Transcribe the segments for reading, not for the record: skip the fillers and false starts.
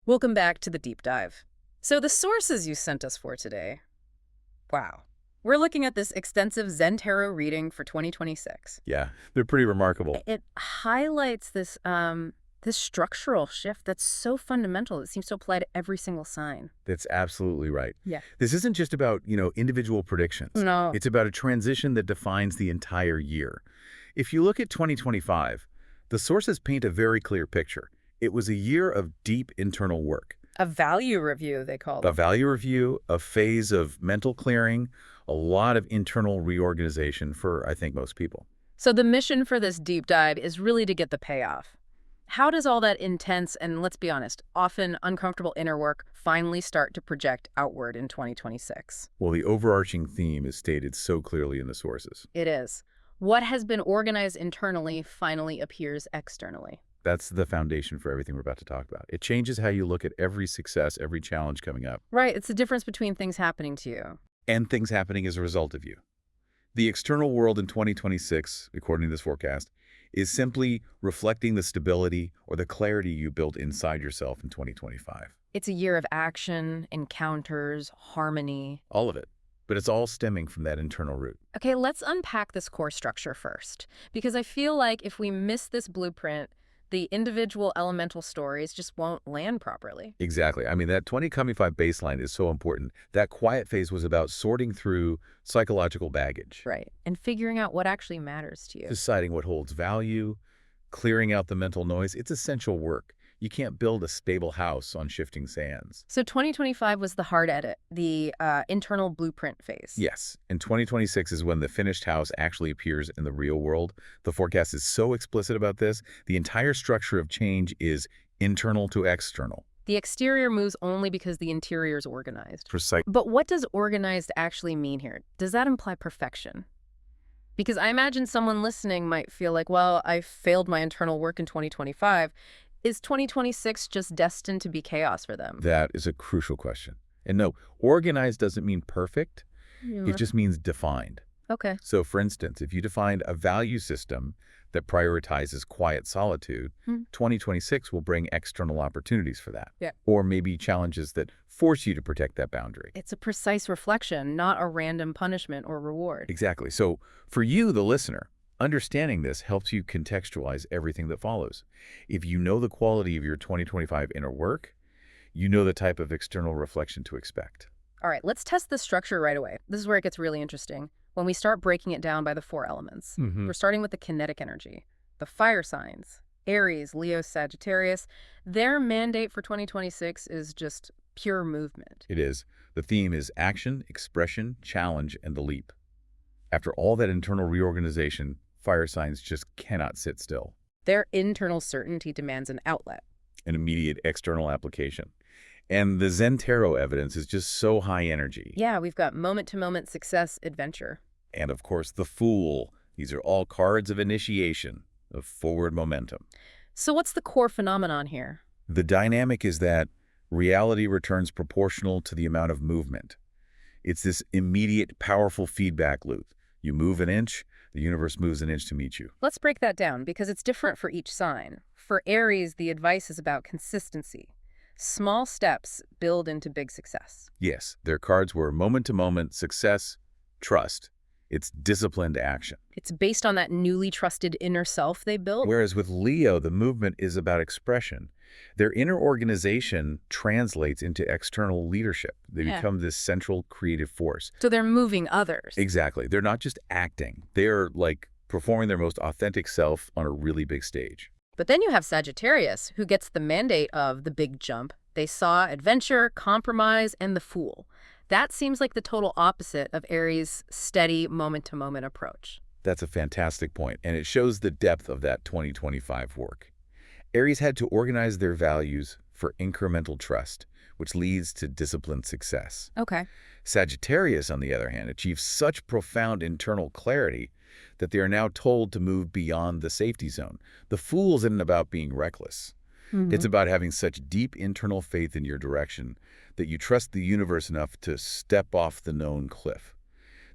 Welcome back to the deep dive. So the sources you sent us for today. Wow. We're looking at this extensive Zen Tarot reading for 2026. Yeah, they're pretty remarkable. It highlights this structural shift that's so fundamental. It seems to apply to every single sign. That's absolutely right. Yeah. This isn't just about, individual predictions. No. It's about a transition that defines the entire year. If you look at 2025, the sources paint a very clear picture. It was a year of deep internal work. A value review, they call it. A value review, a phase of mental clearing, a lot of internal reorganization for, I think, most people. So the mission for this deep dive is really to get the payoff. How does all that intense and, let's be honest, often uncomfortable inner work finally start to project outward in 2026? Well, the overarching theme is stated so clearly in the sources. It is. What has been organized internally finally appears externally. That's the foundation for everything we're about to talk about. It changes how you look at every success, every challenge coming up. Right. It's the difference between things happening to you. And things happening as a result of you. The external world in 2026, according to this forecast, is simply reflecting the stability or the clarity you built inside yourself in 2025. It's a year of action, encounters, harmony. All of it. But it's all stemming from that internal root. Okay, let's unpack this core structure first. Because I feel like if we miss this blueprint, the individual elemental stories just won't land properly. Exactly. I mean, that 2025 baseline is so important. That quiet phase was about sorting through psychological baggage. Right. And figuring out what actually matters to you. Deciding what holds value, clearing out the mental noise. It's essential work. You can't build a stable house on shifting sands. So 2025 was the hard edit, the internal blueprint phase. Yes, and 2026 is when the finished house actually appears in the real world. The forecast is so explicit about this. The entire structure of change is internal to external. The exterior moves only because the interior is organized. Precise. But what does organized actually mean here? Does that imply perfection? Because I imagine someone listening might feel like, well, I failed my internal work in 2025. Is 2026 just destined to be chaos for them? That is a crucial question. And no, organized doesn't mean perfect. Yeah. It just means defined. Okay. So, for instance, if you defined a value system that prioritizes quiet solitude, 2026 will bring external opportunities for that. Yeah. Or maybe challenges that force you to protect that boundary. It's a precise reflection, not a random punishment or reward. Exactly. So, for you, the listener, understanding this helps you contextualize everything that follows. If you know the quality of your 2025 inner work, you know the type of external reflection to expect. All right, let's test the structure right away. This is where it gets really interesting. When we start breaking it down by the four elements, we're starting with the kinetic energy. The fire signs, Aries, Leo, Sagittarius, their mandate for 2026 is just pure movement. It is. The theme is action, expression, challenge, and the leap. After all that internal reorganization, fire signs just cannot sit still. Their internal certainty demands an outlet. An immediate external application. And the Zen Tarot evidence is just so high energy. Yeah, we've got moment-to-moment success adventure. And of course, the Fool. These are all cards of initiation, of forward momentum. So what's the core phenomenon here? The dynamic is that reality returns proportional to the amount of movement. It's this immediate, powerful feedback loop. You move an inch, the universe moves an inch to meet you. Let's break that down because it's different for each sign. For Aries, the advice is about consistency. Small steps build into big success. Yes, their cards were moment-to-moment success, trust. It's disciplined action. It's based on that newly trusted inner self they built. Whereas with Leo, the movement is about expression. Their inner organization translates into external leadership. They become this central creative force. So they're moving others. Exactly. They're not just acting. They're like performing their most authentic self on a really big stage. But then you have Sagittarius, who gets the mandate of the big jump. They saw adventure, compromise, and the Fool. That seems like the total opposite of Aries' steady moment-to-moment approach. That's a fantastic point, and it shows the depth of that 2025 work. Aries had to organize their values for incremental trust, which leads to disciplined success. Okay. Sagittarius, on the other hand, achieves such profound internal clarity that they are now told to move beyond the safety zone. The Fool isn't about being reckless. It's about having such deep internal faith in your direction that you trust the universe enough to step off the known cliff.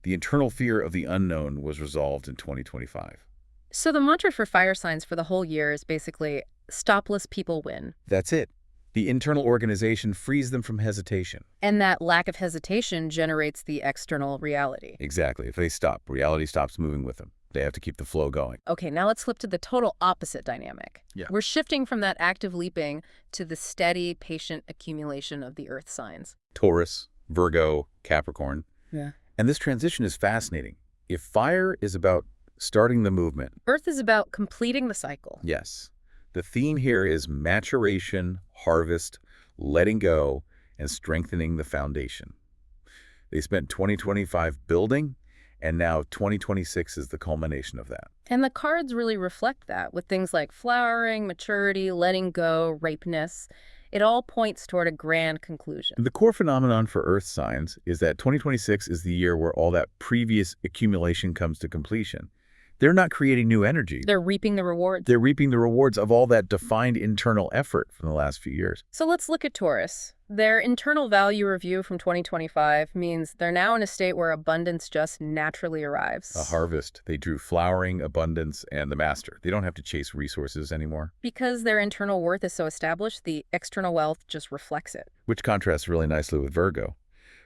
The internal fear of the unknown was resolved in 2025. So the mantra for fire signs for the whole year is basically stopless people win. That's it. The internal organization frees them from hesitation. And that lack of hesitation generates the external reality. Exactly. If they stop, reality stops moving with them. They have to keep the flow going. Okay, now let's flip to the total opposite dynamic. Yeah. We're shifting from that active leaping to the steady, patient accumulation of the earth signs. Taurus, Virgo, Capricorn. Yeah. And this transition is fascinating. If fire is about starting the movement. Earth is about completing the cycle. Yes. The theme here is maturation, harvest, letting go, and strengthening the foundation. They spent 2025 building, and now 2026 is the culmination of that. And the cards really reflect that, with things like flowering, maturity, letting go, ripeness. It all points toward a grand conclusion. The core phenomenon for Earth signs is that 2026 is the year where all that previous accumulation comes to completion. They're not creating new energy. They're reaping the rewards. They're reaping the rewards of all that defined internal effort from the last few years. So let's look at Taurus. Their internal value review from 2025 means they're now in a state where abundance just naturally arrives. A harvest. They drew flowering, abundance, and the master. They don't have to chase resources anymore. Because their internal worth is so established, the external wealth just reflects it. Which contrasts really nicely with Virgo.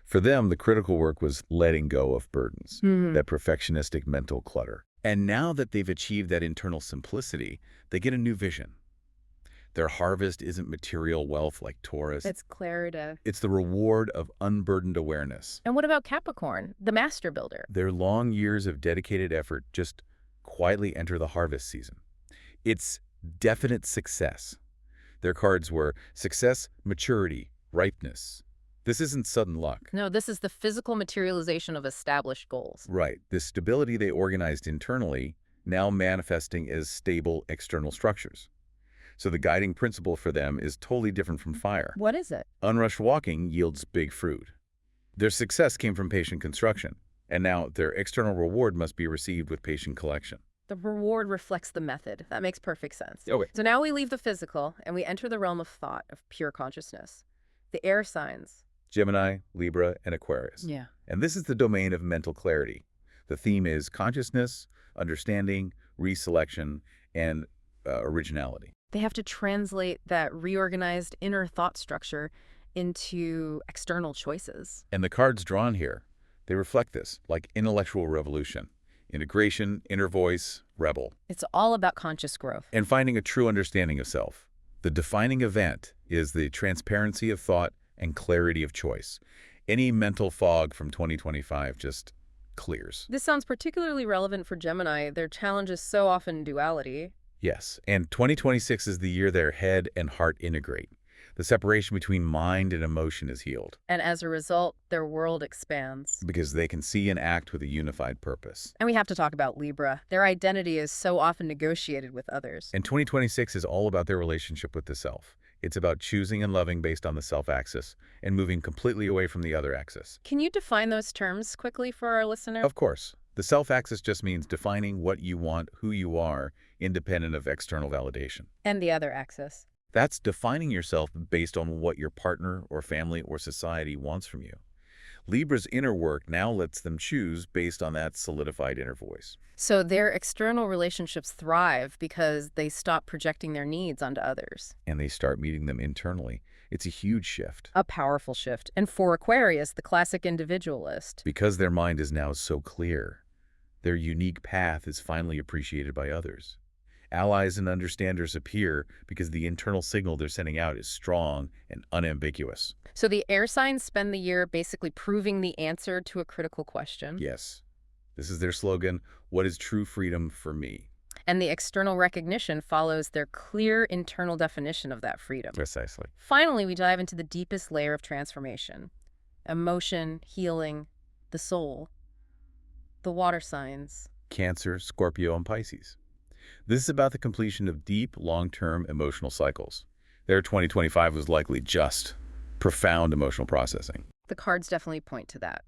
For them, the critical work was letting go of burdens, that perfectionistic mental clutter. And now that they've achieved that internal simplicity, they get a new vision. Their harvest isn't material wealth like Taurus. It's clarity. It's the reward of unburdened awareness. And what about Capricorn, the master builder? Their long years of dedicated effort just quietly enter the harvest season. It's definite success. Their cards were success, maturity, ripeness. This isn't sudden luck. No, this is the physical materialization of established goals. Right. The stability they organized internally now manifesting as stable external structures. So the guiding principle for them is totally different from fire. What is it? Unrushed walking yields big fruit. Their success came from patient construction, and now their external reward must be received with patient collection. The reward reflects the method. That makes perfect sense. Okay. So now we leave the physical, and we enter the realm of thought, of pure consciousness. The air signs. Gemini, Libra, and Aquarius. Yeah. And this is the domain of mental clarity. The theme is consciousness, understanding, reselection, and originality. They have to translate that reorganized inner thought structure into external choices. And the cards drawn here, they reflect this, like intellectual revolution, integration, inner voice, rebel. It's all about conscious growth. And finding a true understanding of self. The defining event is the transparency of thought and clarity of choice. Any mental fog from 2025 just clears. This sounds particularly relevant for Gemini. Their challenge is so often duality. Yes, and 2026 is the year their head and heart integrate. The separation between mind and emotion is healed. And as a result, their world expands. Because they can see and act with a unified purpose. And we have to talk about Libra. Their identity is so often negotiated with others. And 2026 is all about their relationship with the self. It's about choosing and loving based on the self-axis and moving completely away from the other axis. Can you define those terms quickly for our listener? Of course. The self-axis just means defining what you want, who you are, independent of external validation. And the other axis? That's defining yourself based on what your partner or family or society wants from you. Libra's inner work now lets them choose based on that solidified inner voice. So their external relationships thrive because they stop projecting their needs onto others. And they start meeting them internally. It's a huge shift. A powerful shift. And for Aquarius, the classic individualist. Because their mind is now so clear, their unique path is finally appreciated by others. Allies and understanders appear because the internal signal they're sending out is strong and unambiguous. So the air signs spend the year basically proving the answer to a critical question. Yes. This is their slogan, what is true freedom for me? And the external recognition follows their clear internal definition of that freedom. Precisely. Finally, we dive into the deepest layer of transformation. Emotion, healing, the soul, the water signs. Cancer, Scorpio, and Pisces. This is about the completion of deep, long-term emotional cycles. Their 2025 was likely just profound emotional processing. The cards definitely point to that.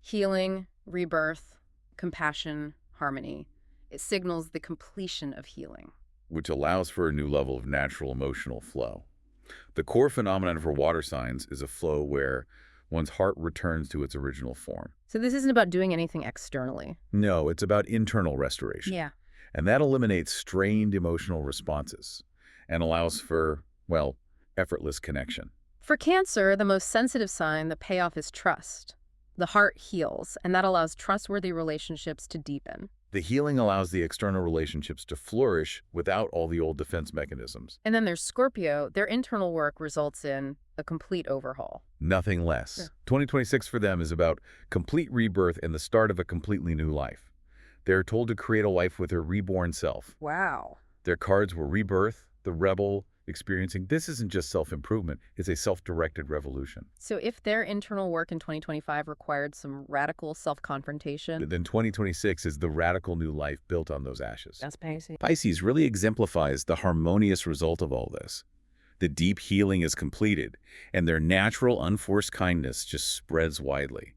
Healing, rebirth, compassion, harmony. It signals the completion of healing. Which allows for a new level of natural emotional flow. The core phenomenon for water signs is a flow where one's heart returns to its original form. So this isn't about doing anything externally. No, it's about internal restoration. Yeah. And that eliminates strained emotional responses and allows for, well, effortless connection. For Cancer, the most sensitive sign, the payoff is trust. The heart heals, and that allows trustworthy relationships to deepen. The healing allows the external relationships to flourish without all the old defense mechanisms. And then there's Scorpio. Their internal work results in a complete overhaul. Nothing less. Yeah. 2026 for them is about complete rebirth and the start of a completely new life. They're told to create a life with their reborn self. Wow. Their cards were rebirth, the rebel, experiencing. This isn't just self-improvement, it's a self-directed revolution. So if their internal work in 2025 required some radical self-confrontation, Then 2026 is the radical new life built on those ashes. that's Pisces. Pisces really exemplifies the harmonious result of all this. The deep healing is completed, and their natural, unforced kindness just spreads widely.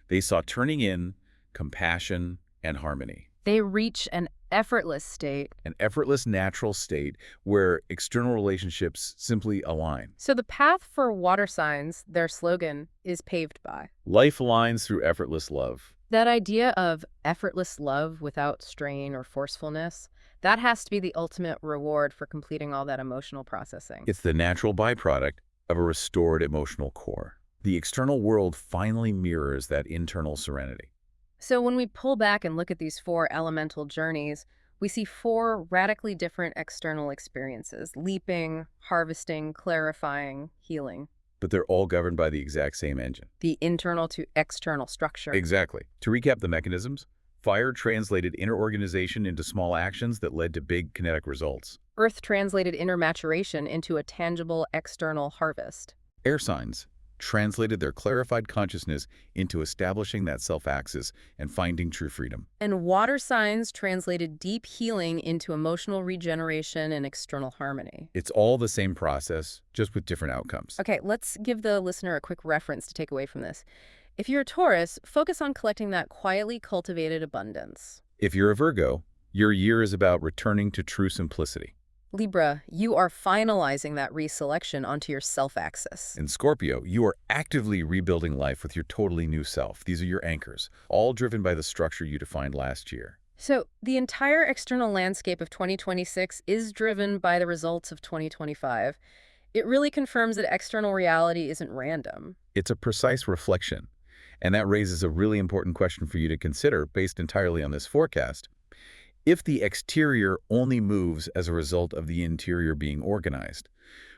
They saw turning in, compassion, and harmony. They reach an effortless state. An effortless, natural state where external relationships simply align. So the path for water signs, their slogan, is paved by. Life aligns through effortless love. That idea of effortless love without strain or forcefulness, that has to be the ultimate reward for completing all that emotional processing. It's the natural byproduct of a restored emotional core. The external world finally mirrors that internal serenity. So when we pull back and look at these four elemental journeys, we see four radically different external experiences: leaping, harvesting, clarifying, healing. But they're all governed by the exact same engine. The internal to external structure. Exactly. To recap the mechanisms, fire translated inner organization into small actions that led to big kinetic results. Earth translated inner maturation into a tangible external harvest. Air signs translated their clarified consciousness into establishing that self-axis and finding true freedom. And water signs translated deep healing into emotional regeneration and external harmony. It's all the same process, just with different outcomes. Okay, let's give the listener a quick reference to take away from this. If you're a Taurus, focus on collecting that quietly cultivated abundance. If you're a Virgo, your year is about returning to true simplicity. Libra, you are finalizing that reselection onto your self-axis. In Scorpio, you are actively rebuilding life with your totally new self. These are your anchors, all driven by the structure you defined last year. So the entire external landscape of 2026 is driven by the results of 2025. It really confirms that external reality isn't random. It's a precise reflection, and that raises a really important question for you to consider based entirely on this forecast. If the exterior only moves as a result of the interior being organized,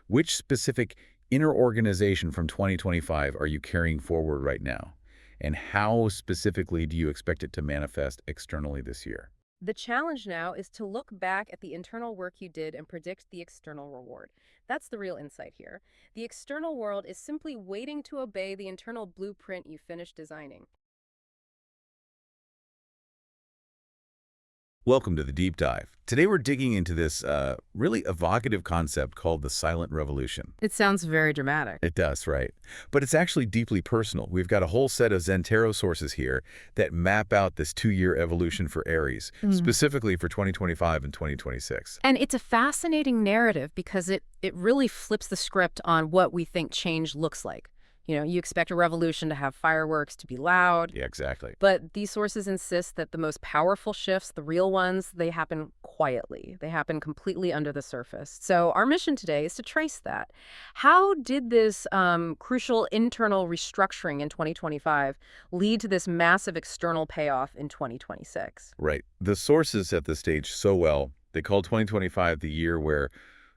which specific inner organization from 2025 are you carrying forward right now? And how specifically do you expect it to manifest externally this year? The challenge now is to look back at the internal work you did and predict the external reward. That's the real insight here. The external world is simply waiting to obey the internal blueprint you finished designing. Welcome to the Deep Dive. Today we're digging into this really evocative concept called the silent revolution. It sounds very dramatic. It does, right? But it's actually deeply personal. We've got a whole set of Zen Tarot sources here that map out this 2-year evolution for Aries, specifically for 2025 and 2026. And it's a fascinating narrative because it really flips the script on what we think change looks like. You know, you expect a revolution to have fireworks, to be loud. Yeah, exactly. But these sources insist that the most powerful shifts, the real ones, they happen quietly. They happen completely under the surface. So our mission today is to trace that. How did this crucial internal restructuring in 2025 lead to this massive external payoff in 2026? Right. The sources set the stage so well. They call 2025 the year where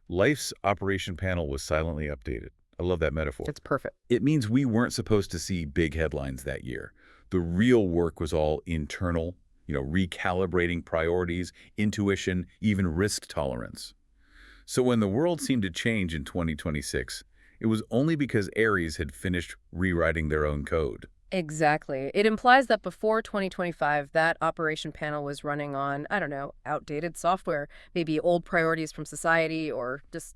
life's operation panel was silently updated. I love that metaphor. It's perfect. It means we weren't supposed to see big headlines that year. The real work was all internal, recalibrating priorities, intuition, even risk tolerance. So when the world seemed to change in 2026, it was only because Aries had finished rewriting their own code. Exactly. It implies that before 2025, that operation panel was running on, outdated software, maybe old priorities from society or just,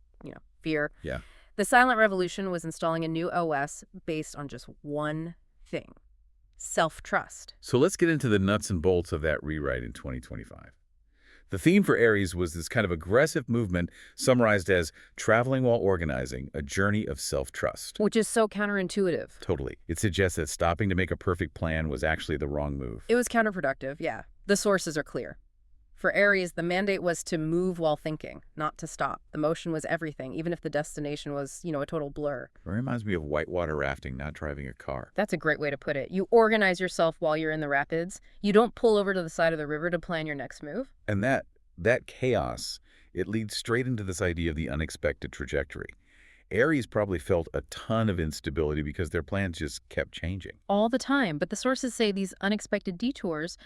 fear. Yeah. The silent revolution was installing a new OS based on just one thing: self-trust. So let's get into the nuts and bolts of that rewrite in 2025. The theme for Aries was this kind of aggressive movement summarized as traveling while organizing, a journey of self-trust. Which is so counterintuitive. Totally. It suggests that stopping to make a perfect plan was actually the wrong move. It was counterproductive, yeah. The sources are clear. For Aries, the mandate was to move while thinking, not to stop. The motion was everything, even if the destination was, a total blur. It reminds me of whitewater rafting, not driving a car. That's a great way to put it. You organize yourself while you're in the rapids. You don't pull over to the side of the river to plan your next move. And that chaos, it leads straight into this idea of the unexpected trajectory. Aries probably felt a ton of instability because their plans just kept changing. All the time. But the sources say these unexpected detours,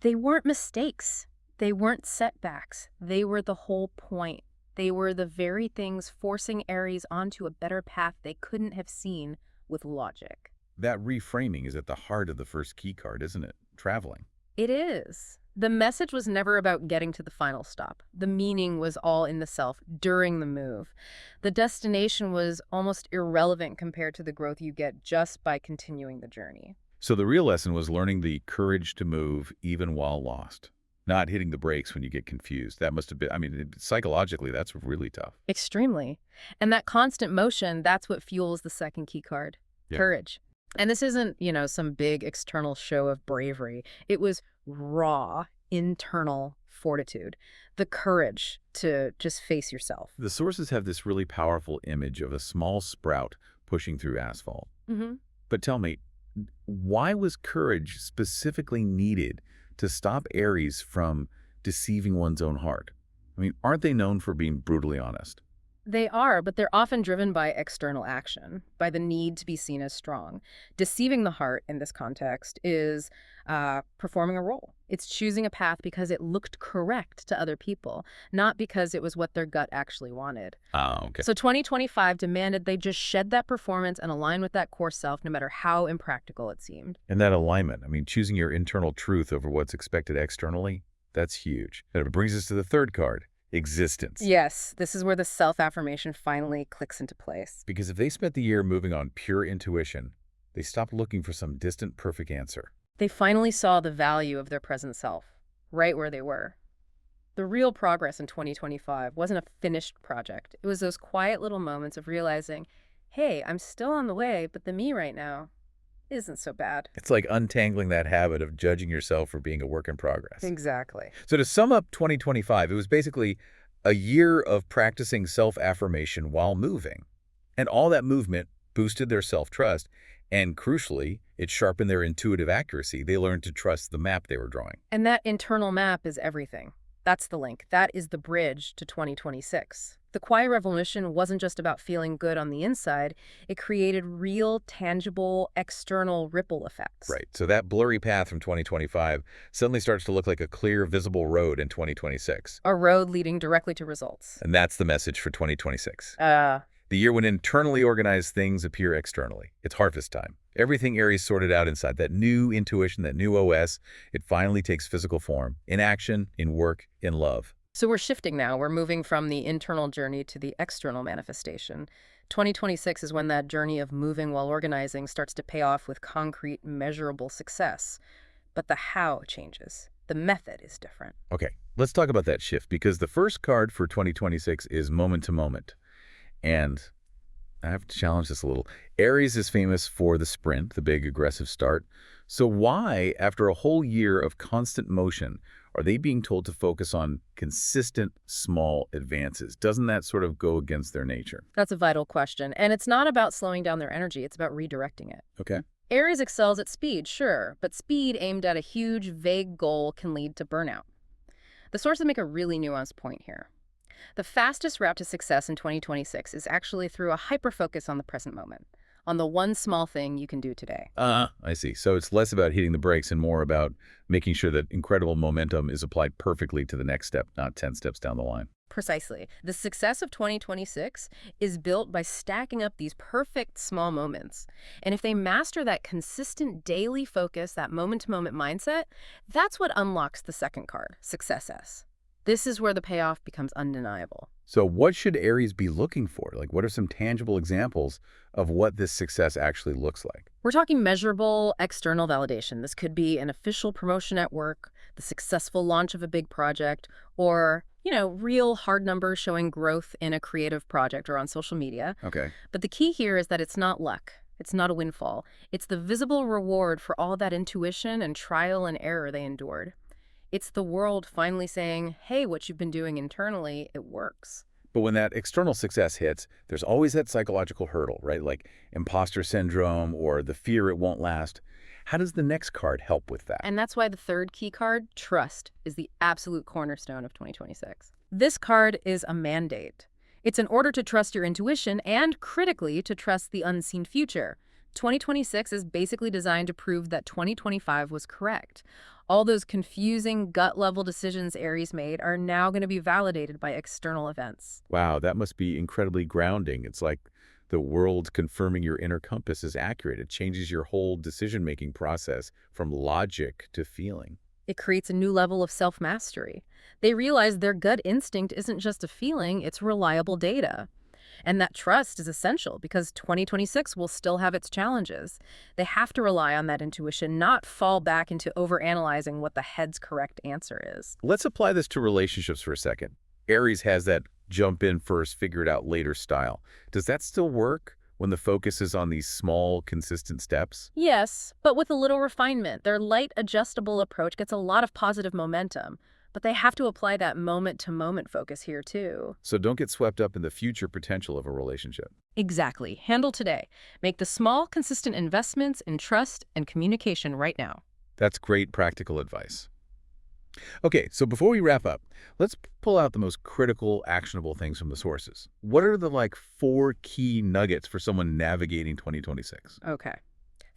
they weren't mistakes. They weren't setbacks. They were the whole point. They were the very things forcing Aries onto a better path they couldn't have seen with logic. That reframing is at the heart of the first key card, isn't it? Traveling. It is. The message was never about getting to the final stop. The meaning was all in the self during the move. The destination was almost irrelevant compared to the growth you get just by continuing the journey. So the real lesson was learning the courage to move even while lost. Not hitting the brakes when you get confused. That must have been, psychologically, that's really tough. Extremely. And that constant motion, that's what fuels the second key card. Yeah. Courage. And this isn't, some big external show of bravery. It was raw, internal fortitude. The courage to just face yourself. The sources have this really powerful image of a small sprout pushing through asphalt. Mm-hmm. But tell me, why was courage specifically needed to stop Aries from deceiving one's own heart? Aren't they known for being brutally honest? They are, but they're often driven by external action, by the need to be seen as strong. Deceiving the heart in this context is performing a role. It's choosing a path because it looked correct to other people, not because it was what their gut actually wanted. Oh, okay. So 2025 demanded they just shed that performance and align with that core self, no matter how impractical it seemed. And that alignment, choosing your internal truth over what's expected externally, that's huge. And it brings us to the third card. Existence. Yes, this is where the self-affirmation finally clicks into place. Because if they spent the year moving on pure intuition, they stopped looking for some distant perfect answer. They finally saw the value of their present self, right where they were. The real progress in 2025 wasn't a finished project. It was those quiet little moments of realizing, hey, I'm still on the way, but the me right now isn't so bad. It's like untangling that habit of judging yourself for being a work in progress. Exactly. So to sum up 2025, it was basically a year of practicing self-affirmation while moving. And all that movement boosted their self-trust, and crucially, it sharpened their intuitive accuracy. They learned to trust the map they were drawing. And that internal map is everything. That's the link. That is the bridge to 2026. The quiet revolution wasn't just about feeling good on the inside. It created real, tangible, external ripple effects. Right. So that blurry path from 2025 suddenly starts to look like a clear, visible road in 2026. A road leading directly to results. And that's the message for 2026. The year when internally organized things appear externally. It's harvest time. Everything Aries sorted out inside, that new intuition, that new OS, it finally takes physical form. In action, in work, in love. So we're shifting now. We're moving from the internal journey to the external manifestation. 2026 is when that journey of moving while organizing starts to pay off with concrete, measurable success. But the how changes. The method is different. Okay, let's talk about that shift, because the first card for 2026 is moment to moment. And I have to challenge this a little. Aries is famous for the sprint, the big aggressive start. So why, after a whole year of constant motion, are they being told to focus on consistent, small advances? Doesn't that sort of go against their nature? That's a vital question. And it's not about slowing down their energy. It's about redirecting it. Okay. Aries excels at speed, sure, but speed aimed at a huge, vague goal can lead to burnout. The sources make a really nuanced point here. The fastest route to success in 2026 is actually through a hyper-focus on the present moment, on the one small thing you can do today. I see. So it's less about hitting the brakes and more about making sure that incredible momentum is applied perfectly to the next step, not 10 steps down the line. Precisely. The success of 2026 is built by stacking up these perfect small moments. And if they master that consistent daily focus, that moment-to-moment mindset, that's what unlocks the second card, Success S. This is where the payoff becomes undeniable. So what should Aries be looking for? Like, what are some tangible examples of what this success actually looks like? We're talking measurable external validation. This could be an official promotion at work, the successful launch of a big project, or, real hard numbers showing growth in a creative project or on social media. Okay. But the key here is that it's not luck. It's not a windfall. It's the visible reward for all that intuition and trial and error they endured. It's the world finally saying, hey, what you've been doing internally, it works. But when that external success hits, there's always that psychological hurdle, right? Like imposter syndrome or the fear it won't last. How does the next card help with that? And that's why the third key card, trust, is the absolute cornerstone of 2026. This card is a mandate. It's an order to trust your intuition and, critically, to trust the unseen future. 2026 is basically designed to prove that 2025 was correct. All those confusing, gut-level decisions Aries made are now going to be validated by external events. Wow, that must be incredibly grounding. It's like the world confirming your inner compass is accurate. It changes your whole decision-making process from logic to feeling. It creates a new level of self-mastery. They realize their gut instinct isn't just a feeling, it's reliable data. And that trust is essential because 2026 will still have its challenges. They have to rely on that intuition, not fall back into overanalyzing what the head's correct answer is. Let's apply this to relationships for a second. Aries has that jump in first, figure it out later style. Does that still work when the focus is on these small, consistent steps? Yes, but with a little refinement. Their light, adjustable approach gets a lot of positive momentum. But they have to apply that moment-to-moment focus here, too. So don't get swept up in the future potential of a relationship. Exactly. Handle today. Make the small, consistent investments in trust and communication right now. That's great practical advice. Okay, so before we wrap up, let's pull out the most critical, actionable things from the sources. What are the, 4 key nuggets for someone navigating 2026? Okay.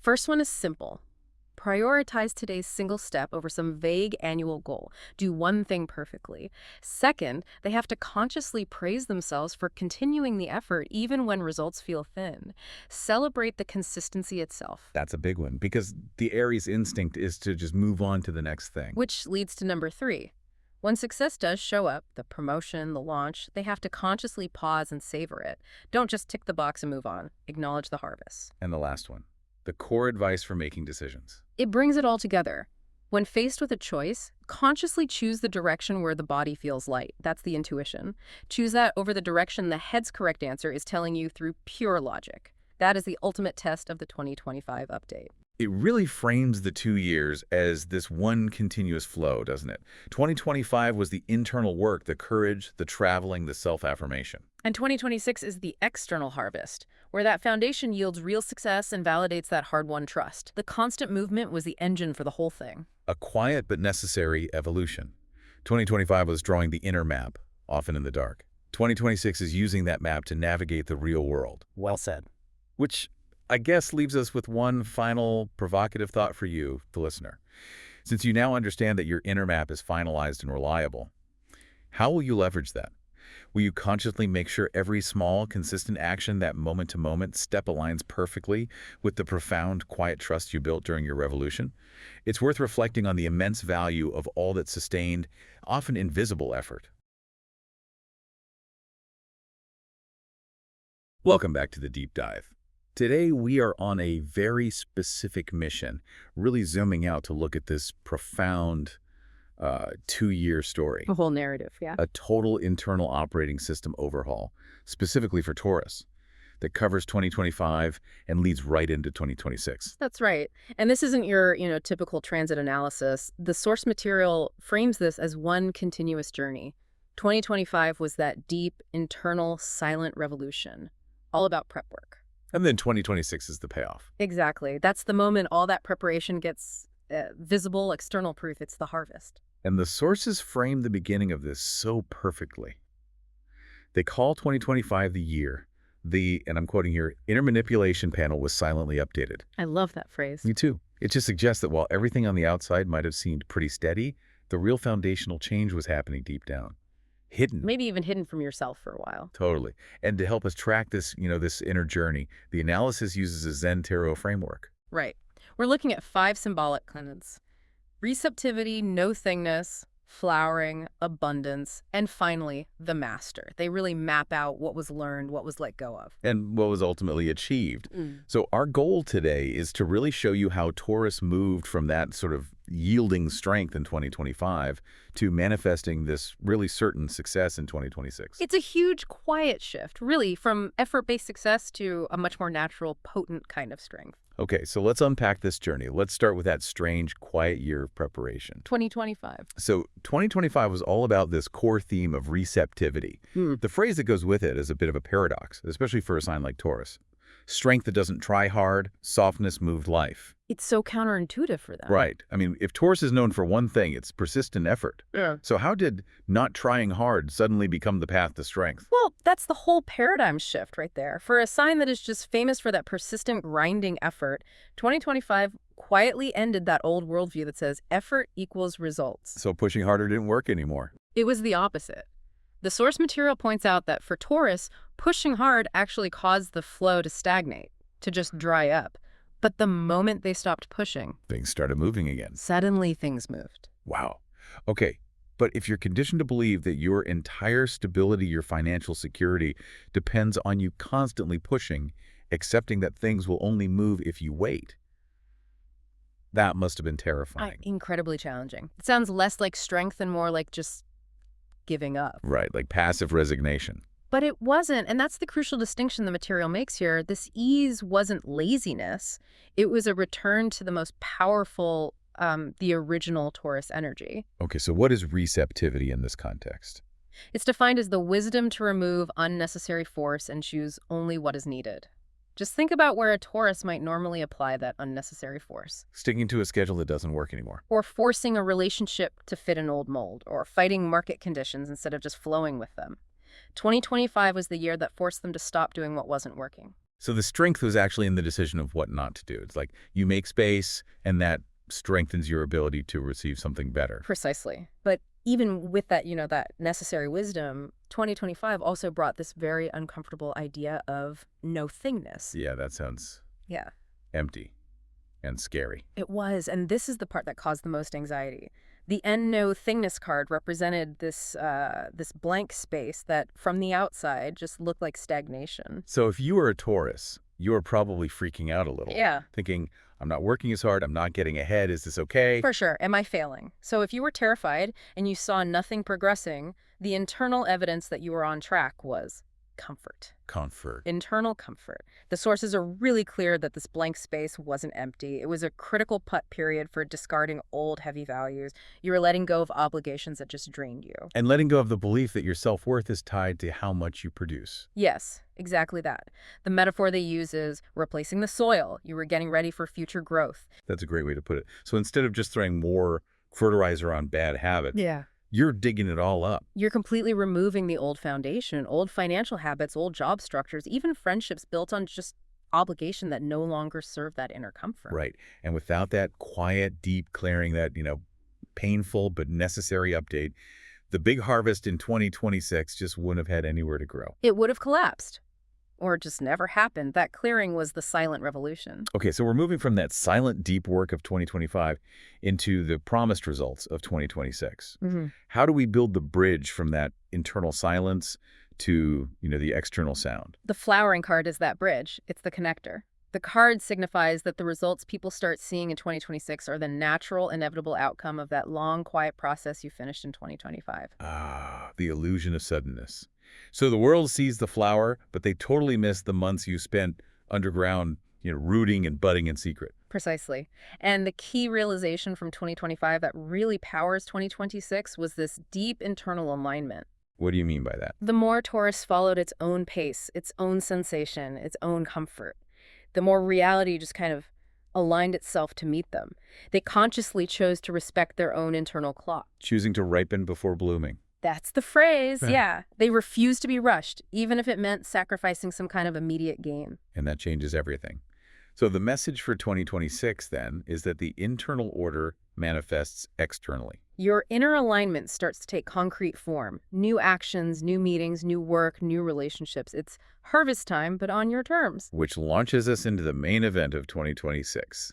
First one is simple. Prioritize today's single step over some vague annual goal. Do one thing perfectly. Second, they have to consciously praise themselves for continuing the effort even when results feel thin. Celebrate the consistency itself. That's a big one because the Aries instinct is to just move on to the next thing. Which leads to number 3. When success does show up, the promotion, the launch, they have to consciously pause and savor it. Don't just tick the box and move on. Acknowledge the harvest. And the last one, the core advice for making decisions. It brings it all together. When faced with a choice, consciously choose the direction where the body feels light. That's the intuition. Choose that over the direction the head's correct answer is telling you through pure logic. That is the ultimate test of the 2025 update. It really frames the 2 years as this one continuous flow, doesn't it? 2025 was the internal work, the courage, the traveling, the self-affirmation. And 2026 is the external harvest, where that foundation yields real success and validates that hard-won trust. The constant movement was the engine for the whole thing. A quiet but necessary evolution. 2025 was drawing the inner map, often in the dark. 2026 is using that map to navigate the real world. Well said. Which I guess leaves us with one final provocative thought for you, the listener. Since you now understand that your inner map is finalized and reliable, how will you leverage that? Will you consciously make sure every small, consistent action, that moment-to-moment step aligns perfectly with the profound, quiet trust you built during your revolution? It's worth reflecting on the immense value of all that sustained, often invisible effort. Welcome back to the Deep Dive. Today, we are on a very specific mission, really zooming out to look at this profound 2-year story. The whole narrative, yeah. A total internal operating system overhaul, specifically for Taurus, that covers 2025 and leads right into 2026. That's right. And this isn't your, typical transit analysis. The source material frames this as one continuous journey. 2025 was that deep, internal, silent revolution, all about prep work. And then 2026 is the payoff. Exactly. That's the moment all that preparation gets visible, external proof. It's the harvest. And the sources frame the beginning of this so perfectly. They call 2025 the year. And I'm quoting here, inner manipulation panel was silently updated. I love that phrase. Me too. It just suggests that while everything on the outside might have seemed pretty steady, the real foundational change was happening deep down. Hidden. Maybe even hidden from yourself for a while. Totally. And to help us track this, this inner journey, the analysis uses a Zen Tarot framework. Right. We're looking at 5 symbolic canons. Receptivity, no-thingness, flowering, abundance, and finally, the master. They really map out what was learned, what was let go of. And what was ultimately achieved. So our goal today is to really show you how Taurus moved from that sort of yielding strength in 2025 to manifesting this really certain success in 2026. It's a huge quiet shift, really, from effort-based success to a much more natural, potent kind of strength. Okay, so let's unpack this journey. Let's start with that strange, quiet year of preparation. 2025. So 2025 was all about this core theme of receptivity. The phrase that goes with it is a bit of a paradox, especially for a sign like Taurus. Strength that doesn't try hard, softness moved life. It's so counterintuitive for them. Right. I mean, if Taurus is known for one thing, it's persistent effort. Yeah. So how did not trying hard suddenly become the path to strength? Well, that's the whole paradigm shift right there. For a sign that is just famous for that persistent grinding effort, 2025 quietly ended that old worldview that says effort equals results. So pushing harder didn't work anymore. It was the opposite. The source material points out that for Taurus, pushing hard actually caused the flow to stagnate, to just dry up. But the moment they stopped pushing, Things started moving again. suddenly things moved. Wow. Okay. But if you're conditioned to believe that your entire stability, your financial security, depends on you constantly pushing, accepting that things will only move if you wait, that must have been terrifying. Incredibly challenging. It sounds less like strength and more like just giving up. Right, like passive resignation. But it wasn't, and that's the crucial distinction the material makes here. This ease wasn't laziness. It was a return to the most powerful, the original Taurus energy. Okay, so what is receptivity in this context? It's defined as the wisdom to remove unnecessary force and choose only what is needed. Just think about where a Taurus might normally apply that unnecessary force. Sticking to a schedule that doesn't work anymore. Or forcing a relationship to fit an old mold, or fighting market conditions instead of just flowing with them. 2025 was the year that forced them to stop doing what wasn't working. So the strength was actually in the decision of what not to do. It's like you make space, and that strengthens your ability to receive something better. Precisely. But even with that, that necessary wisdom, 2025 also brought this very uncomfortable idea of no-thingness. Yeah, that sounds empty and scary. It was, and this is the part that caused the most anxiety. The end no-thingness card represented this blank space that, from the outside, just looked like stagnation. So if you were a Taurus, you were probably freaking out a little. Yeah. Thinking, I'm not working as hard, I'm not getting ahead, is this okay? For sure. Am I failing? So if you were terrified and you saw nothing progressing, the internal evidence that you were on track was comfort. Comfort. Internal comfort. The sources are really clear that this blank space wasn't empty. It was a critical putt period for discarding old, heavy values. You were letting go of obligations that just drained you. And letting go of the belief that your self-worth is tied to how much you produce. Yes, exactly that. The metaphor they use is replacing the soil. You were getting ready for future growth. That's a great way to put it. So instead of just throwing more fertilizer on bad habits, you're digging it all up. You're completely removing the old foundation, old financial habits, old job structures, even friendships built on just obligation that no longer serve that inner comfort. Right. And without that quiet, deep clearing, that, painful but necessary update, the big harvest in 2026 just wouldn't have had anywhere to grow. It would have collapsed. Or just never happened. That clearing was the silent revolution. Okay, so we're moving from that silent, deep work of 2025 into the promised results of 2026. How do we build the bridge from that internal silence to, the external sound? The flowering card is that bridge. It's the connector. The card signifies that the results people start seeing in 2026 are the natural, inevitable outcome of that long, quiet process you finished in 2025. Ah, the illusion of suddenness. So the world sees the flower, but they totally miss the months you spent underground, rooting and budding in secret. Precisely. And the key realization from 2025 that really powers 2026 was this deep internal alignment. What do you mean by that? The more Taurus followed its own pace, its own sensation, its own comfort, the more reality just kind of aligned itself to meet them. They consciously chose to respect their own internal clock. Choosing to ripen before blooming. That's the phrase, yeah. They refused to be rushed, even if it meant sacrificing some kind of immediate gain. And that changes everything. So the message for 2026, then, is that the internal order manifests externally. Your inner alignment starts to take concrete form. New actions, new meetings, new work, new relationships. It's harvest time, but on your terms. Which launches us into the main event of 2026.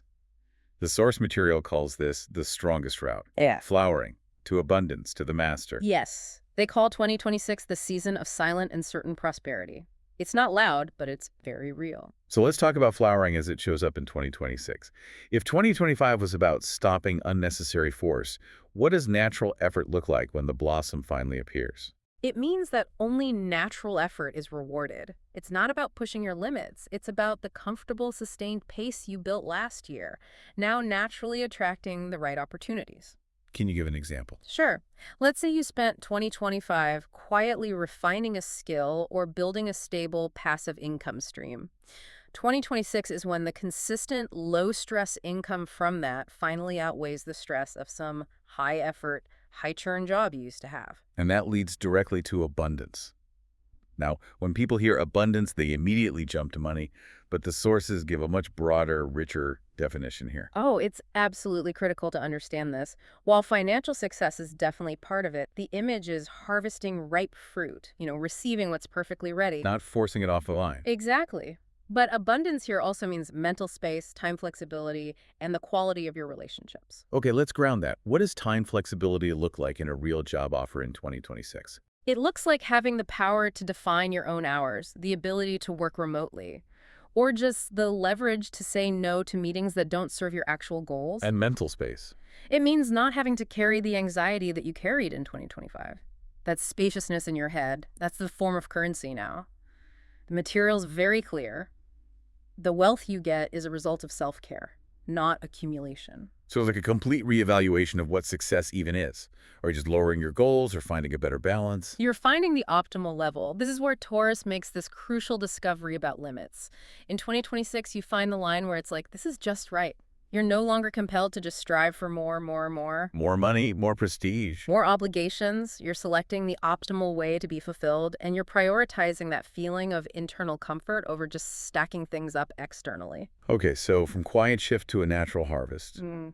The source material calls this the strongest route. Yeah. Flowering. To abundance, to the master. Yes. They call 2026 the season of silent and certain prosperity. It's not loud, but it's very real. So let's talk about flowering as it shows up in 2026. If 2025 was about stopping unnecessary force, what does natural effort look like when the blossom finally appears? It means that only natural effort is rewarded. It's not about pushing your limits. It's about the comfortable, sustained pace you built last year, now naturally attracting the right opportunities. Can you give an example? Sure. Let's say you spent 2025 quietly refining a skill or building a stable, passive income stream. 2026 is when the consistent, low-stress income from that finally outweighs the stress of some high-effort, high-churn job you used to have. And that leads directly to abundance. Now, when people hear abundance, they immediately jump to money, but the sources give a much broader, richer definition here. Oh, it's absolutely critical to understand this. While financial success is definitely part of it, the image is harvesting ripe fruit, receiving what's perfectly ready. Not forcing it off the line. Exactly. But abundance here also means mental space, time flexibility, and the quality of your relationships. Okay, let's ground that. What does time flexibility look like in a real job offer in 2026? It looks like having the power to define your own hours, the ability to work remotely, or just the leverage to say no to meetings that don't serve your actual goals. And mental space. It means not having to carry the anxiety that you carried in 2025. That spaciousness in your head, that's the form of currency now. The material's very clear. The wealth you get is a result of self-care, not accumulation. So it's like a complete reevaluation of what success even is. Or just lowering your goals or finding a better balance. You're finding the optimal level. This is where Taurus makes this crucial discovery about limits. In 2026, you find the line where it's like, this is just right. You're no longer compelled to just strive for more. More money, more prestige. More obligations. You're selecting the optimal way to be fulfilled, and you're prioritizing that feeling of internal comfort over just stacking things up externally. Okay, so from quiet shift to a natural harvest. And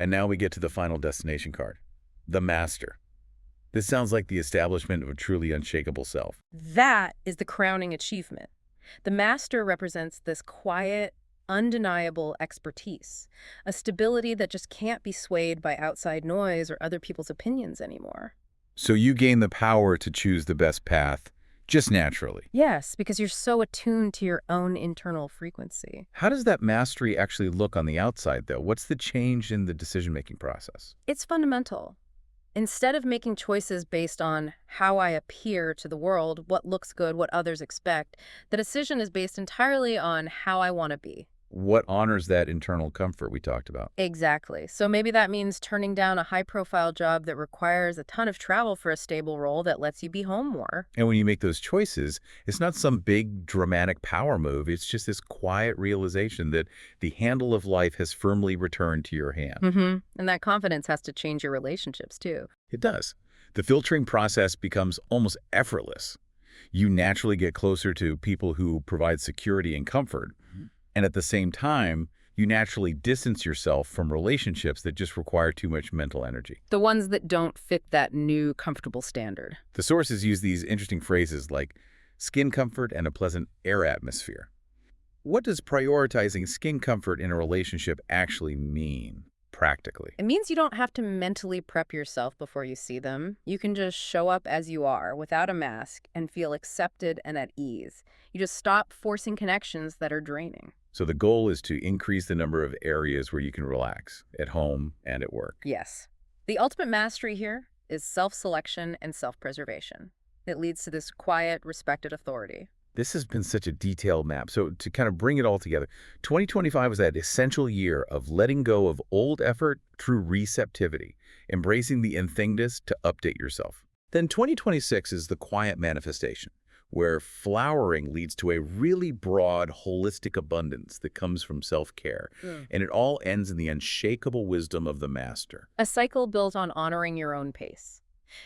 now we get to the final destination card, the Master. This sounds like the establishment of a truly unshakable self. That is the crowning achievement. The Master represents this quiet, undeniable expertise, a stability that just can't be swayed by outside noise or other people's opinions anymore. So you gain the power to choose the best path just naturally. Yes, because you're so attuned to your own internal frequency. How does that mastery actually look on the outside, though? What's the change in the decision-making process? It's fundamental. Instead of making choices based on how I appear to the world, what looks good, what others expect, the decision is based entirely on how I want to be. What honors that internal comfort we talked about? Exactly. So maybe that means turning down a high-profile job that requires a ton of travel for a stable role that lets you be home more. And when you make those choices, it's not some big dramatic power move. It's just this quiet realization that the handle of life has firmly returned to your hand. And that confidence has to change your relationships, too. It does. The filtering process becomes almost effortless. You naturally get closer to people who provide security and comfort. And at the same time, you naturally distance yourself from relationships that just require too much mental energy. The ones that don't fit that new comfortable standard. The sources use these interesting phrases like skin comfort and a pleasant air atmosphere. What does prioritizing skin comfort in a relationship actually mean, practically? It means you don't have to mentally prep yourself before you see them. You can just show up as you are, without a mask, and feel accepted and at ease. You just stop forcing connections that are draining. So the goal is to increase the number of areas where you can relax, at home and at work. Yes. The ultimate mastery here is self-selection and self-preservation. It leads to this quiet, respected authority. This has been such a detailed map. So to kind of bring it all together, 2025 was that essential year of letting go of old effort through receptivity, embracing the in-thingness to update yourself. Then 2026 is the quiet manifestation, where flowering leads to a really broad, holistic abundance that comes from self-care. And it all ends in the unshakable wisdom of the Master. A cycle built on honoring your own pace.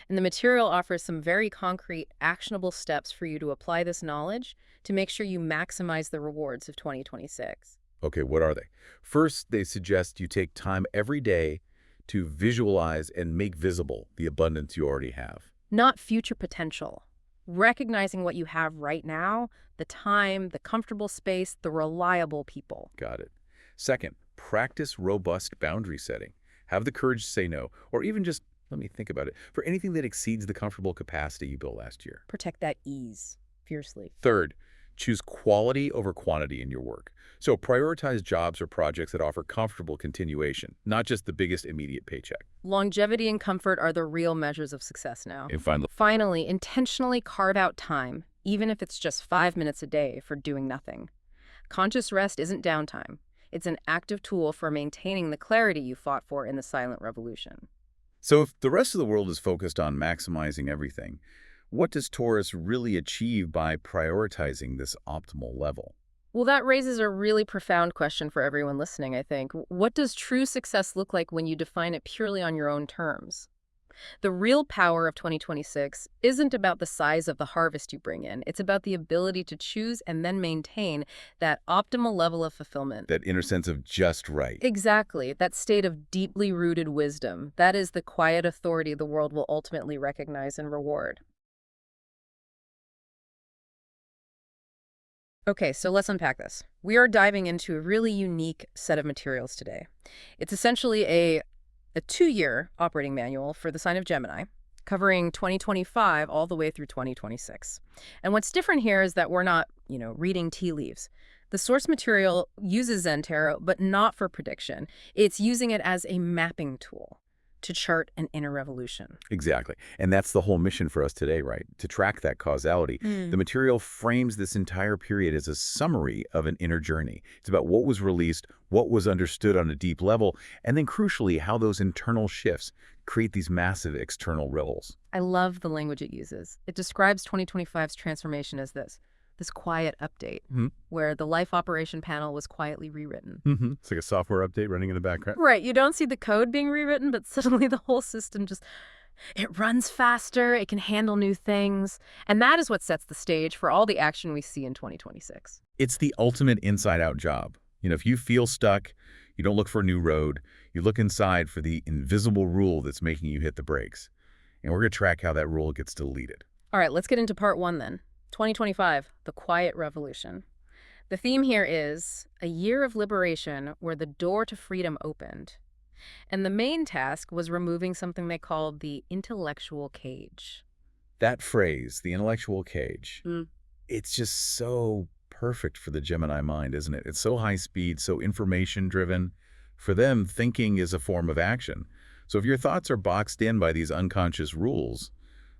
And the material offers some very concrete, actionable steps for you to apply this knowledge to make sure you maximize the rewards of 2026. Okay, what are they? First, they suggest you take time every day to visualize and make visible the abundance you already have. Not future potential. Recognizing what you have right now, the time, the comfortable space, the reliable people. Got it. Second, practice robust boundary setting. Have the courage to say no, or even just, let me think about it, for anything that exceeds the comfortable capacity you built last year. Protect that ease fiercely. Third, Choose quality over quantity in your work. So prioritize jobs or projects that offer comfortable continuation, not just the biggest immediate paycheck. Longevity and comfort are the real measures of success now. And Finally, intentionally carve out time, even if it's just 5 minutes a day, for doing nothing. Conscious rest isn't downtime. It's an active tool for maintaining the clarity you fought for in the silent revolution. So if the rest of the world is focused on maximizing everything, what does Taurus really achieve by prioritizing this optimal level? Well, that raises a really profound question for everyone listening, I think. What does true success look like when you define it purely on your own terms? The real power of 2026 isn't about the size of the harvest you bring in. It's about the ability to choose and then maintain that optimal level of fulfillment. That inner sense of just right. Exactly. That state of deeply rooted wisdom. That is the quiet authority the world will ultimately recognize and reward. Okay, so let's unpack this. We are diving into a really unique set of materials today. It's essentially a 2-year operating manual for the sign of Gemini, covering 2025 all the way through 2026. And what's different here is that we're not, reading tea leaves. The source material uses Zen Tarot, but not for prediction. It's using it as a mapping tool to chart an inner revolution. Exactly. And that's the whole mission for us today, right? To track that causality. The material frames this entire period as a summary of an inner journey. It's about what was released, what was understood on a deep level, and then crucially, how those internal shifts create these massive external ripples. I love the language it uses. It describes 2025's transformation as this quiet update, where the life operation panel was quietly rewritten. It's like a software update running in the background. Right. You don't see the code being rewritten, but suddenly the whole system it runs faster, it can handle new things. And that is what sets the stage for all the action we see in 2026. It's the ultimate inside-out job. If you feel stuck, you don't look for a new road. You look inside for the invisible rule that's making you hit the brakes. And we're going to track how that rule gets deleted. All right, let's get into part 1 then. 2025, the quiet revolution. The theme here is a year of liberation where the door to freedom opened. And the main task was removing something they called the intellectual cage. That phrase, the intellectual cage, it's just so perfect for the Gemini mind, isn't it? It's so high speed, so information-driven. For them, thinking is a form of action. So if your thoughts are boxed in by these unconscious rules,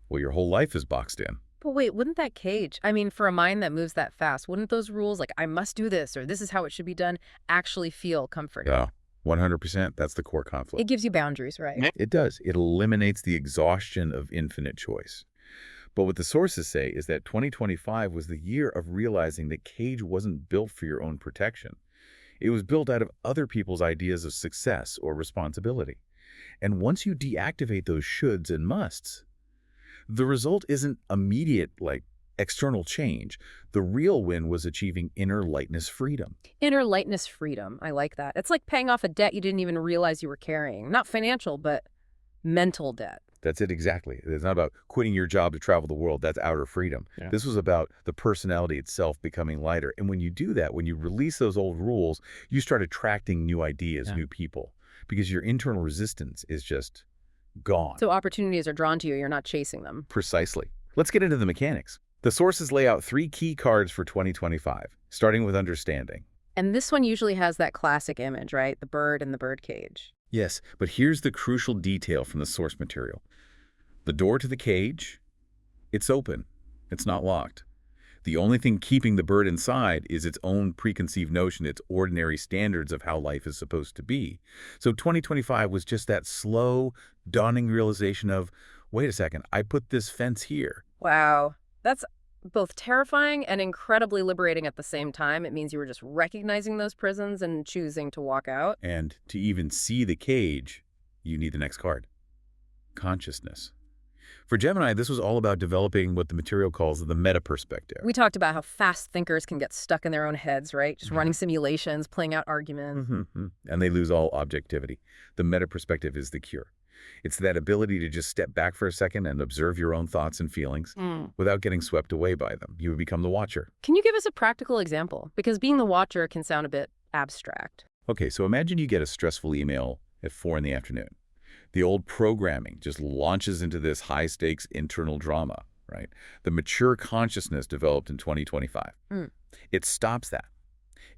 well, your whole life is boxed in. But wait, wouldn't that cage, for a mind that moves that fast, wouldn't those rules like, I must do this, or this is how it should be done, actually feel comforting? Yeah, 100%. That's the core conflict. It gives you boundaries, right? It does. It eliminates the exhaustion of infinite choice. But what the sources say is that 2025 was the year of realizing that cage wasn't built for your own protection. It was built out of other people's ideas of success or responsibility. And once you deactivate those shoulds and musts, the result isn't immediate, external change. The real win was achieving inner lightness freedom. Inner lightness freedom. I like that. It's like paying off a debt you didn't even realize you were carrying. Not financial, but mental debt. That's it, exactly. It's not about quitting your job to travel the world. That's outer freedom. Yeah. This was about the personality itself becoming lighter. And when you do that, when you release those old rules, you start attracting new ideas, new people, because your internal resistance is just gone. So opportunities are drawn to you. You're not chasing them. Precisely. Let's get into the mechanics. The sources lay out 3 key cards for 2025, starting with understanding. And this one usually has that classic image, right? The bird and the bird cage. Yes, but here's the crucial detail from the source material. The door to the cage, it's open. It's not locked. The only thing keeping the bird inside is its own preconceived notion, its ordinary standards of how life is supposed to be. So 2025 was just that slow, dawning realization of, wait a second, I put this fence here. Wow. That's both terrifying and incredibly liberating at the same time. It means you were just recognizing those prisons and choosing to walk out. And to even see the cage, you need the next card. Consciousness. For Gemini, this was all about developing what the material calls the meta-perspective. We talked about how fast thinkers can get stuck in their own heads, right? Just running simulations, playing out arguments. And they lose all objectivity. The meta-perspective is the cure. It's that ability to just step back for a second and observe your own thoughts and feelings without getting swept away by them. You become the watcher. Can you give us a practical example? Because being the watcher can sound a bit abstract. Okay, so imagine you get a stressful email at 4 p.m. The old programming just launches into this high-stakes internal drama, right? The mature consciousness developed in 2025. It stops that.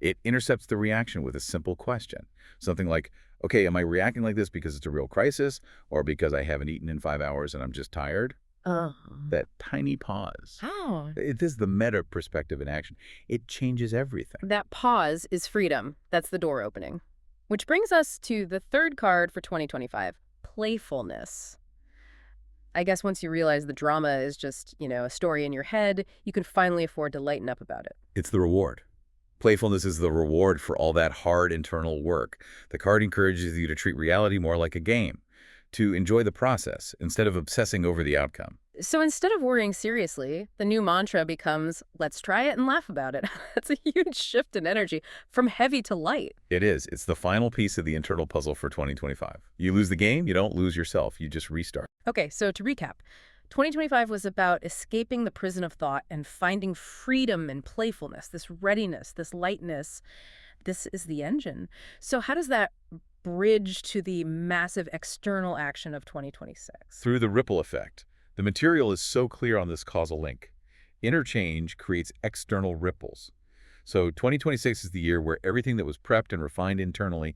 It intercepts the reaction with a simple question. Something like, okay, am I reacting like this because it's a real crisis or because I haven't eaten in 5 hours and I'm just tired? That tiny pause. Oh. It is the meta perspective in action. It changes everything. That pause is freedom. That's the door opening. Which brings us to the third card for 2025, playfulness. I guess once you realize the drama is just, a story in your head, you can finally afford to lighten up about it. It's the reward. Playfulness is the reward for all that hard internal work. The card encourages you to treat reality more like a game, to enjoy the process instead of obsessing over the outcome. So instead of worrying seriously, the new mantra becomes, let's try it and laugh about it. That's a huge shift in energy from heavy to light. It is. It's the final piece of the internal puzzle for 2025. You lose the game, you don't lose yourself. You just restart. Okay, so to recap, 2025 was about escaping the prison of thought and finding freedom and playfulness, this readiness, this lightness. This is the engine. So how does that bridge to the massive external action of 2026? Through the ripple effect. The material is so clear on this causal link. Interchange creates external ripples. So 2026 is the year where everything that was prepped and refined internally,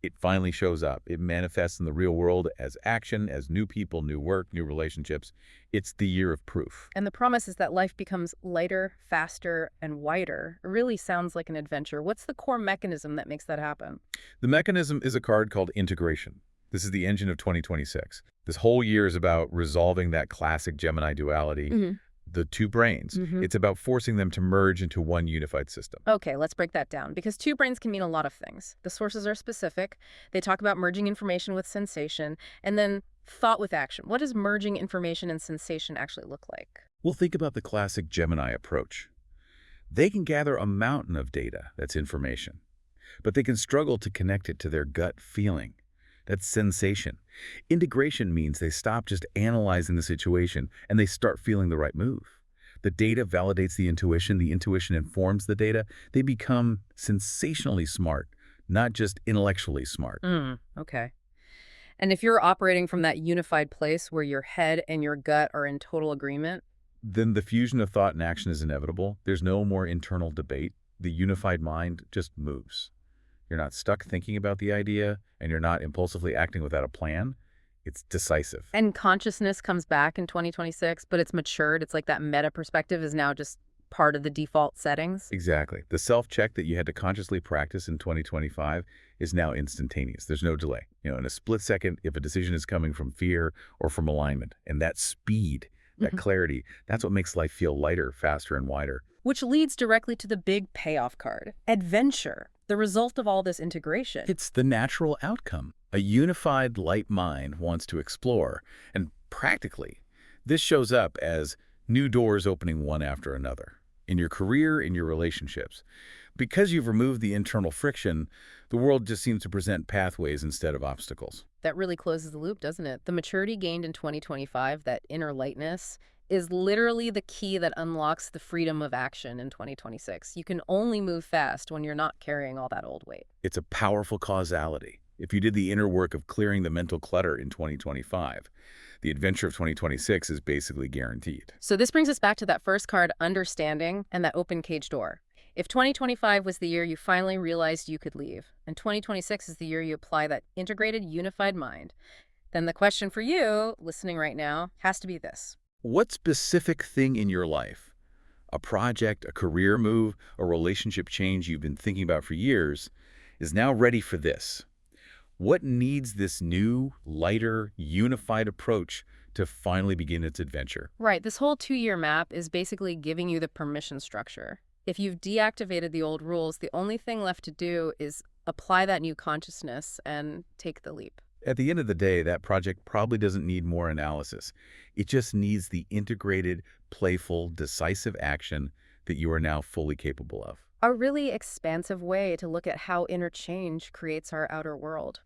it finally shows up. It manifests in the real world as action, as new people, new work, new relationships. It's the year of proof. And the promise is that life becomes lighter, faster, and wider. It really sounds like an adventure. What's the core mechanism that makes that happen? The mechanism is a card called integration. This is the engine of 2026. This whole year is about resolving that classic Gemini duality, the two brains. It's about forcing them to merge into one unified system. Okay, let's break that down, because two brains can mean a lot of things. The sources are specific. They talk about merging information with sensation, and then thought with action. What does merging information and sensation actually look like? Well, think about the classic Gemini approach. They can gather a mountain of data, that's information, but they can struggle to connect it to their gut feeling. That's sensation. Integration means they stop just analyzing the situation and they start feeling the right move. The data validates the intuition informs the data. They become sensationally smart, not just intellectually smart. Okay. And if you're operating from that unified place where your head and your gut are in total agreement, then the fusion of thought and action is inevitable. There's no more internal debate. The unified mind just moves. You're not stuck thinking about the idea, and you're not impulsively acting without a plan. It's decisive. And consciousness comes back in 2026, but it's matured. It's like that meta perspective is now just part of the default settings. Exactly. The self-check that you had to consciously practice in 2025 is now instantaneous. There's no delay. In a split second, if a decision is coming from fear or from alignment, and that speed, that clarity, that's what makes life feel lighter, faster, and wider. Which leads directly to the big payoff card, adventure. The result of all this integration. It's the natural outcome. A unified light mind wants to explore, and practically, this shows up as new doors opening one after another. In your career, in your relationships. Because you've removed the internal friction, the world just seems to present pathways instead of obstacles. That really closes the loop, doesn't it? The maturity gained in 2025, that inner lightness, is literally the key that unlocks the freedom of action in 2026. You can only move fast when you're not carrying all that old weight. It's a powerful causality. If you did the inner work of clearing the mental clutter in 2025, the adventure of 2026 is basically guaranteed. So this brings us back to that first card, understanding, and that open cage door. If 2025 was the year you finally realized you could leave, and 2026 is the year you apply that integrated, unified mind, then the question for you, listening right now, has to be this. What specific thing in your life, a project, a career move, a relationship change you've been thinking about for years, is now ready for this? What needs this new, lighter, unified approach to finally begin its adventure? Right. This whole 2-year map is basically giving you the permission structure. If you've deactivated the old rules, the only thing left to do is apply that new consciousness and take the leap. At the end of the day, that project probably doesn't need more analysis. It just needs the integrated, playful, decisive action that you are now fully capable of. A really expansive way to look at how interchange creates our outer world.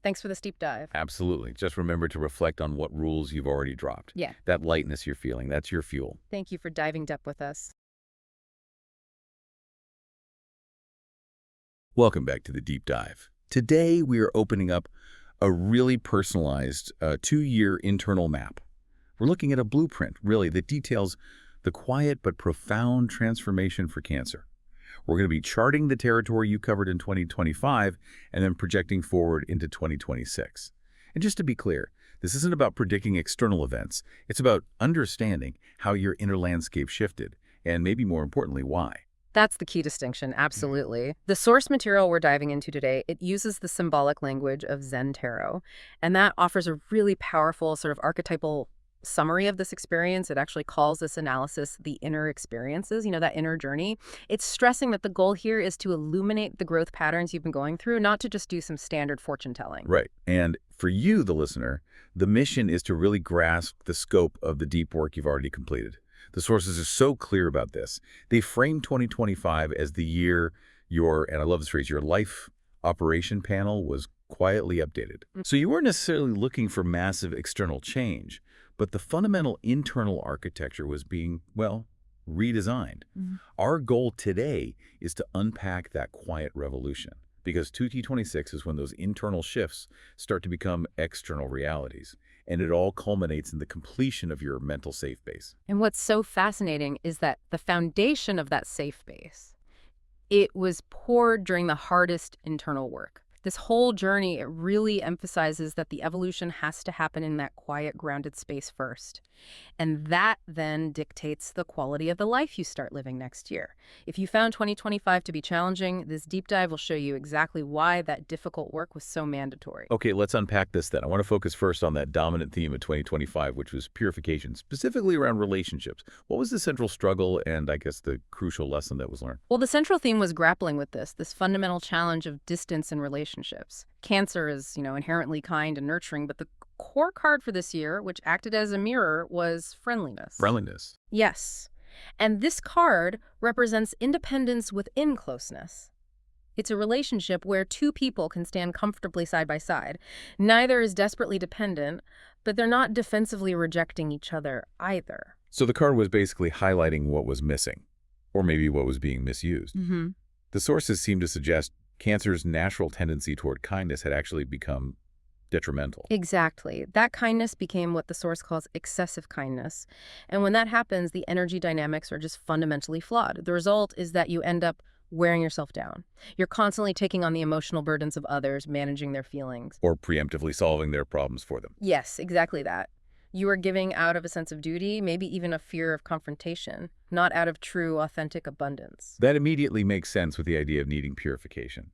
Thanks for this deep dive. Absolutely. Just remember to reflect on what rules you've already dropped. Yeah. That lightness you're feeling, that's your fuel. Thank you for diving deep with us. Welcome back to the Deep Dive. Today, we are opening up a really personalized 2-year internal map. We're looking at a blueprint, really, that details the quiet but profound transformation for Cancer. We're going to be charting the territory you covered in 2025 and then projecting forward into 2026. And just to be clear, this isn't about predicting external events. It's about understanding how your inner landscape shifted, and maybe more importantly, why. That's the key distinction, absolutely. The source material we're diving into today, it uses the symbolic language of Zen Tarot, and that offers a really powerful sort of archetypal summary of this experience. It actually calls this analysis the inner experiences, that inner journey. It's stressing that the goal here is to illuminate the growth patterns you've been going through, not to just do some standard fortune telling. Right. And for you, the listener, the mission is to really grasp the scope of the deep work you've already completed. The sources are so clear about this. They frame 2025 as the year and I love this phrase, your life operation panel was quietly updated. So you weren't necessarily looking for massive external change, but the fundamental internal architecture was being, redesigned. Our goal today is to unpack that quiet revolution, because 2T26 is when those internal shifts start to become external realities, and it all culminates in the completion of your mental safe base. And what's so fascinating is that the foundation of that safe base, it was poured during the hardest internal work. This whole journey, it really emphasizes that the evolution has to happen in that quiet, grounded space first. And that then dictates the quality of the life you start living next year. If you found 2025 to be challenging, this deep dive will show you exactly why that difficult work was so mandatory. Okay, let's unpack this then. I want to focus first on that dominant theme of 2025, which was purification, specifically around relationships. What was the central struggle and, I guess, the crucial lesson that was learned? Well, the central theme was grappling with this fundamental challenge of distance in relationships. Cancer is, inherently kind and nurturing, but the core card for this year, which acted as a mirror, was friendliness. Friendliness. Yes. And this card represents independence within closeness. It's a relationship where two people can stand comfortably side by side. Neither is desperately dependent, but they're not defensively rejecting each other either. So the card was basically highlighting what was missing, or maybe what was being misused. The sources seem to suggest Cancer's natural tendency toward kindness had actually become detrimental. Exactly. That kindness became what the source calls excessive kindness. And when that happens, the energy dynamics are just fundamentally flawed. The result is that you end up wearing yourself down. You're constantly taking on the emotional burdens of others, managing their feelings. Or preemptively solving their problems for them. Yes, exactly that. You are giving out of a sense of duty, maybe even a fear of confrontation, not out of true, authentic abundance. That immediately makes sense with the idea of needing purification.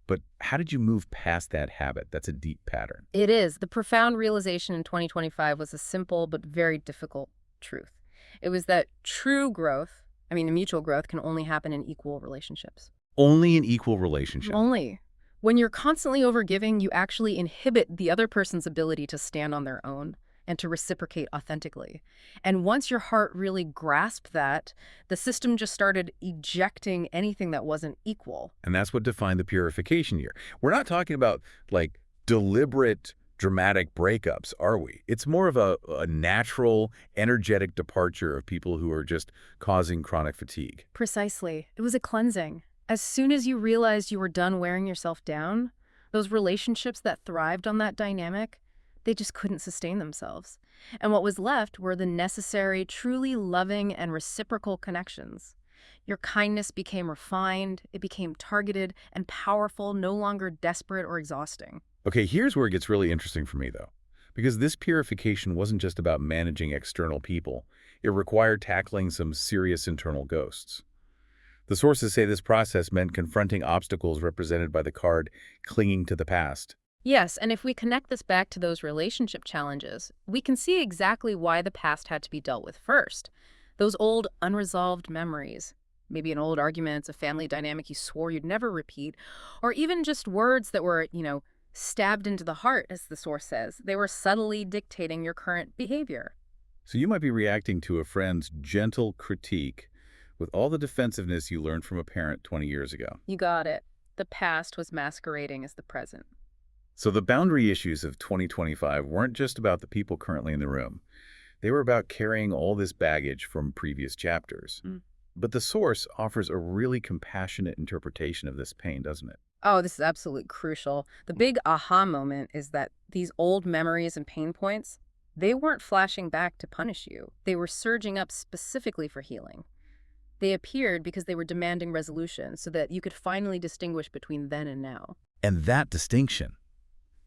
But how did you move past that habit? That's a deep pattern. It is. The profound realization in 2025 was a simple but very difficult truth. It was that true growth, mutual growth, can only happen in equal relationships. Only in equal relationships? Only. When you're constantly overgiving, you actually inhibit the other person's ability to stand on their own and to reciprocate authentically. And once your heart really grasped that, the system just started ejecting anything that wasn't equal. And that's what defined the purification year. We're not talking about, deliberate, dramatic breakups, are we? It's more of a natural, energetic departure of people who are just causing chronic fatigue. Precisely. It was a cleansing. As soon as you realized you were done wearing yourself down, those relationships that thrived on that dynamic, they just couldn't sustain themselves. And what was left were the necessary, truly loving and reciprocal connections. Your kindness became refined, it became targeted and powerful, no longer desperate or exhausting. Okay, here's where it gets really interesting for me, though. Because this purification wasn't just about managing external people. It required tackling some serious internal ghosts. The sources say this process meant confronting obstacles represented by the card clinging to the past. Yes, and if we connect this back to those relationship challenges, we can see exactly why the past had to be dealt with first. Those old unresolved memories, maybe an old argument, a family dynamic you swore you'd never repeat, or even just words that were, stabbed into the heart, as the source says. They were subtly dictating your current behavior. So you might be reacting to a friend's gentle critique with all the defensiveness you learned from a parent 20 years ago. You got it. The past was masquerading as the present. So the boundary issues of 2025 weren't just about the people currently in the room. They were about carrying all this baggage from previous chapters. But the source offers a really compassionate interpretation of this pain, doesn't it? Oh, this is absolutely crucial. The big aha moment is that these old memories and pain points, They weren't flashing back to punish you. They were surging up specifically for healing. They appeared because they were demanding resolution so that you could finally distinguish between then and now. And that distinction,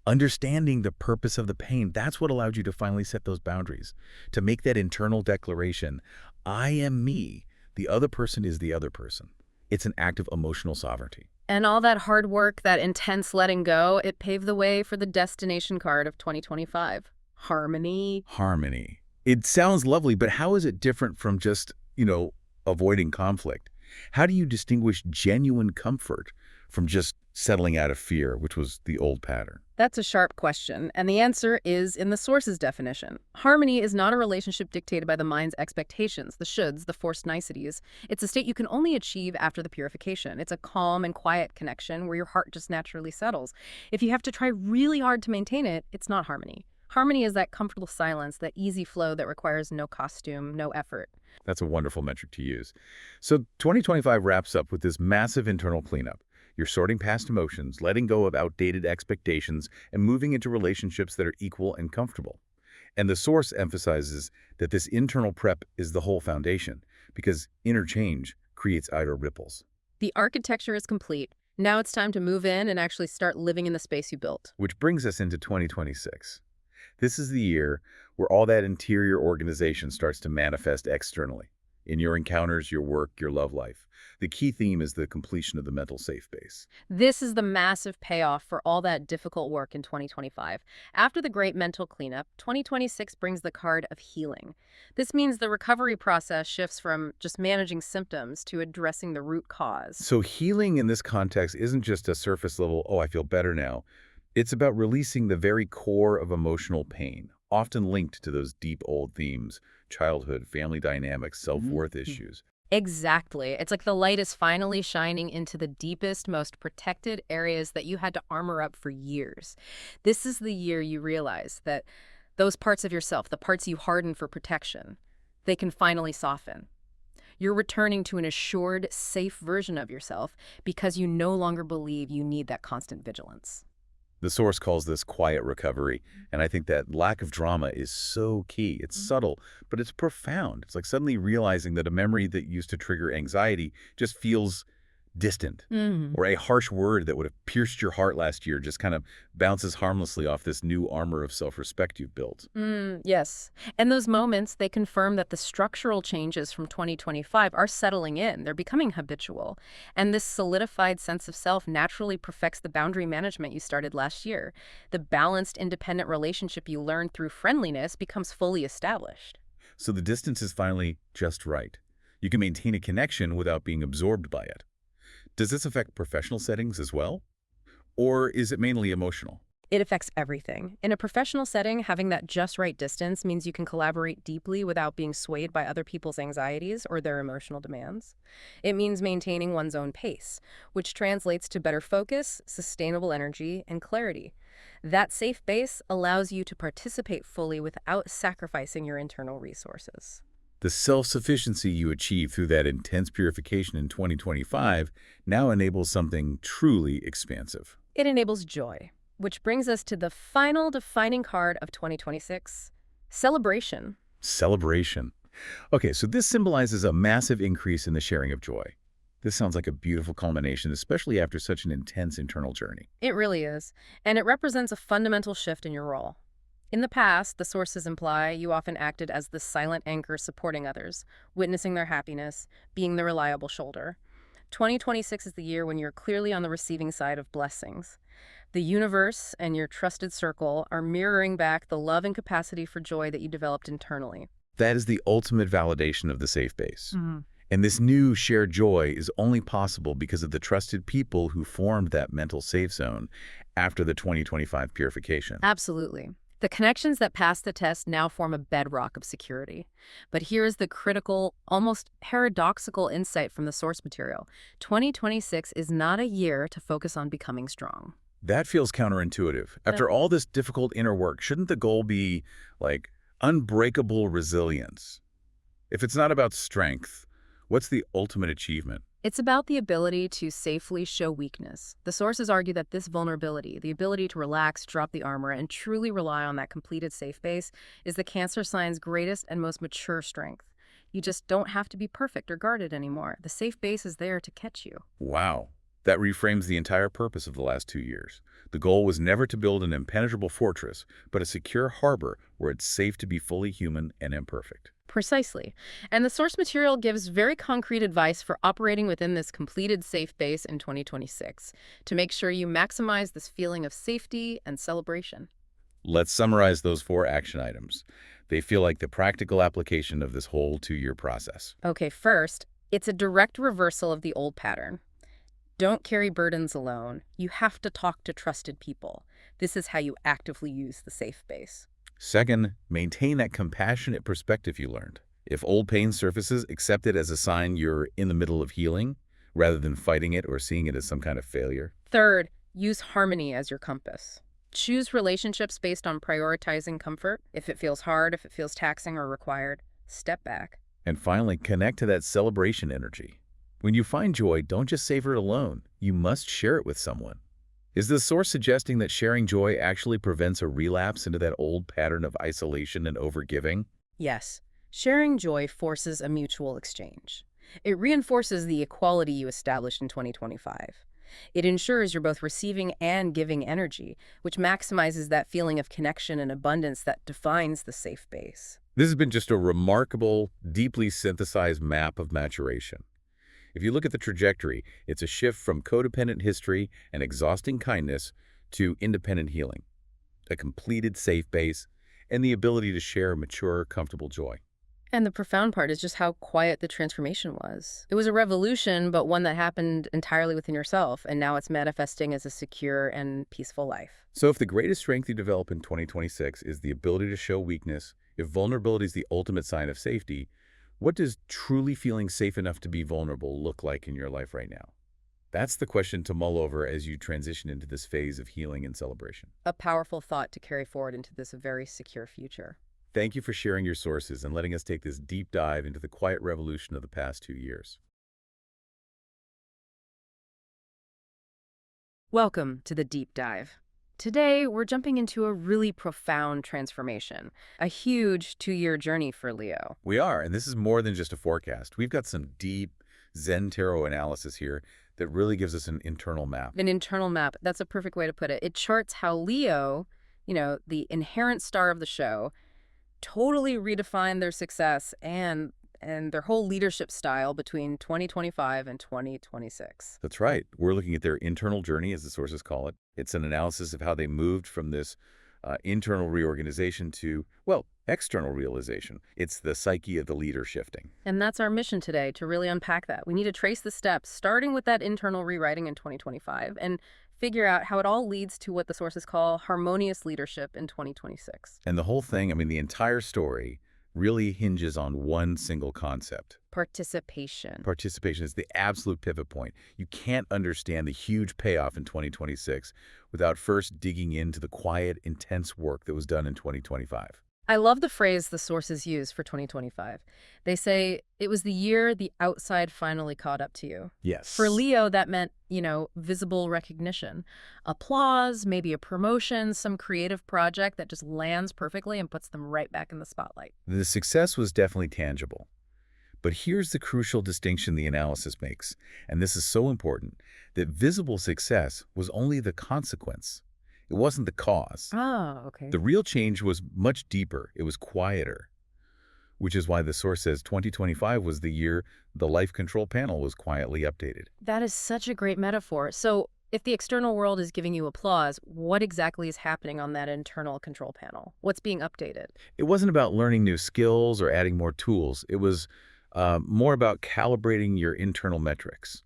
understanding the purpose of the pain, that's what allowed you to finally set those boundaries, to make that internal declaration, I am me, the other person is the other person. It's an act of emotional sovereignty. And all that hard work, that intense letting go, it paved the way for the destination card of 2025. Harmony. Harmony. It sounds lovely, but how is it different from just, avoiding conflict? How do you distinguish genuine comfort from just settling out of fear, which was the old pattern? That's a sharp question, and the answer is in the source's definition. Harmony is not a relationship dictated by the mind's expectations, the shoulds, the forced niceties. It's a state you can only achieve after the purification. It's a calm and quiet connection where your heart just naturally settles. If you have to try really hard to maintain it, it's not harmony. Harmony is that comfortable silence, that easy flow that requires no costume, no effort. That's a wonderful metric to use. So 2025 wraps up with this massive internal cleanup. You're sorting past emotions, letting go of outdated expectations, and moving into relationships that are equal and comfortable. And the source emphasizes that this internal prep is the whole foundation, because interchange creates outer ripples. The architecture is complete. Now it's time to move in and actually start living in the space you built. Which brings us into 2026. This is the year where all that interior organization starts to manifest externally. In your encounters, your work, your love life. The key theme is the completion of the mental safe base. This is the massive payoff for all that difficult work in 2025. After the great mental cleanup, 2026 brings the card of healing. This means the recovery process shifts from just managing symptoms to addressing the root cause. So healing in this context isn't just a surface level, oh, I feel better now. It's about releasing the very core of emotional pain, often linked to those deep old themes, childhood, family dynamics, self-worth issues. Exactly. It's like the light is finally shining into the deepest, most protected areas that you had to armor up for years. This is the year you realize that those parts of yourself, the parts you hardened for protection, they can finally soften. You're returning to an assured, safe version of yourself because you no longer believe you need that constant vigilance. The source calls this quiet recovery, and I think that lack of drama is so key. It's subtle, but it's profound. It's like suddenly realizing that a memory that used to trigger anxiety just feels distant, or a harsh word that would have pierced your heart last year just kind of bounces harmlessly off this new armor of self-respect you've built. Yes. And those moments, they confirm that the structural changes from 2025 are settling in. They're becoming habitual. And this solidified sense of self naturally perfects the boundary management you started last year. The balanced, independent relationship you learned through friendliness becomes fully established. So the distance is finally just right. You can maintain a connection without being absorbed by it. Does this affect professional settings as well? Or is it mainly emotional? It affects everything. In a professional setting, having that just right distance means you can collaborate deeply without being swayed by other people's anxieties or their emotional demands. It means maintaining one's own pace, which translates to better focus, sustainable energy, and clarity. That safe base allows you to participate fully without sacrificing your internal resources. The self-sufficiency you achieve through that intense purification in 2025 now enables something truly expansive. It enables joy, which brings us to the final defining card of 2026, celebration. Celebration. Okay, so this symbolizes a massive increase in the sharing of joy. This sounds like a beautiful culmination, especially after such an intense internal journey. It really is, and it represents a fundamental shift in your role. In the past, the sources imply you often acted as the silent anchor supporting others, witnessing their happiness, being the reliable shoulder. 2026 is the year when you're clearly on the receiving side of blessings. The universe and your trusted circle are mirroring back the love and capacity for joy that you developed internally. That is the ultimate validation of the safe base. And this new shared joy is only possible because of the trusted people who formed that mental safe zone after the 2025 purification. Absolutely. The connections that passed the test now form a bedrock of security. But here is the critical, almost paradoxical insight from the source material. 2026 is not a year to focus on becoming strong. That feels counterintuitive. After all this difficult inner work, shouldn't the goal be, like, unbreakable resilience? If it's not about strength, what's the ultimate achievement? It's about the ability to safely show weakness. The sources argue that this vulnerability, the ability to relax, drop the armor, and truly rely on that completed safe base, is the Cancer sign's greatest and most mature strength. You just don't have to be perfect or guarded anymore. The safe base is there to catch you. Wow. That reframes the entire purpose of the last 2 years. The goal was never to build an impenetrable fortress, but a secure harbor where it's safe to be fully human and imperfect. Precisely. And the source material gives very concrete advice for operating within this completed safe base in 2026 to make sure you maximize this feeling of safety and celebration. Let's summarize those 4 action items. They feel like the practical application of this whole 2-year process. Okay, first, it's a direct reversal of the old pattern. Don't carry burdens alone. You have to talk to trusted people. This is how you actively use the safe base. Second, maintain that compassionate perspective you learned. If old pain surfaces, accept it as a sign you're in the middle of healing, rather than fighting it or seeing it as some kind of failure. Third, use harmony as your compass. Choose relationships based on prioritizing comfort. If it feels hard, if it feels taxing or required, step back. And finally, connect to that celebration energy. When you find joy, don't just savor it alone. You must share it with someone. Is the source suggesting that sharing joy actually prevents a relapse into that old pattern of isolation and overgiving? Yes, sharing joy forces a mutual exchange. It reinforces the equality you established in 2025. It ensures you're both receiving and giving energy, which maximizes that feeling of connection and abundance that defines the safe base. This has been just a remarkable, deeply synthesized map of maturation. If you look at the trajectory, it's a shift from codependent history and exhausting kindness to independent healing, a completed safe base, and the ability to share mature, comfortable joy. And the profound part is just how quiet the transformation was. It was a revolution, but one that happened entirely within yourself, and now it's manifesting as a secure and peaceful life. So if the greatest strength you develop in 2026 is the ability to show weakness, if vulnerability is the ultimate sign of safety, what does truly feeling safe enough to be vulnerable look like in your life right now? That's the question to mull over as you transition into this phase of healing and celebration. A powerful thought to carry forward into this very secure future. Thank you for sharing your sources and letting us take this deep dive into the quiet revolution of the past 2 years. Welcome to the deep dive. Today, we're jumping into a really profound transformation, a huge 2-year journey for Leo. We are, and this is more than just a forecast. We've got some deep Zen Tarot analysis here that really gives us an internal map. An internal map, that's a perfect way to put it. It charts how Leo, the inherent star of the show, totally redefined their success and their whole leadership style between 2025 and 2026. That's right. We're looking at their internal journey, as the sources call it. It's an analysis of how they moved from this internal reorganization to, well, external realization. It's the psyche of the leader shifting. And that's our mission today, to really unpack that. We need to trace the steps, starting with that internal rewriting in 2025, and figure out how it all leads to what the sources call harmonious leadership in 2026. And the whole thing, the entire story really hinges on one single concept. Participation. Participation is the absolute pivot point. You can't understand the huge payoff in 2026 without first digging into the quiet, intense work that was done in 2025. I love the phrase the sources use for 2025. They say, it was the year the outside finally caught up to you. Yes. For Leo, that meant, visible recognition. Applause, maybe a promotion, some creative project that just lands perfectly and puts them right back in the spotlight. The success was definitely tangible. But here's the crucial distinction the analysis makes, and this is so important, that visible success was only the consequence. It wasn't the cause. Oh, okay. The real change was much deeper. It was quieter, which is why the source says 2025 was the year the life control panel was quietly updated. That is such a great metaphor. So if the external world is giving you applause, what exactly is happening on that internal control panel? What's being updated? It wasn't about learning new skills or adding more tools. It was more about calibrating your internal metrics.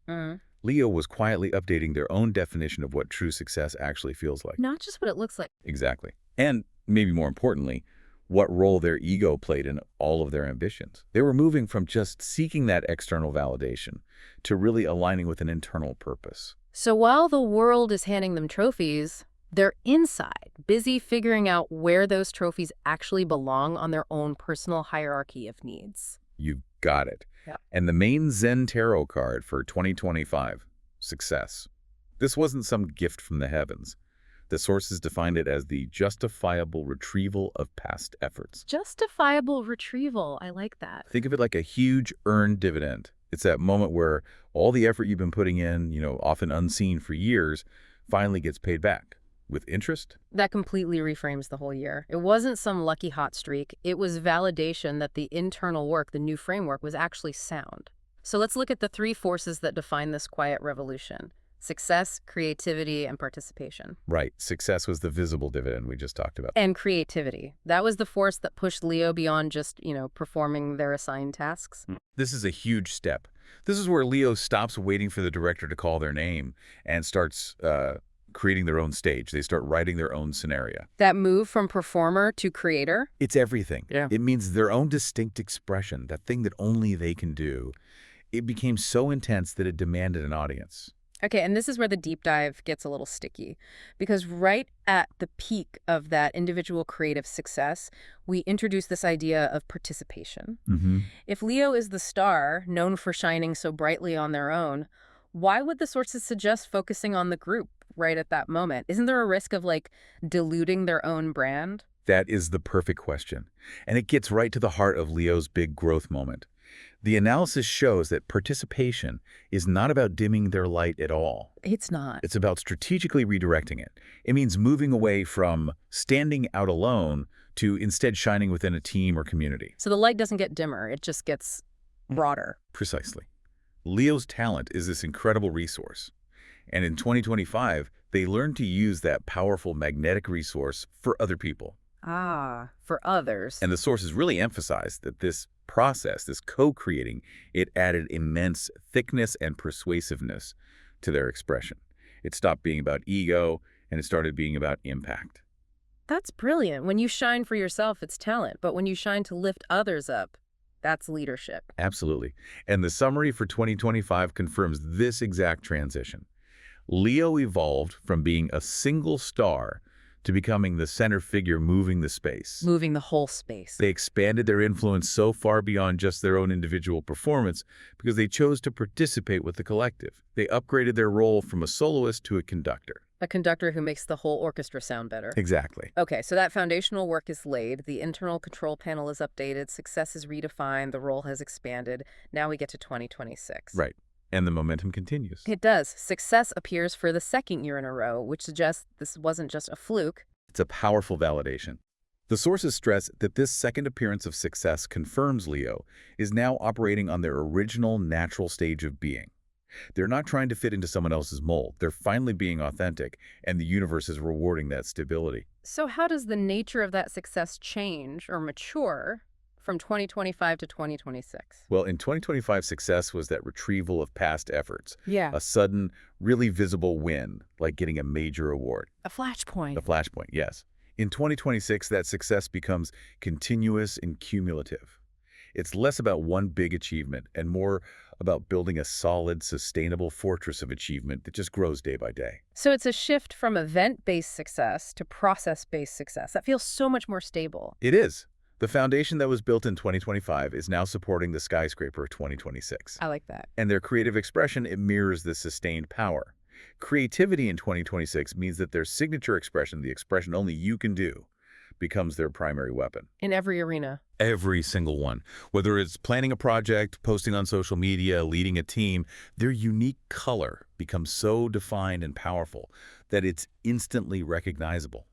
Leo was quietly updating their own definition of what true success actually feels like. Not just what it looks like. Exactly. And maybe more importantly, what role their ego played in all of their ambitions. They were moving from just seeking that external validation to really aligning with an internal purpose. So while the world is handing them trophies, they're inside, busy figuring out where those trophies actually belong on their own personal hierarchy of needs. You've got it. Yeah. And the main Zen Tarot card for 2025, success. This wasn't some gift from the heavens. The sources defined it as the justifiable retrieval of past efforts. Justifiable retrieval. I like that. Think of it like a huge earned dividend. It's that moment where all the effort you've been putting in, often unseen for years, finally gets paid back. With interest? That completely reframes the whole year. It wasn't some lucky hot streak. It was validation that the internal work, the new framework, was actually sound. So let's look at the three forces that define this quiet revolution. Success, creativity, and participation. Right. Success was the visible dividend we just talked about. And creativity. That was the force that pushed Leo beyond just, performing their assigned tasks. This is a huge step. This is where Leo stops waiting for the director to call their name and starts creating their own stage. They start writing their own scenario. That move from performer to creator? It's everything. Yeah. It means their own distinct expression, that thing that only they can do. It became so intense that it demanded an audience. Okay, and this is where the deep dive gets a little sticky, because right at the peak of that individual creative success, we introduce this idea of participation. If Leo is the star, known for shining so brightly on their own, why would the sources suggest focusing on the group right at that moment? Isn't there a risk of, diluting their own brand? That is the perfect question. And it gets right to the heart of Leo's big growth moment. The analysis shows that participation is not about dimming their light at all. It's not. It's about strategically redirecting it. It means moving away from standing out alone to instead shining within a team or community. So the light doesn't get dimmer, it just gets broader. Precisely. Leo's talent is this incredible resource. And in 2025, they learned to use that powerful magnetic resource for other people. Ah, for others. And the sources really emphasize that this process, this co-creating, it added immense thickness and persuasiveness to their expression. It stopped being about ego, and it started being about impact. That's brilliant. When you shine for yourself, it's talent. But when you shine to lift others up, that's leadership. Absolutely. And the summary for 2025 confirms this exact transition. Leo evolved from being a single star to becoming the center figure moving the space. Moving the whole space. They expanded their influence so far beyond just their own individual performance because they chose to participate with the collective. They upgraded their role from a soloist to a conductor. A conductor who makes the whole orchestra sound better. Exactly. Okay, so that foundational work is laid. The internal control panel is updated. Success is redefined. The role has expanded. Now we get to 2026. Right. And the momentum continues. It does. Success appears for the second year in a row, which suggests this wasn't just a fluke. It's a powerful validation. The sources stress that this second appearance of success confirms Leo is now operating on their original natural stage of being. They're not trying to fit into someone else's mold. They're finally being authentic, and the universe is rewarding that stability. So how does the nature of that success change or mature from 2025 to 2026? Well, in 2025, success was that retrieval of past efforts. Yeah. A sudden, really visible win, like getting a major award. A flashpoint. A flashpoint, yes. In 2026, that success becomes continuous and cumulative. It's less about one big achievement and more about building a solid, sustainable fortress of achievement that just grows day by day. So it's a shift from event-based success to process-based success. That feels so much more stable. It is. The foundation that was built in 2025 is now supporting the skyscraper of 2026. I like that. And their creative expression, it mirrors this sustained power. Creativity in 2026 means that their signature expression, the expression only you can do, becomes their primary weapon. In every arena. Every single one. Whether it's planning a project, posting on social media, leading a team, their unique color becomes so defined and powerful that it's instantly recognizable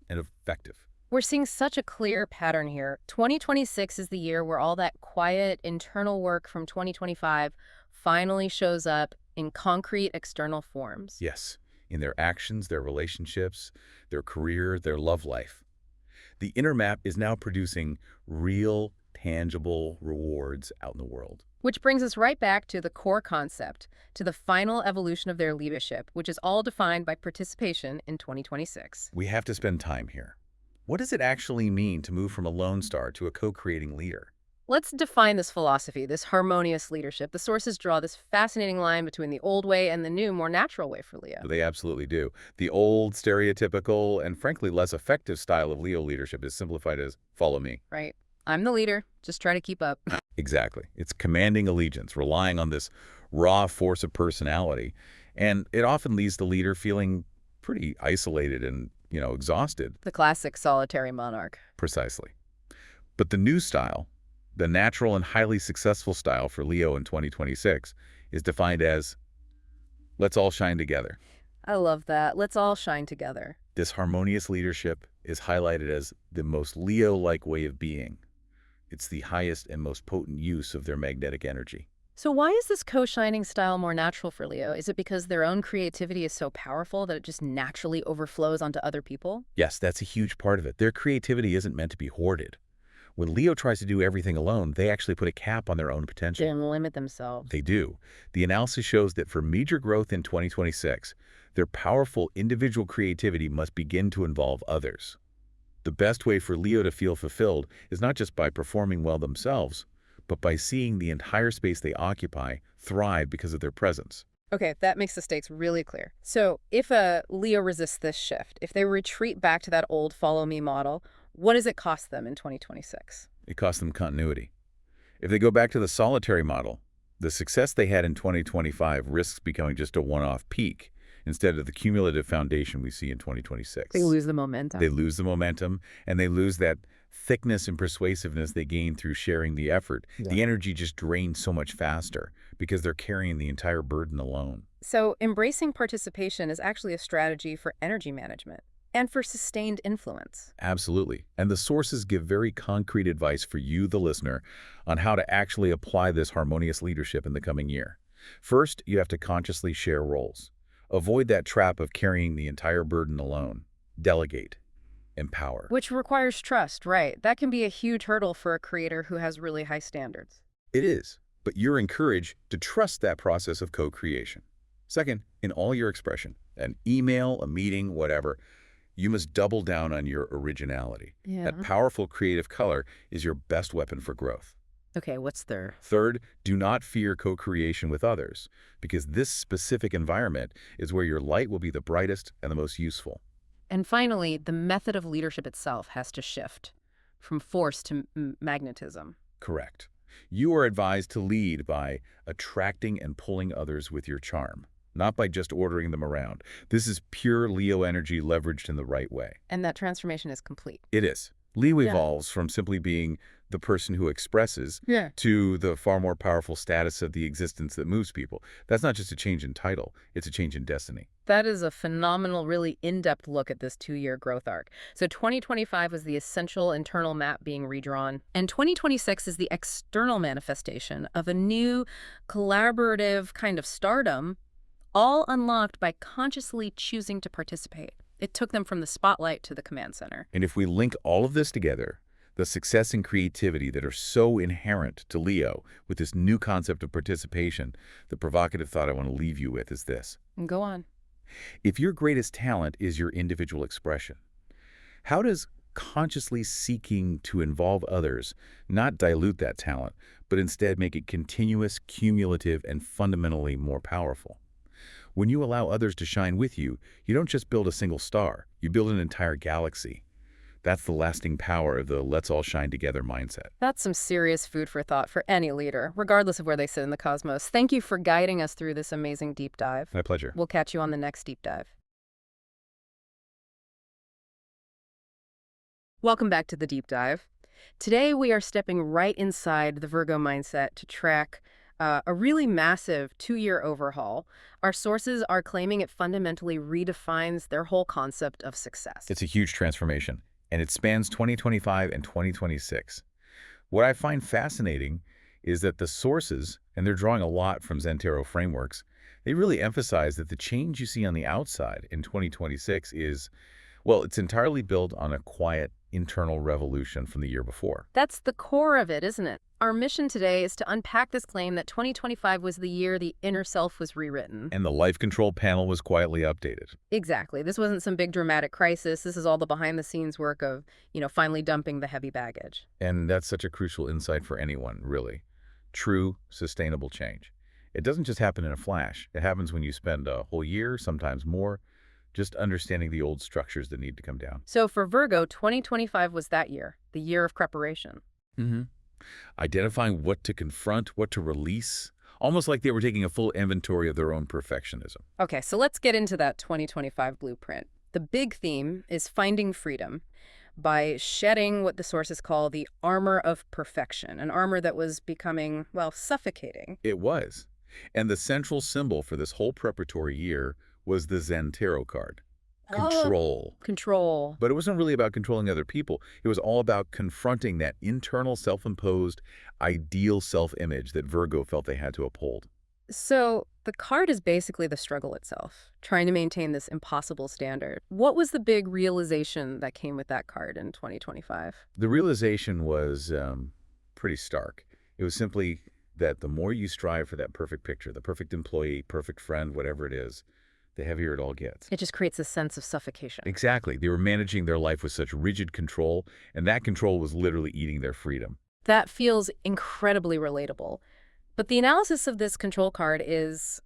and effective. We're seeing such a clear pattern here. 2026 is the year where all that quiet internal work from 2025 finally shows up in concrete external forms. Yes, in their actions, their relationships, their career, their love life. The inner map is now producing real, tangible rewards out in the world. Which brings us right back to the core concept, to the final evolution of their leadership, which is all defined by participation in 2026. We have to spend time here. What does it actually mean to move from a lone star to a co-creating leader? Let's define this philosophy, this harmonious leadership. The sources draw this fascinating line between the old way and the new, more natural way for Leo. They absolutely do. The old, stereotypical, and frankly less effective style of Leo leadership is simplified as follow me. Right. I'm the leader. Just try to keep up. Exactly. It's commanding allegiance, relying on this raw force of personality. And it often leaves the leader feeling pretty isolated and, exhausted. The classic solitary monarch. Precisely. But the new style, the natural and highly successful style for Leo in 2026, is defined as, let's all shine together. I love that. Let's all shine together. This harmonious leadership is highlighted as the most Leo-like way of being. It's the highest and most potent use of their magnetic energy. So why is this co-shining style more natural for Leo? Is it because their own creativity is so powerful that it just naturally overflows onto other people? Yes, that's a huge part of it. Their creativity isn't meant to be hoarded. When Leo tries to do everything alone, they actually put a cap on their own potential. They limit themselves. They do. The analysis shows that for major growth in 2026, their powerful individual creativity must begin to involve others. The best way for Leo to feel fulfilled is not just by performing well themselves, but by seeing the entire space they occupy thrive because of their presence. Okay, that makes the stakes really clear. So if a Leo resists this shift, if they retreat back to that old follow me model, what does it cost them in 2026? It costs them continuity. If they go back to the solitary model, the success they had in 2025 risks becoming just a one-off peak instead of the cumulative foundation we see in 2026. They lose the momentum. They lose the momentum, and they lose that thickness and persuasiveness they gain through sharing the effort. Yeah. The energy just drains so much faster because they're carrying the entire burden alone. So embracing participation is actually a strategy for energy management and for sustained influence. Absolutely. And the sources give very concrete advice for you, the listener, on how to actually apply this harmonious leadership in the coming year. First, you have to consciously share roles. Avoid that trap of carrying the entire burden alone. Delegate. Empower. Which requires trust, right? That can be a huge hurdle for a creator who has really high standards. It is, but you're encouraged to trust that process of co-creation. Second, in all your expression, an email, a meeting, whatever, you must double down on your originality. Yeah. That powerful creative color is your best weapon for growth. Okay, what's third? Third, do not fear co-creation with others, because this specific environment is where your light will be the brightest and the most useful. And finally, the method of leadership itself has to shift from force to magnetism. Correct. You are advised to lead by attracting and pulling others with your charm, not by just ordering them around. This is pure Leo energy leveraged in the right way. And that transformation is complete. It is. Leo evolves from simply being the person who expresses to the far more powerful status of the existence that moves people. That's not just a change in title, it's a change in destiny. That is a phenomenal, really in-depth look at this 2-year growth arc. So 2025 was the essential internal map being redrawn, and 2026 is the external manifestation of a new collaborative kind of stardom, all unlocked by consciously choosing to participate. It took them from the spotlight to the command center. And if we link all of this together, the success and creativity that are so inherent to Leo with this new concept of participation, the provocative thought I want to leave you with is this. Go on. If your greatest talent is your individual expression, how does consciously seeking to involve others not dilute that talent, but instead make it continuous, cumulative, and fundamentally more powerful? When you allow others to shine with you, you don't just build a single star, you build an entire galaxy. That's the lasting power of the let's all shine together mindset. That's some serious food for thought for any leader, regardless of where they sit in the cosmos. Thank you for guiding us through this amazing deep dive. My pleasure. We'll catch you on the next deep dive. Welcome back to the deep dive. Today we are stepping right inside the Virgo mindset to track a really massive 2-year overhaul. Our sources are claiming it fundamentally redefines their whole concept of success. It's a huge transformation, and it spans 2025 and 2026. What I find fascinating is that the sources, and they're drawing a lot from Zen Tarot frameworks, they really emphasize that the change you see on the outside in 2026 is, well, it's entirely built on a quiet internal revolution from the year before. That's the core of it, isn't it? Our mission today is to unpack this claim that 2025 was the year the inner self was rewritten. And the life control panel was quietly updated. Exactly. This wasn't some big dramatic crisis. This is all the behind-the-scenes work of, finally dumping the heavy baggage. And that's such a crucial insight for anyone, really. True, sustainable change. It doesn't just happen in a flash. It happens when you spend a whole year, sometimes more, just understanding the old structures that need to come down. So for Virgo, 2025 was that year, the year of preparation. Mm-hmm. Identifying what to confront, what to release, almost like they were taking a full inventory of their own perfectionism. Okay, so let's get into that 2025 blueprint. The big theme is finding freedom by shedding what the sources call the armor of perfection, an armor that was becoming, well, suffocating. It was. And the central symbol for this whole preparatory year was the Zen Tarot card. Control. Control. But it wasn't really about controlling other people. It was all about confronting that internal self-imposed ideal self-image that Virgo felt they had to uphold. So the card is basically the struggle itself, trying to maintain this impossible standard. What was the big realization that came with that card in 2025? The realization was pretty stark. It was simply that the more you strive for that perfect picture, the perfect employee, perfect friend, whatever it is, the heavier it all gets. It just creates a sense of suffocation. Exactly. They were managing their life with such rigid control, and that control was literally eating their freedom. That feels incredibly relatable. But the analysis of this control card it's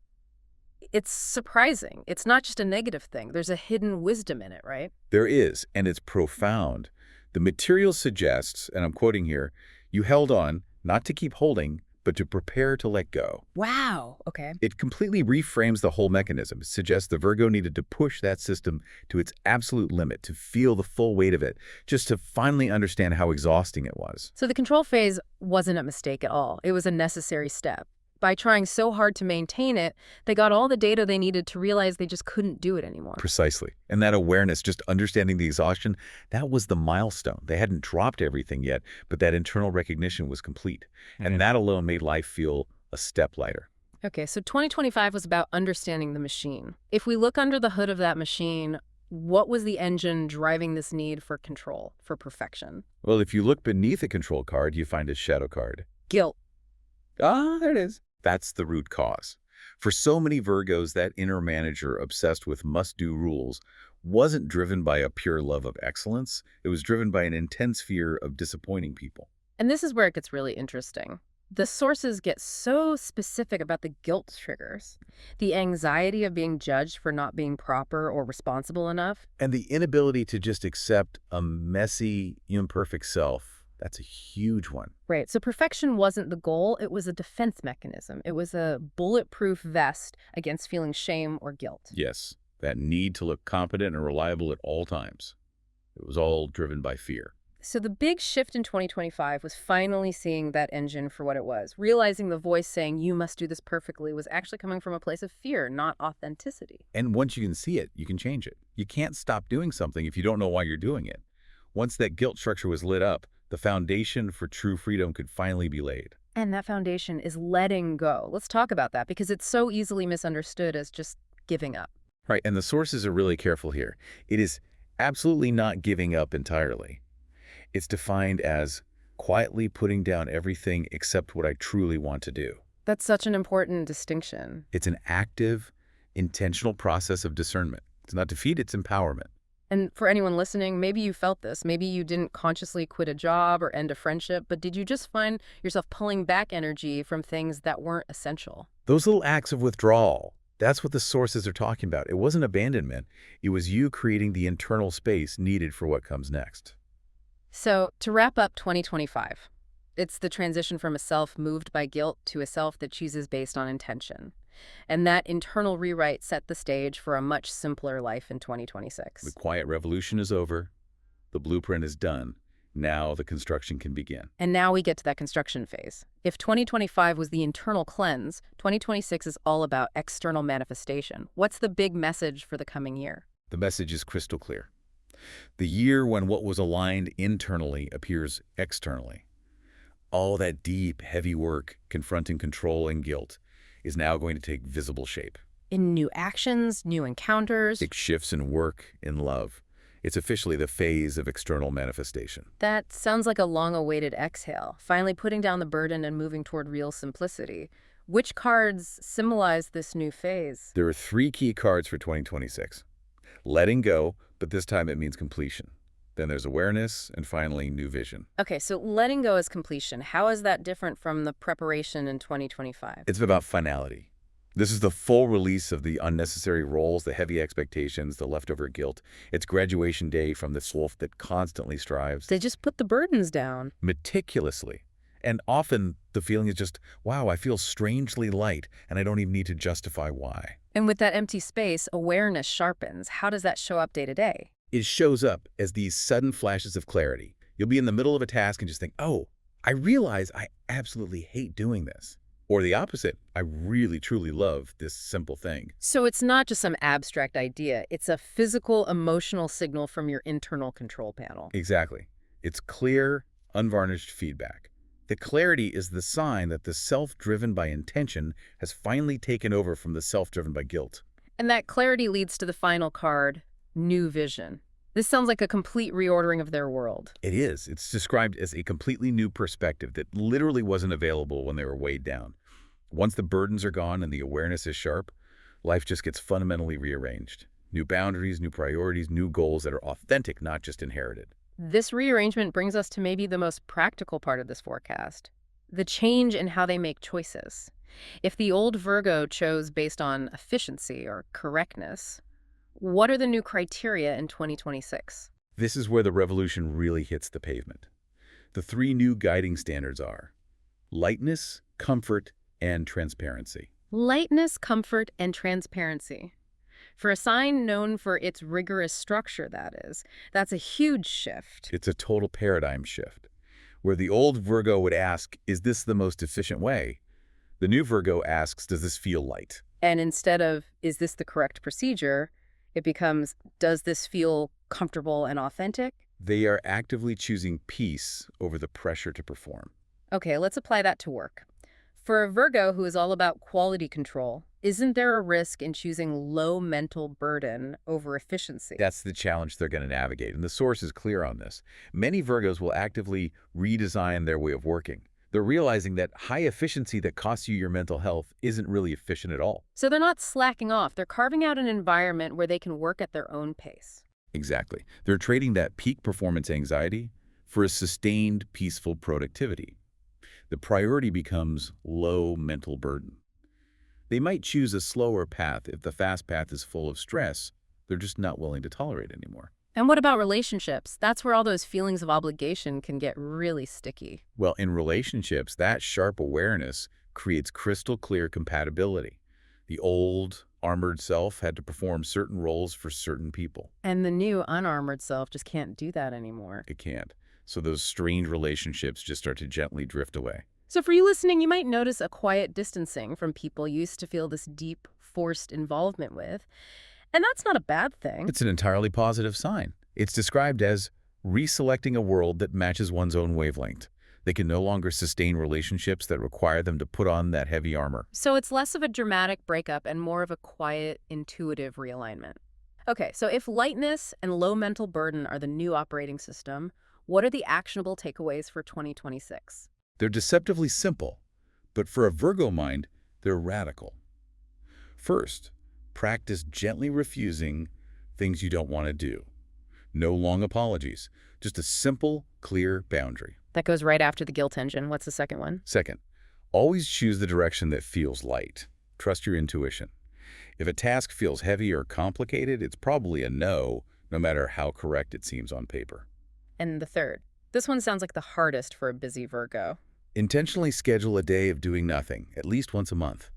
surprising. It's not just a negative thing. There's a hidden wisdom in it, right? There is, and it's profound. The material suggests, and I'm quoting here, you held on, not to keep holding, but to prepare to let go. Wow. Okay. It completely reframes the whole mechanism. It suggests the Virgo needed to push that system to its absolute limit, to feel the full weight of it, just to finally understand how exhausting it was. So the control phase wasn't a mistake at all. It was a necessary step. By trying so hard to maintain it, they got all the data they needed to realize they just couldn't do it anymore. Precisely. And that awareness, just understanding the exhaustion, that was the milestone. They hadn't dropped everything yet, but that internal recognition was complete. And that alone made life feel a step lighter. Okay, so 2025 was about understanding the machine. If we look under the hood of that machine, what was the engine driving this need for control, for perfection? Well, if you look beneath a control card, you find a shadow card. Guilt. Ah, there it is. That's the root cause. For so many Virgos, that inner manager obsessed with must-do rules wasn't driven by a pure love of excellence. It was driven by an intense fear of disappointing people. And this is where it gets really interesting. The sources get so specific about the guilt triggers, the anxiety of being judged for not being proper or responsible enough. And the inability to just accept a messy, imperfect self. That's a huge one. Right. So perfection wasn't the goal. It was a defense mechanism. It was a bulletproof vest against feeling shame or guilt. Yes, that need to look competent and reliable at all times. It was all driven by fear. So the big shift in 2025 was finally seeing that engine for what it was, realizing the voice saying, you must do this perfectly, was actually coming from a place of fear, not authenticity. And once you can see it, you can change it. You can't stop doing something if you don't know why you're doing it. Once that guilt structure was lit up, the foundation for true freedom could finally be laid. And that foundation is letting go. Let's talk about that because it's so easily misunderstood as just giving up. Right, and the sources are really careful here. It is absolutely not giving up entirely. It's defined as quietly putting down everything except what I truly want to do. That's such an important distinction. It's an active, intentional process of discernment. It's not defeat, it's empowerment. And for anyone listening, maybe you felt this. Maybe you didn't consciously quit a job or end a friendship, but did you just find yourself pulling back energy from things that weren't essential? Those little acts of withdrawal, that's what the sources are talking about. It wasn't abandonment. It was you creating the internal space needed for what comes next. So to wrap up 2025, it's the transition from a self moved by guilt to a self that chooses based on intention. And that internal rewrite set the stage for a much simpler life in 2026. The quiet revolution is over. The blueprint is done. Now the construction can begin. And now we get to that construction phase. If 2025 was the internal cleanse, 2026 is all about external manifestation. What's the big message for the coming year? The message is crystal clear. The year when what was aligned internally appears externally. All that deep, heavy work confronting control and guilt is now going to take visible shape. In new actions, new encounters. Big shifts in work, in love. It's officially the phase of external manifestation. That sounds like a long-awaited exhale, finally putting down the burden and moving toward real simplicity. Which cards symbolize this new phase? There are 3 key cards for 2026. Letting go, but this time it means completion. Then there's awareness, and finally, new vision. Okay, so letting go is completion. How is that different from the preparation in 2025? It's about finality. This is the full release of the unnecessary roles, the heavy expectations, the leftover guilt. It's graduation day from the wolf that constantly strives. They just put the burdens down. Meticulously. And often the feeling is just, wow, I feel strangely light, and I don't even need to justify why. And with that empty space, awareness sharpens. How does that show up day to day? It shows up as these sudden flashes of clarity. You'll be in the middle of a task and just think, oh, I realize I absolutely hate doing this. Or the opposite, I really, truly love this simple thing. So it's not just some abstract idea. It's a physical, emotional signal from your internal control panel. Exactly. It's clear, unvarnished feedback. The clarity is the sign that the self driven by intention has finally taken over from the self driven by guilt. And that clarity leads to the final card, new vision. This sounds like a complete reordering of their world. It is. It's described as a completely new perspective that literally wasn't available when they were weighed down. Once the burdens are gone and the awareness is sharp, life just gets fundamentally rearranged. New boundaries, new priorities, new goals that are authentic, not just inherited. This rearrangement brings us to maybe the most practical part of this forecast, the change in how they make choices. If the old Virgo chose based on efficiency or correctness, what are the new criteria in 2026? This is where the revolution really hits the pavement. The three new guiding standards are lightness, comfort, and transparency. Lightness, comfort, and transparency. For a sign known for its rigorous structure, that's a huge shift. It's a total paradigm shift. Where the old Virgo would ask, is this the most efficient way? The new Virgo asks, does this feel light? And instead of, is this the correct procedure, it becomes, does this feel comfortable and authentic? They are actively choosing peace over the pressure to perform. Okay, let's apply that to work. For a Virgo who is all about quality control, isn't there a risk in choosing low mental burden over efficiency? That's the challenge they're going to navigate, and the source is clear on this. Many Virgos will actively redesign their way of working. They're realizing that high efficiency that costs you your mental health isn't really efficient at all. So they're not slacking off. They're carving out an environment where they can work at their own pace. Exactly. They're trading that peak performance anxiety for a sustained, peaceful productivity. The priority becomes low mental burden. They might choose a slower path if the fast path is full of stress they're just not willing to tolerate anymore. And what about relationships? That's where all those feelings of obligation can get really sticky. Well, in relationships, that sharp awareness creates crystal clear compatibility. The old, armored self had to perform certain roles for certain people. And the new, unarmored self just can't do that anymore. It can't. So those strained relationships just start to gently drift away. So for you listening, you might notice a quiet distancing from people you used to feel this deep, forced involvement with. And that's not a bad thing. It's an entirely positive sign. It's described as reselecting a world that matches one's own wavelength. They can no longer sustain relationships that require them to put on that heavy armor. So it's less of a dramatic breakup and more of a quiet, intuitive realignment. Okay, so if lightness and low mental burden are the new operating system, what are the actionable takeaways for 2026? They're deceptively simple, but for a Virgo mind, they're radical. First, practice gently refusing things you don't want to do. No long apologies, just a simple, clear boundary. That goes right after the guilt engine. What's the second one? Second, always choose the direction that feels light. Trust your intuition. If a task feels heavy or complicated, it's probably a no, no matter how correct it seems on paper. And the third. This one sounds like the hardest for a busy Virgo. Intentionally schedule a day of doing nothing, at least once a month.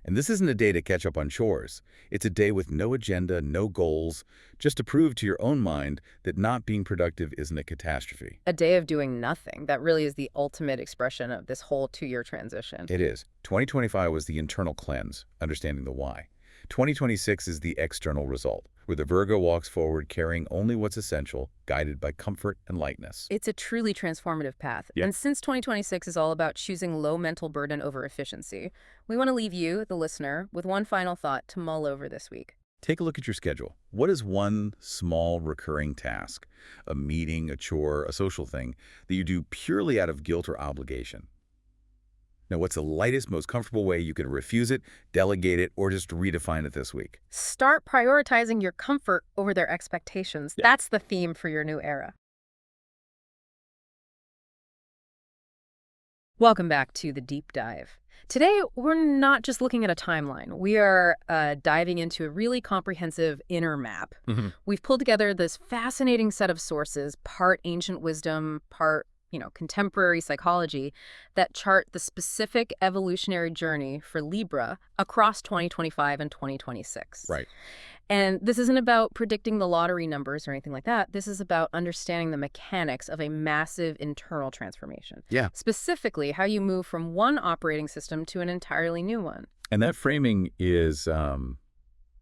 And this isn't a day to catch up on chores. It's a day with no agenda, no goals, just to prove to your own mind that not being productive isn't a catastrophe. A day of doing nothing. That really is the ultimate expression of this whole 2-year transition. It is. 2025 was the internal cleanse, understanding the why. 2026 is the external result, where the Virgo walks forward carrying only what's essential, guided by comfort and lightness. It's a truly transformative path. Yep. And since 2026 is all about choosing low mental burden over efficiency, we want to leave you, the listener, with one final thought to mull over this week. Take a look at your schedule. What is one small recurring task, a meeting, a chore, a social thing, that you do purely out of guilt or obligation? Now, what's the lightest, most comfortable way you can refuse it, delegate it, or just redefine it this week? Start prioritizing your comfort over their expectations. Yeah. That's the theme for your new era. Welcome back to The Deep Dive. Today, we're not just looking at a timeline. We are diving into a really comprehensive inner map. We've pulled together this fascinating set of sources, part ancient wisdom, part contemporary psychology, that chart the specific evolutionary journey for Libra across 2025 and 2026. Right. And this isn't about predicting the lottery numbers or anything like that. This is about understanding the mechanics of a massive internal transformation. Yeah. Specifically, how you move from one operating system to an entirely new one. And that framing is,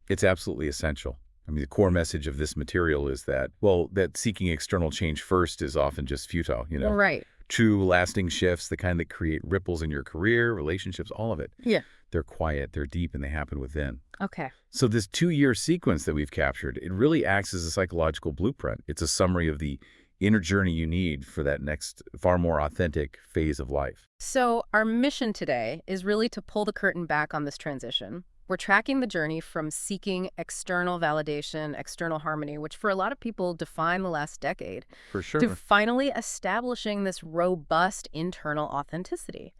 it's absolutely essential. I mean, the core message of this material is that, well, that seeking external change first is often just futile, Right. True lasting shifts, the kind that create ripples in your career, relationships, all of it. Yeah. They're quiet, they're deep, and they happen within. Okay. So this 2-year sequence that we've captured, it really acts as a psychological blueprint. It's a summary of the inner journey you need for that next, far more authentic phase of life. So our mission today is really to pull the curtain back on this transition. We're tracking the journey from seeking external validation, external harmony, which for a lot of people define the last decade, For sure. to finally establishing this robust internal authenticity.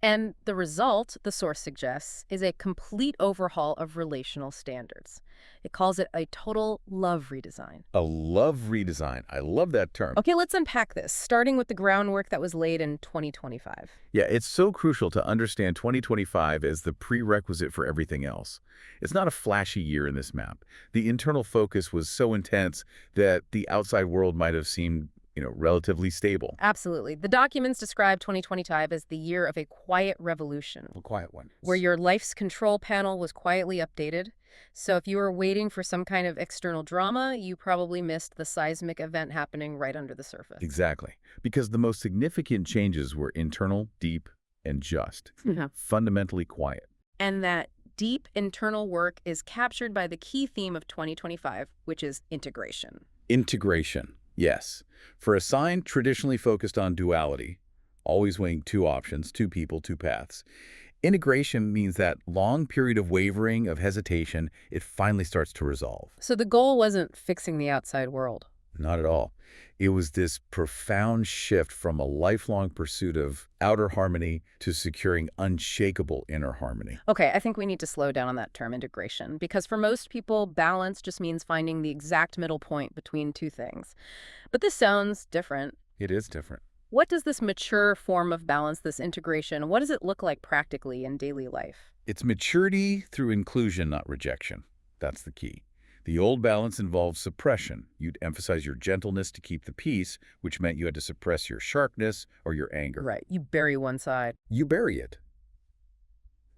And the result, the source suggests, is a complete overhaul of relational standards. It calls it a total love redesign. A love redesign. I love that term. Okay, let's unpack this, starting with the groundwork that was laid in 2025. Yeah, it's so crucial to understand 2025 as the prerequisite for everything else. It's not a flashy year in this map. The internal focus was so intense that the outside world might have seemed, relatively stable. Absolutely. The documents describe 2025 as the year of a quiet revolution. A quiet one. Where your life's control panel was quietly updated. So if you were waiting for some kind of external drama, you probably missed the seismic event happening right under the surface. Exactly. Because the most significant changes were internal, deep, and just. Fundamentally quiet. And that deep internal work is captured by the key theme of 2025, which is integration. Integration. Yes. For a sign traditionally focused on duality, always weighing two options, two people, two paths, integration means that long period of wavering, of hesitation, it finally starts to resolve. So the goal wasn't fixing the outside world. Not at all. It was this profound shift from a lifelong pursuit of outer harmony to securing unshakable inner harmony. Okay, I think we need to slow down on that term, integration, because for most people, balance just means finding the exact middle point between two things. But this sounds different. It is different. What does this mature form of balance, this integration, what does it look like practically in daily life? It's maturity through inclusion, not rejection. That's the key. The old balance involved suppression. You'd emphasize your gentleness to keep the peace, which meant you had to suppress your sharpness or your anger. Right, you bury one side. You bury it.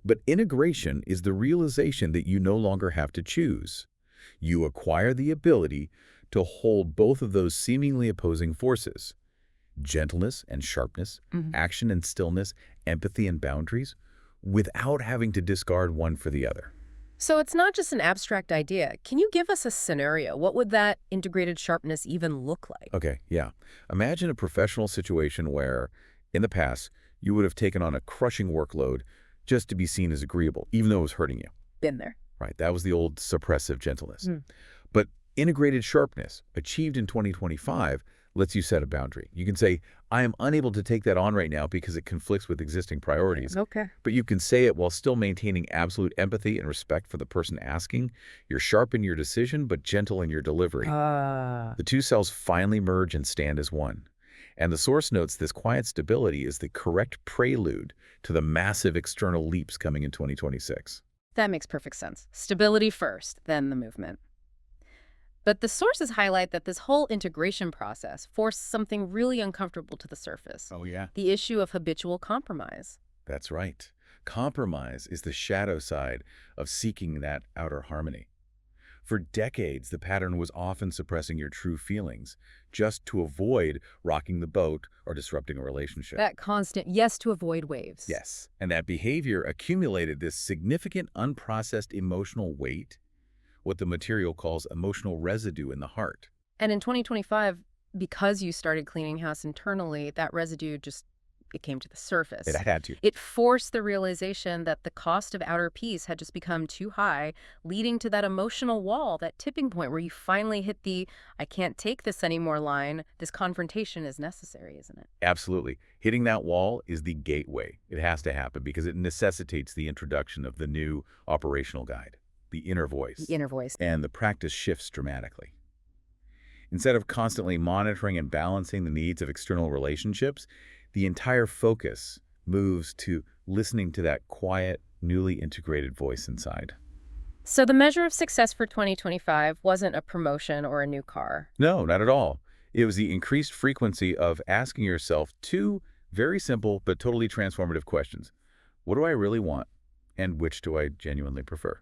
But integration is the realization that you no longer have to choose. You acquire the ability to hold both of those seemingly opposing forces. Gentleness and sharpness, action and stillness, empathy and boundaries, without having to discard one for the other. So it's not just an abstract idea. Can you give us a scenario? What would that integrated sharpness even look like? Okay, yeah. Imagine a professional situation where, in the past, you would have taken on a crushing workload just to be seen as agreeable, even though it was hurting you. Been there. Right, that was the old suppressive gentleness. But integrated sharpness, achieved in 2025, lets you set a boundary. You can say, I am unable to take that on right now because it conflicts with existing priorities. Okay. But you can say it while still maintaining absolute empathy and respect for the person asking. You're sharp in your decision, but gentle in your delivery. The two selves finally merge and stand as one. And the source notes this quiet stability is the correct prelude to the massive external leaps coming in 2026. That makes perfect sense. Stability first, then the movement. But the sources highlight that this whole integration process forced something really uncomfortable to the surface. Oh, yeah. The issue of habitual compromise. That's right. Compromise is the shadow side of seeking that outer harmony. For decades, the pattern was often suppressing your true feelings, just to avoid rocking the boat or disrupting a relationship. That constant yes to avoid waves. Yes. And that behavior accumulated this significant unprocessed emotional weight, what the material calls emotional residue in the heart. And in 2025, because you started cleaning house internally, that residue just it came to the surface. It had to. It forced the realization that the cost of outer peace had just become too high, leading to that emotional wall, that tipping point where you finally hit the "I can't take this anymore" line. This confrontation is necessary, isn't it? Absolutely. Hitting that wall is the gateway. It has to happen because it necessitates the introduction of the new operational guide, the inner voice. The inner voice. And the practice shifts dramatically. Instead of constantly monitoring and balancing the needs of external relationships, the entire focus moves to listening to that quiet, newly integrated voice inside. So the measure of success for 2025 wasn't a promotion or a new car. No, not at all. It was the increased frequency of asking yourself two very simple but totally transformative questions. What do I really want? And which do I genuinely prefer?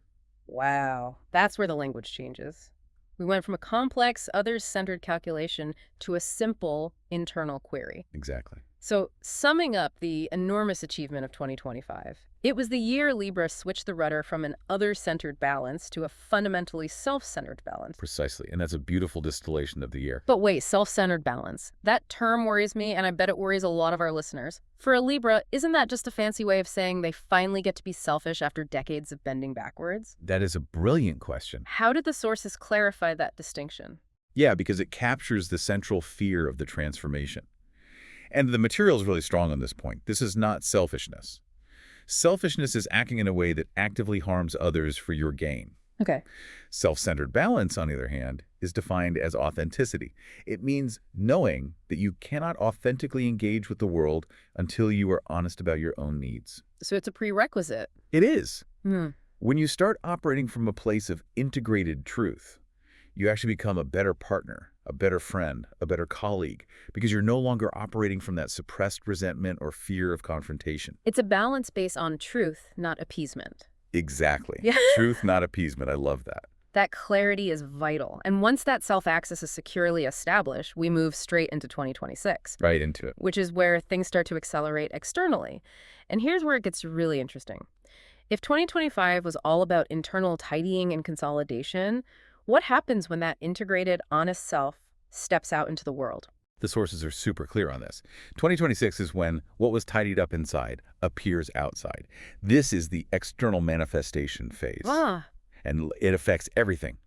Wow. That's where the language changes. We went from a complex, others-centered calculation to a simple internal query. Exactly. So, summing up the enormous achievement of 2025, it was the year Libra switched the rudder from an other-centered balance to a fundamentally self-centered balance. Precisely. And that's a beautiful distillation of the year. But wait, self-centered balance. That term worries me, and I bet it worries a lot of our listeners. For a Libra, isn't that just a fancy way of saying they finally get to be selfish after decades of bending backwards? That is a brilliant question. How did the sources clarify that distinction? Yeah, because it captures the central fear of the transformation. And the material is really strong on this point. This is not selfishness. Selfishness is acting in a way that actively harms others for your gain. Okay. Self-centered balance, on the other hand, is defined as authenticity. It means knowing that you cannot authentically engage with the world until you are honest about your own needs. So it's a prerequisite. It is. Hmm. When you start operating from a place of integrated truth, you actually become a better partner, a better friend, a better colleague, because you're no longer operating from that suppressed resentment or fear of confrontation. It's a balance based on truth, not appeasement. Exactly. Yeah. Truth, not appeasement. I love that. That clarity is vital. And once that self-access is securely established, we move straight into 2026. Right into it. Which is where things start to accelerate externally. And here's where it gets really interesting. If 2025 was all about internal tidying and consolidation, what happens when that integrated, honest self steps out into the world? The sources are super clear on this. 2026 is when what was tidied up inside appears outside. This is the external manifestation phase. And it affects everything.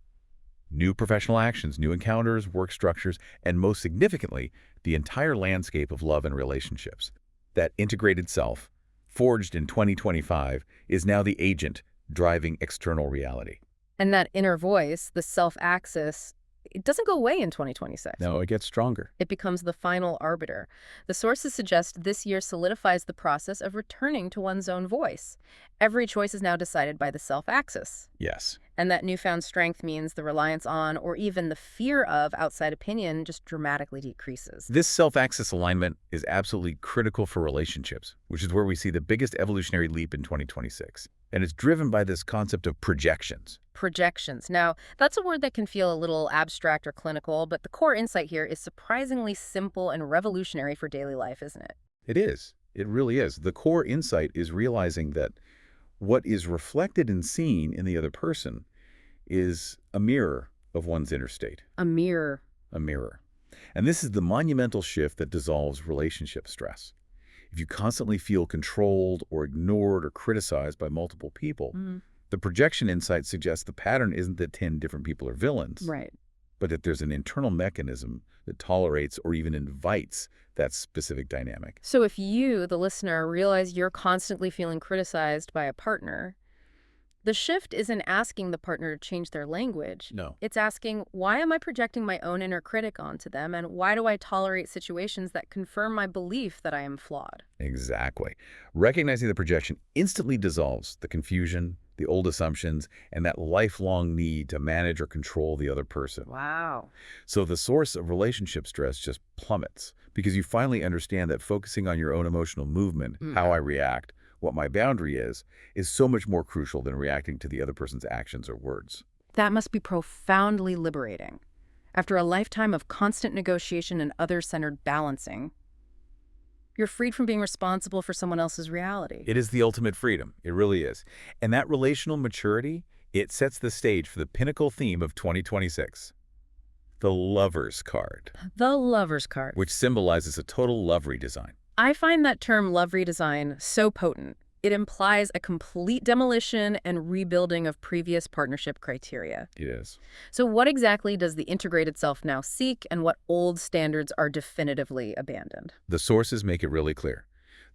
New professional actions, new encounters, work structures, and most significantly, the entire landscape of love and relationships. That integrated self, forged in 2025, is now the agent driving external reality. And that inner voice, the self-access, it doesn't go away in 2026. No, it gets stronger. It becomes the final arbiter. The sources suggest this year solidifies the process of returning to one's own voice. Every choice is now decided by the self-access. Yes. And that newfound strength means the reliance on, or even the fear of, outside opinion just dramatically decreases. This self-access alignment is absolutely critical for relationships, which is where we see the biggest evolutionary leap in 2026. And it's driven by this concept of projections. Projections. Now, that's a word that can feel a little abstract or clinical, but the core insight here is surprisingly simple and revolutionary for daily life, isn't it? It is. It really is. The core insight is realizing that what is reflected and seen in the other person is a mirror of one's inner state. A mirror. A mirror. And this is the monumental shift that dissolves relationship stress. If you constantly feel controlled or ignored or criticized by multiple people, the projection insight suggests the pattern isn't that 10 different people are villains, Right. but that there's an internal mechanism that tolerates or even invites that specific dynamic. So if you, the listener, realize you're constantly feeling criticized by a partner, the shift isn't asking the partner to change their language. No. It's asking, why am I projecting my own inner critic onto them, and why do I tolerate situations that confirm my belief that I am flawed? Exactly. Recognizing the projection instantly dissolves the confusion, the old assumptions, and that lifelong need to manage or control the other person. Wow. So the source of relationship stress just plummets because you finally understand that focusing on your own emotional movement, how I react, what my boundary is so much more crucial than reacting to the other person's actions or words. That must be profoundly liberating. After a lifetime of constant negotiation and other-centered balancing, you're freed from being responsible for someone else's reality. It is the ultimate freedom. It really is. And that relational maturity, it sets the stage for the pinnacle theme of 2026. The Lover's card. The Lover's card. Which symbolizes a total love redesign. I find that term love redesign so potent. It implies a complete demolition and rebuilding of previous partnership criteria. It is. So what exactly does the integrated self now seek, and what old standards are definitively abandoned? The sources make it really clear.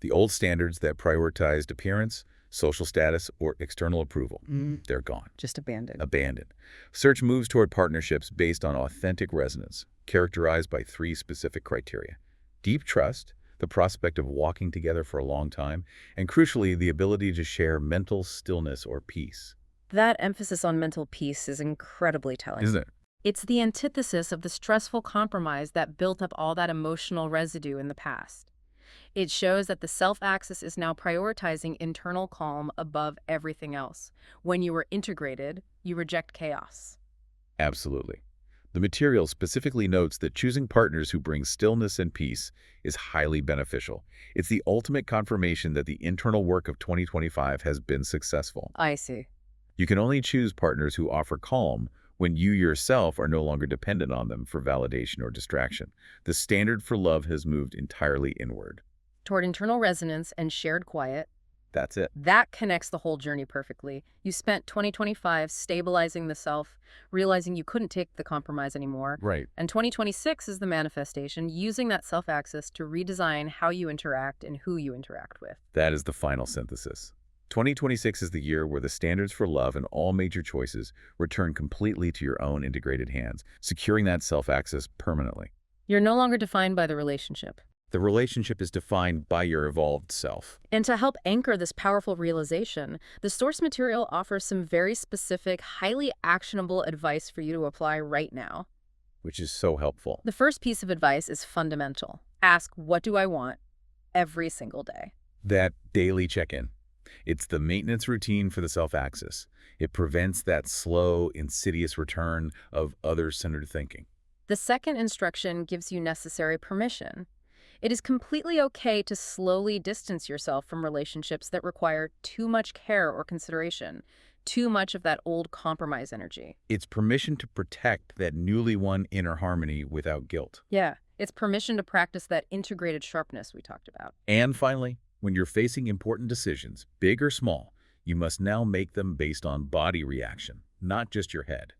The old standards that prioritized appearance, social status, or external approval, they're gone. Just abandoned. Abandoned. Search moves toward partnerships based on authentic resonance, characterized by 3 specific criteria: deep trust, the prospect of walking together for a long time, and crucially, the ability to share mental stillness or peace. That emphasis on mental peace is incredibly telling. Isn't it? It's the antithesis of the stressful compromise that built up all that emotional residue in the past. It shows that the self-axis is now prioritizing internal calm above everything else. When you are integrated, you reject chaos. Absolutely. The material specifically notes that choosing partners who bring stillness and peace is highly beneficial. It's the ultimate confirmation that the internal work of 2025 has been successful. I see. You can only choose partners who offer calm when you yourself are no longer dependent on them for validation or distraction. The standard for love has moved entirely inward. Toward internal resonance and shared quiet. That's it. That connects the whole journey perfectly. You spent 2025 stabilizing the self, realizing you couldn't take the compromise anymore. Right. And 2026 is the manifestation, using that self-axis to redesign how you interact and who you interact with. That is the final synthesis. 2026 is the year where the standards for love and all major choices return completely to your own integrated hands, securing that self-axis permanently. You're no longer defined by the relationship. The relationship is defined by your evolved self. And to help anchor this powerful realization, the source material offers some very specific, highly actionable advice for you to apply right now. Which is so helpful. The first piece of advice is fundamental. Ask, what do I want, every single day. That daily check-in. It's the maintenance routine for the self-axis. It prevents that slow, insidious return of other-centered thinking. The second instruction gives you necessary permission. It is completely okay to slowly distance yourself from relationships that require too much care or consideration, too much of that old compromise energy. It's permission to protect that newly won inner harmony without guilt. Yeah, it's permission to practice that integrated sharpness we talked about. And finally, when you're facing important decisions, big or small, you must now make them based on body reaction, not just your head.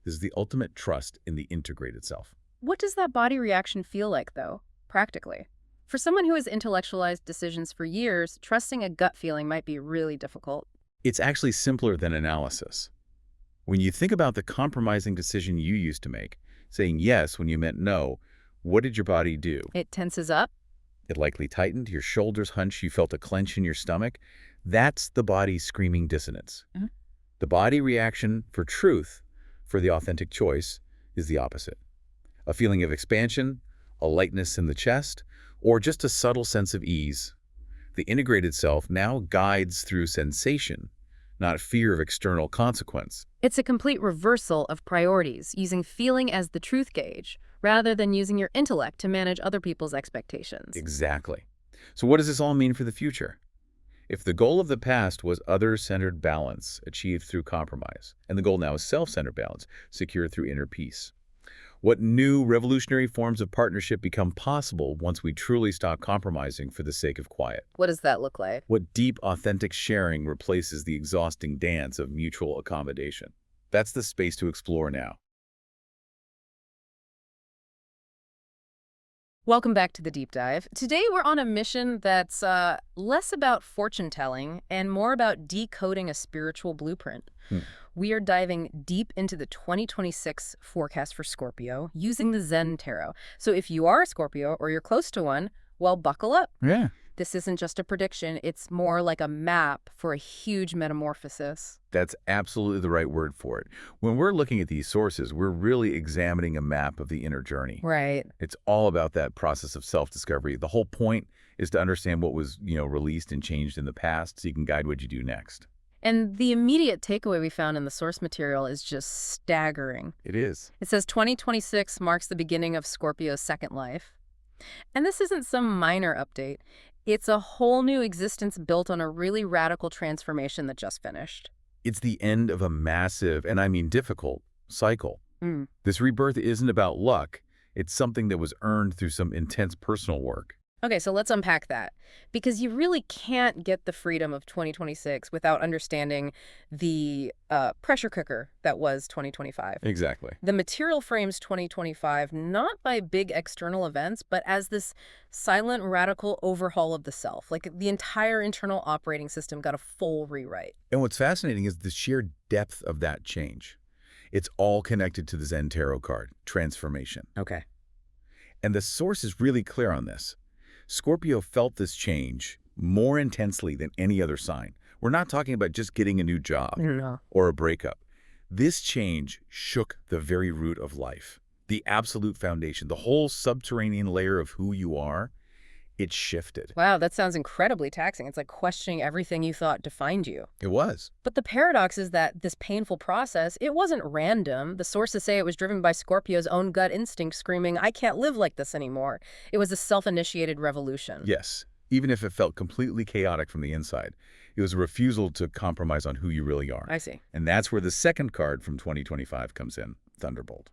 This is the ultimate trust in the integrated self. What does that body reaction feel like, though? Practically. For someone who has intellectualized decisions for years, trusting a gut feeling might be really difficult. It's actually simpler than analysis. When you think about the compromising decision you used to make, saying yes when you meant no, what did your body do? It tenses up. It likely tightened, your shoulders hunched, you felt a clench in your stomach. That's the body screaming dissonance. The body reaction for truth, for the authentic choice, is the opposite. A feeling of expansion, a lightness in the chest, or just a subtle sense of ease. The integrated self now guides through sensation, not fear of external consequence. It's a complete reversal of priorities, using feeling as the truth gauge, rather than using your intellect to manage other people's expectations. Exactly. So what does this all mean for the future? If the goal of the past was other-centered balance achieved through compromise, and the goal now is self-centered balance secured through inner peace, what new revolutionary forms of partnership become possible once we truly stop compromising for the sake of quiet? What does that look like? What deep, authentic sharing replaces the exhausting dance of mutual accommodation? That's the space to explore now. Welcome back to the Deep Dive. Today we're on a mission that's less about fortune-telling and more about decoding a spiritual blueprint. We are diving deep into the 2026 forecast for Scorpio using the Zen Tarot. So if you are a Scorpio or you're close to one, well, buckle up. Yeah. This isn't just a prediction. It's more like a map for a huge metamorphosis. That's absolutely the right word for it. When we're looking at these sources, we're really examining a map of the inner journey. Right. It's all about that process of self-discovery. The whole point is to understand what was, released and changed in the past so you can guide what you do next. And the immediate takeaway we found in the source material is just staggering. It is. It says 2026 marks the beginning of Scorpio's second life. And this isn't some minor update. It's a whole new existence built on a really radical transformation that just finished. It's the end of a massive, and I mean difficult, cycle. This rebirth isn't about luck. It's something that was earned through some intense personal work. Okay, so let's unpack that. Because you really can't get the freedom of 2026 without understanding the pressure cooker that was 2025. Exactly. The material frames 2025 not by big external events, but as this silent, radical overhaul of the self. Like the entire internal operating system got a full rewrite. And what's fascinating is the sheer depth of that change. It's all connected to the Zen Tarot card, transformation. Okay. And the source is really clear on this. Scorpio felt this change more intensely than any other sign. We're not talking about just getting a new job or a breakup. This change shook the very root of life, the absolute foundation, the whole subterranean layer of who you are. It shifted. Wow, that sounds incredibly taxing. It's like questioning everything you thought defined you. It was. But the paradox is that this painful process, it wasn't random. The sources say it was driven by Scorpio's own gut instinct screaming, I can't live like this anymore. It was a self-initiated revolution. Yes. Even if it felt completely chaotic from the inside, it was a refusal to compromise on who you really are. I see. And that's where the second card from 2025 comes in, Thunderbolt.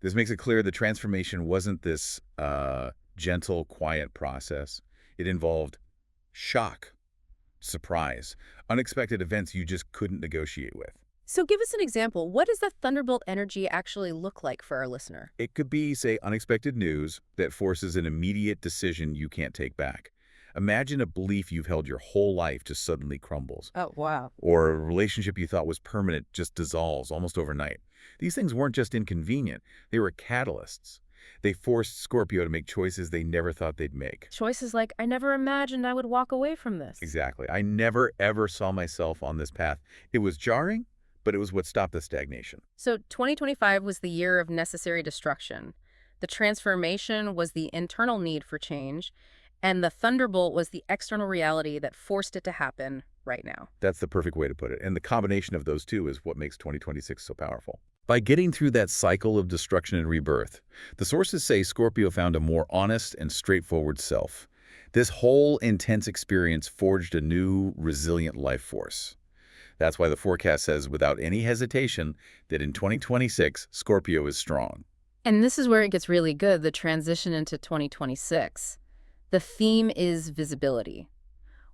This makes it clear the transformation wasn't this gentle, quiet process. It involved shock, surprise, unexpected events you just couldn't negotiate with. So give us an example. What does that Thunderbolt energy actually look like for our listener? It could be, say, unexpected news that forces an immediate decision you can't take back. Imagine a belief you've held your whole life just suddenly crumbles. Oh, wow. Or a relationship you thought was permanent just dissolves almost overnight. These things weren't just inconvenient. They were catalysts. They forced Scorpio to make choices they never thought they'd make. Choices like, I never imagined I would walk away from this. Exactly. I never, ever saw myself on this path. It was jarring, but it was what stopped the stagnation. So 2025 was the year of necessary destruction. The transformation was the internal need for change, and the Thunderbolt was the external reality that forced it to happen right now. That's the perfect way to put it. And the combination of those two is what makes 2026 so powerful. By getting through that cycle of destruction and rebirth, the sources say Scorpio found a more honest and straightforward self. This whole intense experience forged a new, resilient life force. That's why the forecast says without any hesitation that in 2026, Scorpio is strong. And this is where it gets really good, the transition into 2026. The theme is visibility.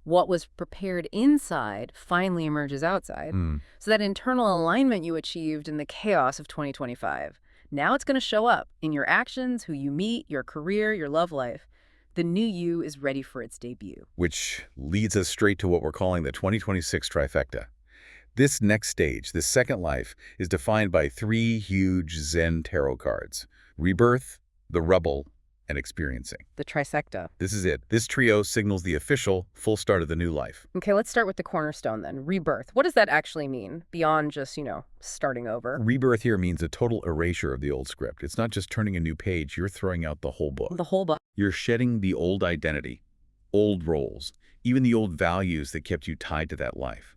What was prepared inside finally emerges outside. So that internal alignment you achieved in the chaos of 2025, now it's going to show up in your actions, who you meet, your career, your love life. The new you is ready for its debut. Which leads us straight to what we're calling the 2026 trifecta. This next stage, this second life, is defined by three huge Zen Tarot cards: Rebirth, the Rebel, and Experiencing. The trisecta. This is it. This trio signals the official, full start of the new life. Okay, let's start with the cornerstone then, rebirth. What does that actually mean, beyond just, starting over? Rebirth here means a total erasure of the old script. It's not just turning a new page, you're throwing out the whole book. The whole book. You're shedding the old identity, old roles, even the old values that kept you tied to that life.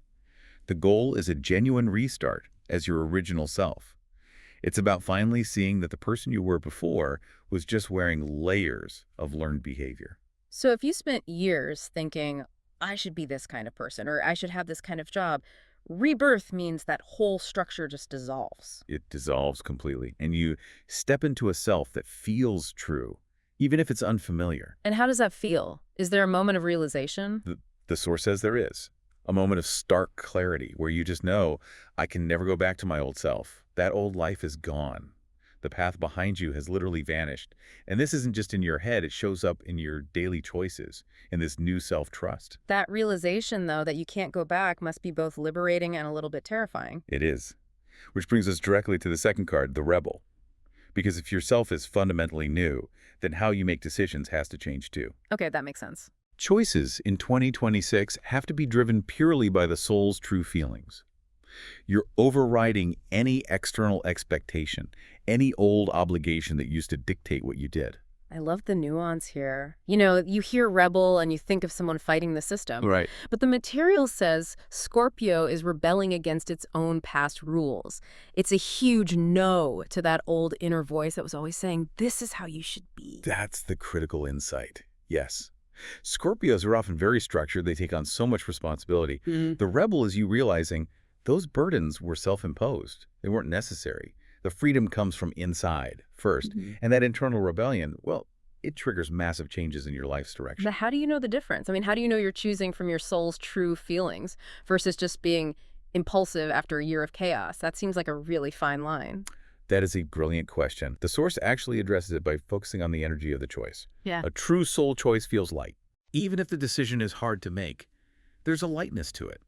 The goal is a genuine restart as your original self. It's about finally seeing that the person you were before was just wearing layers of learned behavior. So if you spent years thinking, I should be this kind of person, or I should have this kind of job, rebirth means that whole structure just dissolves. It dissolves completely, and you step into a self that feels true, even if it's unfamiliar. And how does that feel? Is there a moment of realization? The source says there is. A moment of stark clarity where you just know, I can never go back to my old self. That old life is gone. The path behind you has literally vanished. And this isn't just in your head, it shows up in your daily choices, in this new self-trust. That realization, though, that you can't go back must be both liberating and a little bit terrifying. It is. Which brings us directly to the second card, the Rebel. Because if your self is fundamentally new, then how you make decisions has to change too. Okay, that makes sense. Choices in 2026 have to be driven purely by the soul's true feelings. You're overriding any external expectation, any old obligation that used to dictate what you did. I love the nuance here. You hear rebel and you think of someone fighting the system. Right. But the material says Scorpio is rebelling against its own past rules. It's a huge no to that old inner voice that was always saying, this is how you should be. That's the critical insight. Yes. Scorpios are often very structured. They take on so much responsibility. The Rebel is you realizing those burdens were self-imposed. They weren't necessary. The freedom comes from inside first. And that internal rebellion, well, it triggers massive changes in your life's direction. But how do you know the difference? I mean, how do you know you're choosing from your soul's true feelings versus just being impulsive after a year of chaos? That seems like a really fine line. That is a brilliant question. The source actually addresses it by focusing on the energy of the choice. Yeah. A true soul choice feels light. Even if the decision is hard to make, there's a lightness to it.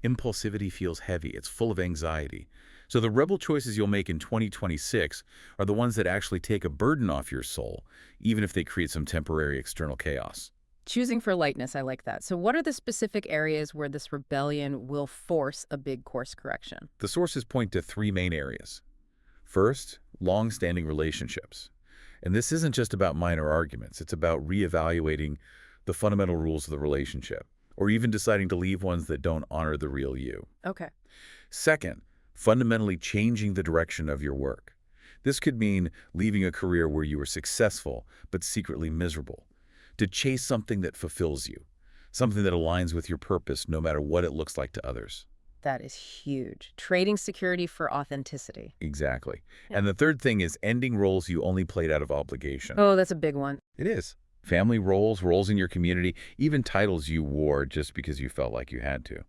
Impulsivity feels heavy. It's full of anxiety. So the rebel choices you'll make in 2026 are the ones that actually take a burden off your soul, even if they create some temporary external chaos. Choosing for lightness, I like that. So what are the specific areas where this rebellion will force a big course correction? The sources point to three main areas. First, long-standing relationships. And this isn't just about minor arguments. It's about reevaluating the fundamental rules of the relationship, or even deciding to leave ones that don't honor the real you. Okay. Second, fundamentally changing the direction of your work. This could mean leaving a career where you were successful but secretly miserable, to chase something that fulfills you, something that aligns with your purpose no matter what it looks like to others. That is huge. Trading security for authenticity. Exactly. Yeah. And the third thing is ending roles you only played out of obligation. Oh, that's a big one. It is. Family roles, roles in your community, even titles you wore just because you felt like you had to.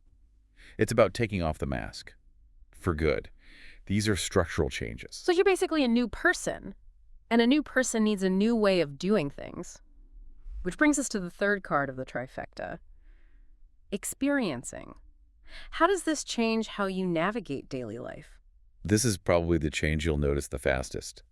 It's about taking off the mask. For good. These are structural changes. So you're basically a new person, and a new person needs a new way of doing things. Which brings us to the third card of the trifecta. Experiencing. How does this change how you navigate daily life? This is probably the change you'll notice the fastest.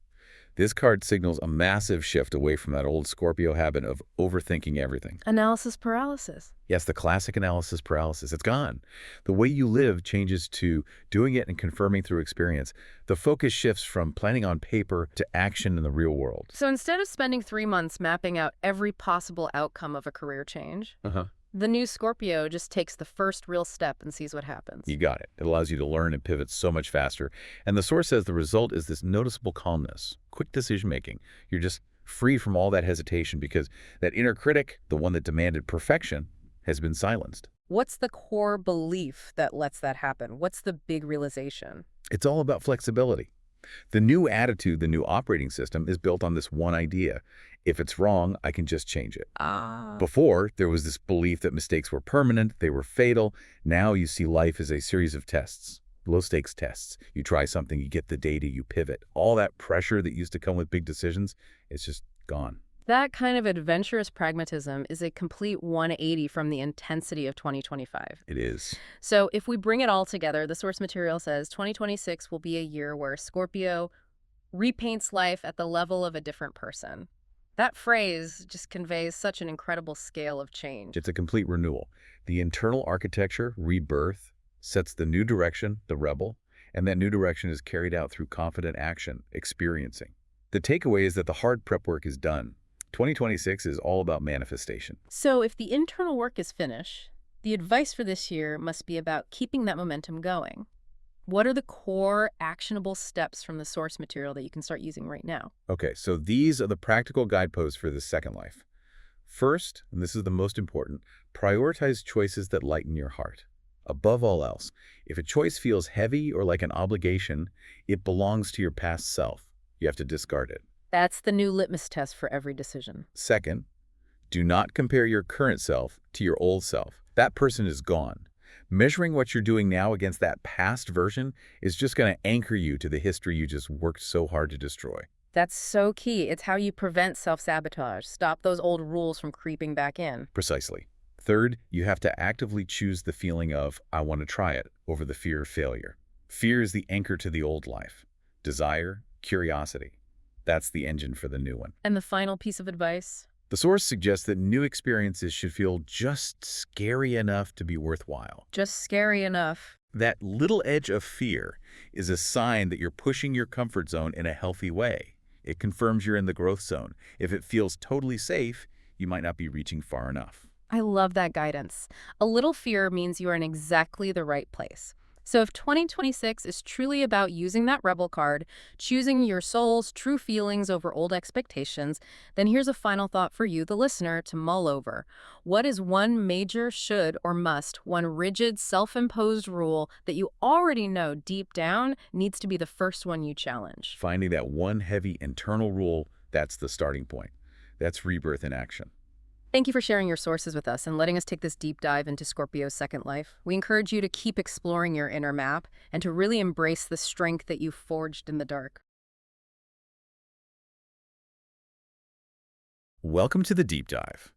This card signals a massive shift away from that old Scorpio habit of overthinking everything. Analysis paralysis. Yes, the classic analysis paralysis. It's gone. The way you live changes to doing it and confirming through experience. The focus shifts from planning on paper to action in the real world. So instead of spending 3 months mapping out every possible outcome of a career change, the new Scorpio just takes the first real step and sees what happens. You got it. It allows you to learn and pivot so much faster. And the source says the result is this noticeable calmness, quick decision-making. You're just free from all that hesitation because that inner critic, the one that demanded perfection, has been silenced. What's the core belief that lets that happen? What's the big realization? It's all about flexibility. The new attitude, the new operating system, is built on this one idea. If it's wrong, I can just change it. Before, there was this belief that mistakes were permanent, they were fatal. Now you see life as a series of tests, low-stakes tests. You try something, you get the data, you pivot. All that pressure that used to come with big decisions is just gone. That kind of adventurous pragmatism is a complete 180 from the intensity of 2025. It is. So if we bring it all together, the source material says 2026 will be a year where Scorpio repaints life at the level of a different person. That phrase just conveys such an incredible scale of change. It's a complete renewal. The internal architecture, rebirth, sets the new direction, the rebel, and that new direction is carried out through confident action, experiencing. The takeaway is that the hard prep work is done. 2026 is all about manifestation. So if the internal work is finished, the advice for this year must be about keeping that momentum going. What are the core actionable steps from the source material that you can start using right now? Okay, so these are the practical guideposts for the second life. First, and this is the most important, prioritize choices that lighten your heart. Above all else, if a choice feels heavy or like an obligation, it belongs to your past self. You have to discard it. That's the new litmus test for every decision. Second, do not compare your current self to your old self. That person is gone. Measuring what you're doing now against that past version is just going to anchor you to the history you just worked so hard to destroy. That's so key. It's how you prevent self-sabotage, stop those old rules from creeping back in. Precisely. Third, you have to actively choose the feeling of, I want to try it, over the fear of failure. Fear is the anchor to the old life. Desire, curiosity. That's the engine for the new one. And the final piece of advice? The source suggests that new experiences should feel just scary enough to be worthwhile. Just scary enough. That little edge of fear is a sign that you're pushing your comfort zone in a healthy way. It confirms you're in the growth zone. If it feels totally safe, you might not be reaching far enough. I love that guidance. A little fear means you are in exactly the right place. So if 2026 is truly about using that rebel card, choosing your soul's true feelings over old expectations, then here's a final thought for you, the listener, to mull over. What is one major should or must, one rigid, self-imposed rule that you already know deep down needs to be the first one you challenge? Finding that one heavy internal rule, that's the starting point. That's rebirth in action. Thank you for sharing your sources with us and letting us take this deep dive into Scorpio's second life. We encourage you to keep exploring your inner map and to really embrace the strength that you forged in the dark. Welcome to the deep dive.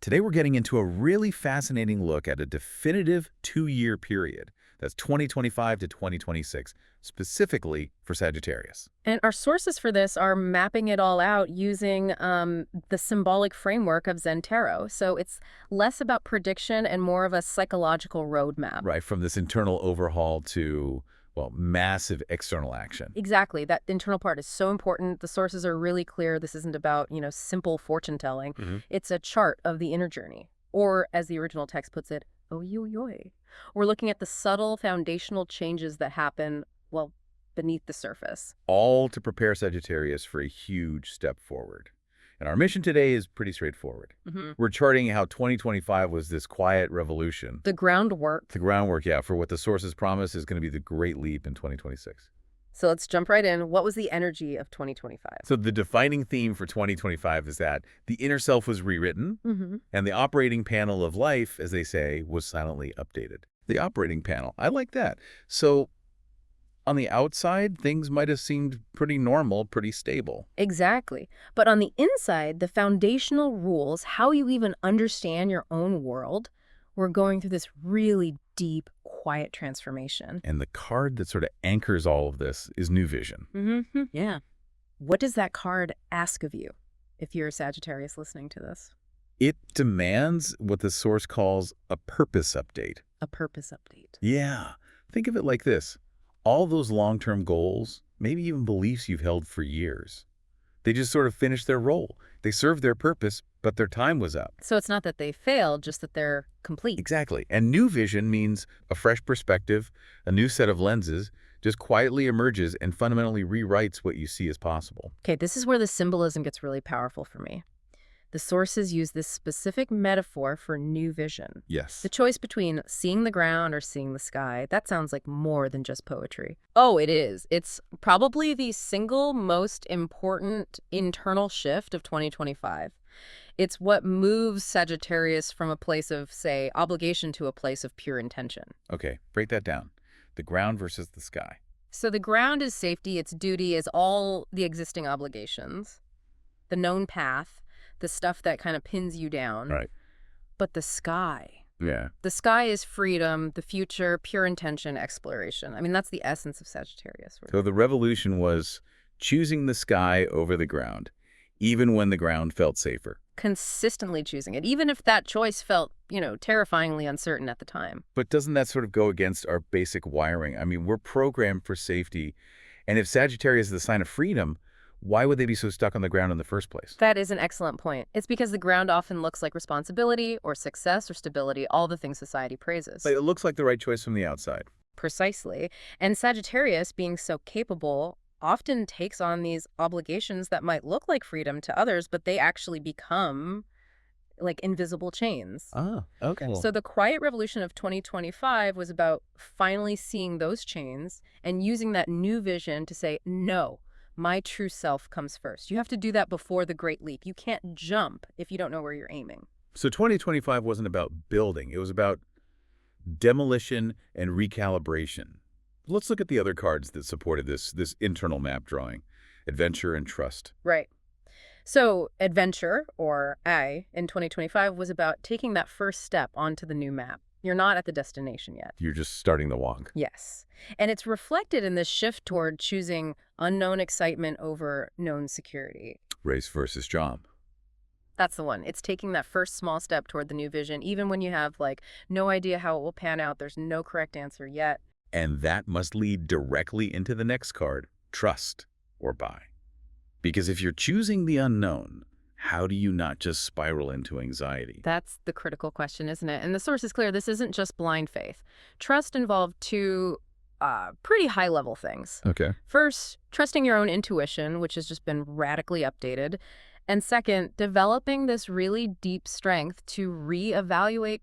Today we're getting into a really fascinating look at a definitive 2-year period. That's 2025 to 2026, specifically for Sagittarius. And our sources for this are mapping it all out using the symbolic framework of Zen Tarot. So it's less about prediction and more of a psychological roadmap. Right, from this internal overhaul to, well, massive external action. Exactly. That internal part is so important. The sources are really clear. This isn't about, simple fortune telling. It's a chart of the inner journey. Or, as the original text puts it, oy. We're looking at the subtle foundational changes that happen, well, beneath the surface. All to prepare Sagittarius for a huge step forward. And our mission today is pretty straightforward. We're charting how 2025 was this quiet revolution. The groundwork. The groundwork, yeah, for what the sources promise is going to be the great leap in 2026. So let's jump right in. What was the energy of 2025? So the defining theme for 2025 is that the inner self was rewritten, and the operating panel of life, as they say, was silently updated. The operating panel, I like that. So on the outside, things might have seemed pretty normal, pretty stable. Exactly. But on the inside, the foundational rules, how you even understand your own world, we're going through this really deep, quiet transformation. And the card that sort of anchors all of this is New Vision. Yeah. What does that card ask of you, if you're a Sagittarius listening to this? It demands what the source calls a purpose update. A purpose update. Yeah. Think of it like this. All those long-term goals, maybe even beliefs you've held for years, they just sort of finished their role. They served their purpose, but their time was up. So it's not that they failed, just that they're complete. Exactly. And New Vision means a fresh perspective, a new set of lenses, just quietly emerges and fundamentally rewrites what you see as possible. Okay, this is where the symbolism gets really powerful for me. The sources use this specific metaphor for new vision. Yes. The choice between seeing the ground or seeing the sky, that sounds like more than just poetry. Oh, it is. It's probably the single most important internal shift of 2025. It's what moves Sagittarius from a place of, say, obligation to a place of pure intention. Okay, break that down. The ground versus the sky. So the ground is safety, its duty is all the existing obligations, the known path, the stuff that kind of pins you down. Right. But the sky. Yeah. The sky is freedom, the future, pure intention, exploration. I mean, that's the essence of Sagittarius. So the revolution was choosing the sky over the ground, even when the ground felt safer. Consistently choosing it, even if that choice felt, terrifyingly uncertain at the time. But doesn't that sort of go against our basic wiring? I mean, we're programmed for safety. And if Sagittarius is the sign of freedom, why would they be so stuck on the ground in the first place? That is an excellent point. It's because the ground often looks like responsibility or success or stability, all the things society praises. But it looks like the right choice from the outside. Precisely. And Sagittarius, being so capable, often takes on these obligations that might look like freedom to others, but they actually become like invisible chains. Ah, okay. So the quiet revolution of 2025 was about finally seeing those chains and using that new vision to say, no, my true self comes first. You have to do that before the great leap. You can't jump if you don't know where you're aiming. So 2025 wasn't about building. It was about demolition and recalibration. Let's look at the other cards that supported this internal map drawing. Adventure and trust. Right. So adventure, or I, in 2025 was about taking that first step onto the new map. You're not at the destination yet. You're just starting the walk. Yes. And it's reflected in this shift toward choosing unknown excitement over known security. Race versus job. That's the one. It's taking that first small step toward the new vision, even when you have, no idea how it will pan out. There's no correct answer yet. And that must lead directly into the next card, trust or buy. Because if you're choosing the unknown, how do you not just spiral into anxiety? That's the critical question, isn't it? And the source is clear. This isn't just blind faith. Trust involved two pretty high-level things. Okay. First, trusting your own intuition, which has just been radically updated. And second, developing this really deep strength to reevaluate,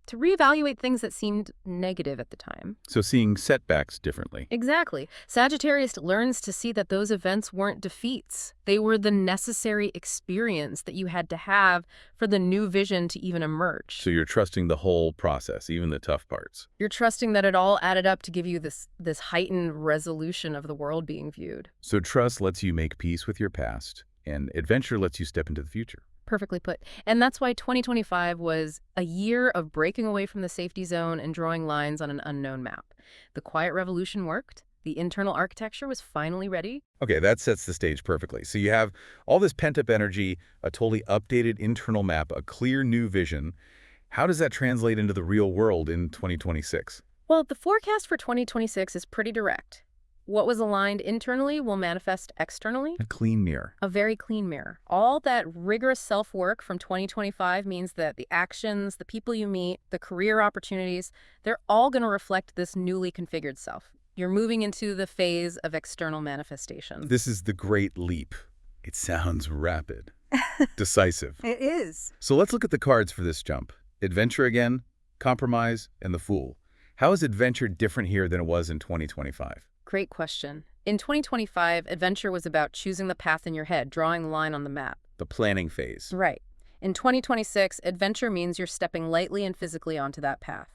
to reevaluate things that seemed negative at the time. So seeing setbacks differently. Exactly. Sagittarius learns to see that those events weren't defeats. They were the necessary experience that you had to have for the new vision to even emerge. So you're trusting the whole process, even the tough parts. You're trusting that it all added up to give you this heightened resolution of the world being viewed. So trust lets you make peace with your past, and adventure lets you step into the future. Perfectly put. And that's why 2025 was a year of breaking away from the safety zone and drawing lines on an unknown map. The quiet revolution worked. The internal architecture was finally ready. Okay, that sets the stage perfectly. So you have all this pent-up energy, a totally updated internal map, a clear new vision. How does that translate into the real world in 2026? Well, the forecast for 2026 is pretty direct. What was aligned internally will manifest externally. A clean mirror. A very clean mirror. All that rigorous self-work from 2025 means that the actions, the people you meet, the career opportunities, they're all going to reflect this newly configured self. You're moving into the phase of external manifestation. This is the great leap. It sounds rapid. Decisive. It is. So let's look at the cards for this jump. Adventure again, compromise, and the Fool. How is adventure different here than it was in 2025? Great question. In 2025, adventure was about choosing the path in your head, drawing the line on the map. The planning phase. Right. In 2026, adventure means you're stepping lightly and physically onto that path.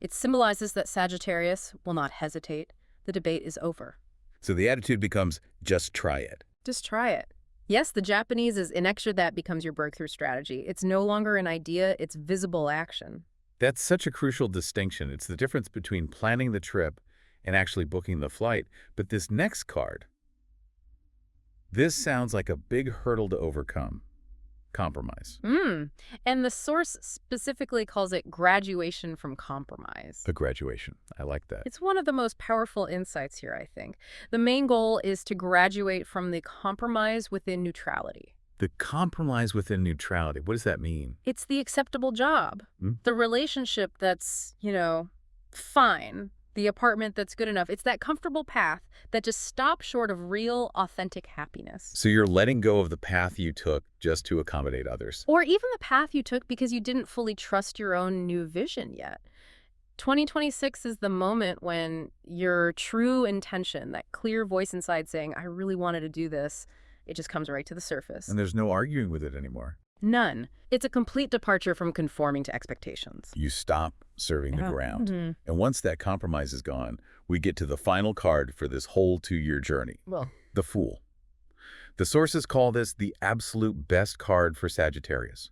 It symbolizes that Sagittarius will not hesitate. The debate is over. So the attitude becomes, just try it. Just try it. Yes, the Japanese is inextra that becomes your breakthrough strategy. It's no longer an idea, it's visible action. That's such a crucial distinction. It's the difference between planning the trip and actually booking the flight. But this next card, this sounds like a big hurdle to overcome. Compromise. And the source specifically calls it graduation from compromise. A graduation. I like that. It's one of the most powerful insights here, I think. The main goal is to graduate from the compromise within neutrality. The compromise within neutrality. What does that mean? It's the acceptable job. The relationship that's, fine. The apartment that's good enough. It's that comfortable path that just stops short of real, authentic happiness. So you're letting go of the path you took just to accommodate others. Or even the path you took because you didn't fully trust your own new vision yet. 2026 is the moment when your true intention, that clear voice inside saying, I really wanted to do this, it just comes right to the surface. And there's no arguing with it anymore. None. It's a complete departure from conforming to expectations. You stop serving the ground. And once that compromise is gone, we get to the final card for this whole 2-year journey. Well, the Fool. The sources call this the absolute best card for Sagittarius.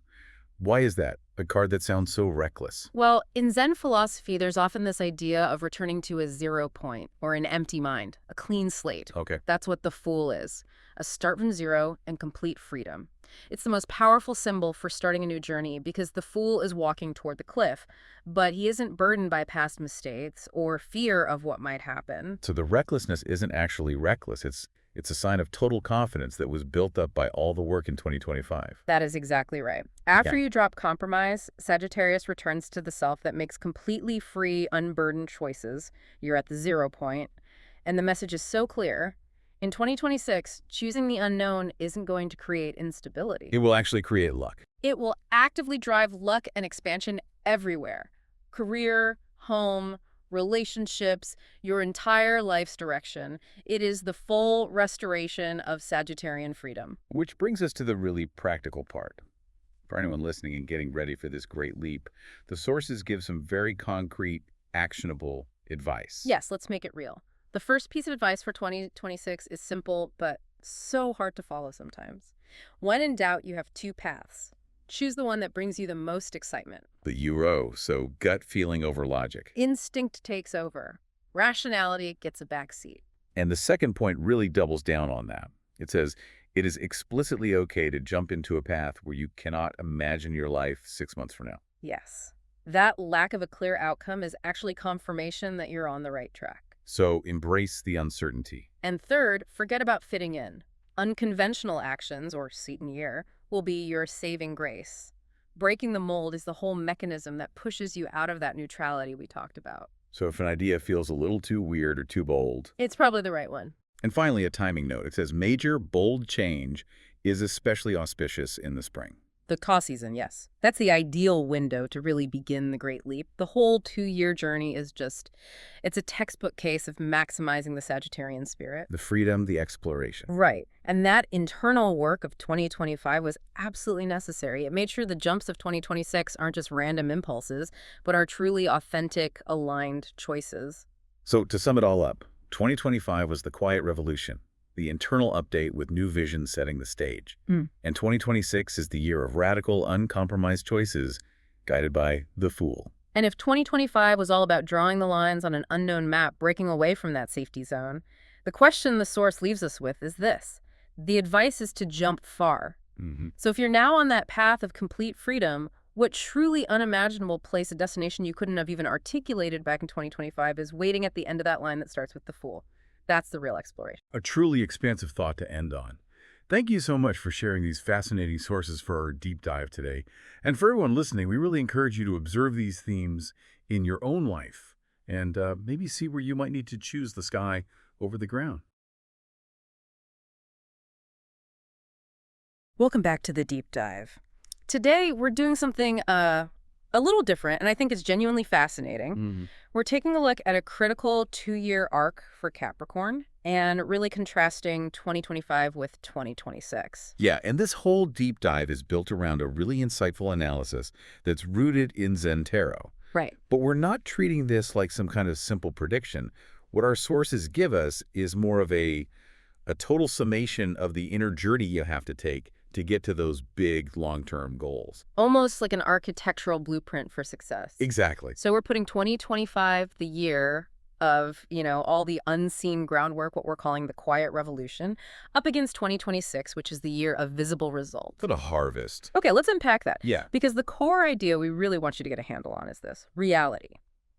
Why is that? A card that sounds so reckless. Well, in Zen philosophy, there's often this idea of returning to a 0 point or an empty mind, a clean slate. Okay. That's what the Fool is, a start from zero and complete freedom. It's the most powerful symbol for starting a new journey because the Fool is walking toward the cliff, but he isn't burdened by past mistakes or fear of what might happen. So the recklessness isn't actually reckless. It's a sign of total confidence that was built up by all the work in 2025. That is exactly right. After you drop compromise, Sagittarius returns to the self that makes completely free, unburdened choices. You're at the 0 point, and the message is so clear. In 2026, choosing the unknown isn't going to create instability. It will actually create luck. It will actively drive luck and expansion everywhere. Career, home, relationships, your entire life's direction. It is the full restoration of Sagittarian freedom. Which brings us to the really practical part. For anyone listening and getting ready for this great leap, the sources give some very concrete, actionable advice. Yes, let's make it real. The first piece of advice for 2026 is simple, but so hard to follow sometimes. When in doubt, you have 2 paths. Choose the one that brings you the most excitement. The UO, so gut feeling over logic. Instinct takes over. Rationality gets a back seat. And the second point really doubles down on that. It says, it is explicitly okay to jump into a path where you cannot imagine your life 6 months from now. Yes. That lack of a clear outcome is actually confirmation that you're on the right track. So embrace the uncertainty. And third, forget about fitting in. Unconventional actions, or seat in year, will be your saving grace. Breaking the mold is the whole mechanism that pushes you out of that neutrality we talked about. So if an idea feels a little too weird or too bold, it's probably the right one. And finally, a timing note. It says major, bold change is especially auspicious in the spring. The Ka season, yes. That's the ideal window to really begin the Great Leap. The whole 2-year journey is it's a textbook case of maximizing the Sagittarian spirit. The freedom, the exploration. Right. And that internal work of 2025 was absolutely necessary. It made sure the jumps of 2026 aren't just random impulses, but are truly authentic, aligned choices. So to sum it all up, 2025 was the quiet revolution, the internal update with new vision setting the stage. And 2026 is the year of radical, uncompromised choices guided by the Fool. And if 2025 was all about drawing the lines on an unknown map, breaking away from that safety zone, the question the source leaves us with is this. The advice is to jump far. So if you're now on that path of complete freedom, what truly unimaginable place, a destination you couldn't have even articulated back in 2025 is waiting at the end of that line that starts with the Fool. That's the real exploration. A truly expansive thought to end on. Thank you so much for sharing these fascinating sources for our deep dive today. And for everyone listening, we really encourage you to observe these themes in your own life and maybe see where you might need to choose the sky over the ground. Welcome back to the deep dive. Today, we're doing something a little different, and I think it's genuinely fascinating. We're taking a look at a critical 2-year arc for Capricorn and really contrasting 2025 with 2026. Yeah, and this whole deep dive is built around a really insightful analysis that's rooted in Zen Tarot. Right. But we're not treating this like some kind of simple prediction. What our sources give us is more of a total summation of the inner journey you have to take to get to those big long-term goals. Almost like an architectural blueprint for success. Exactly. So we're putting 2025, the year of, all the unseen groundwork, what we're calling the quiet revolution, up against 2026, which is the year of visible results. What a harvest. Okay, let's unpack that. Yeah. Because the core idea we really want you to get a handle on is this: reality.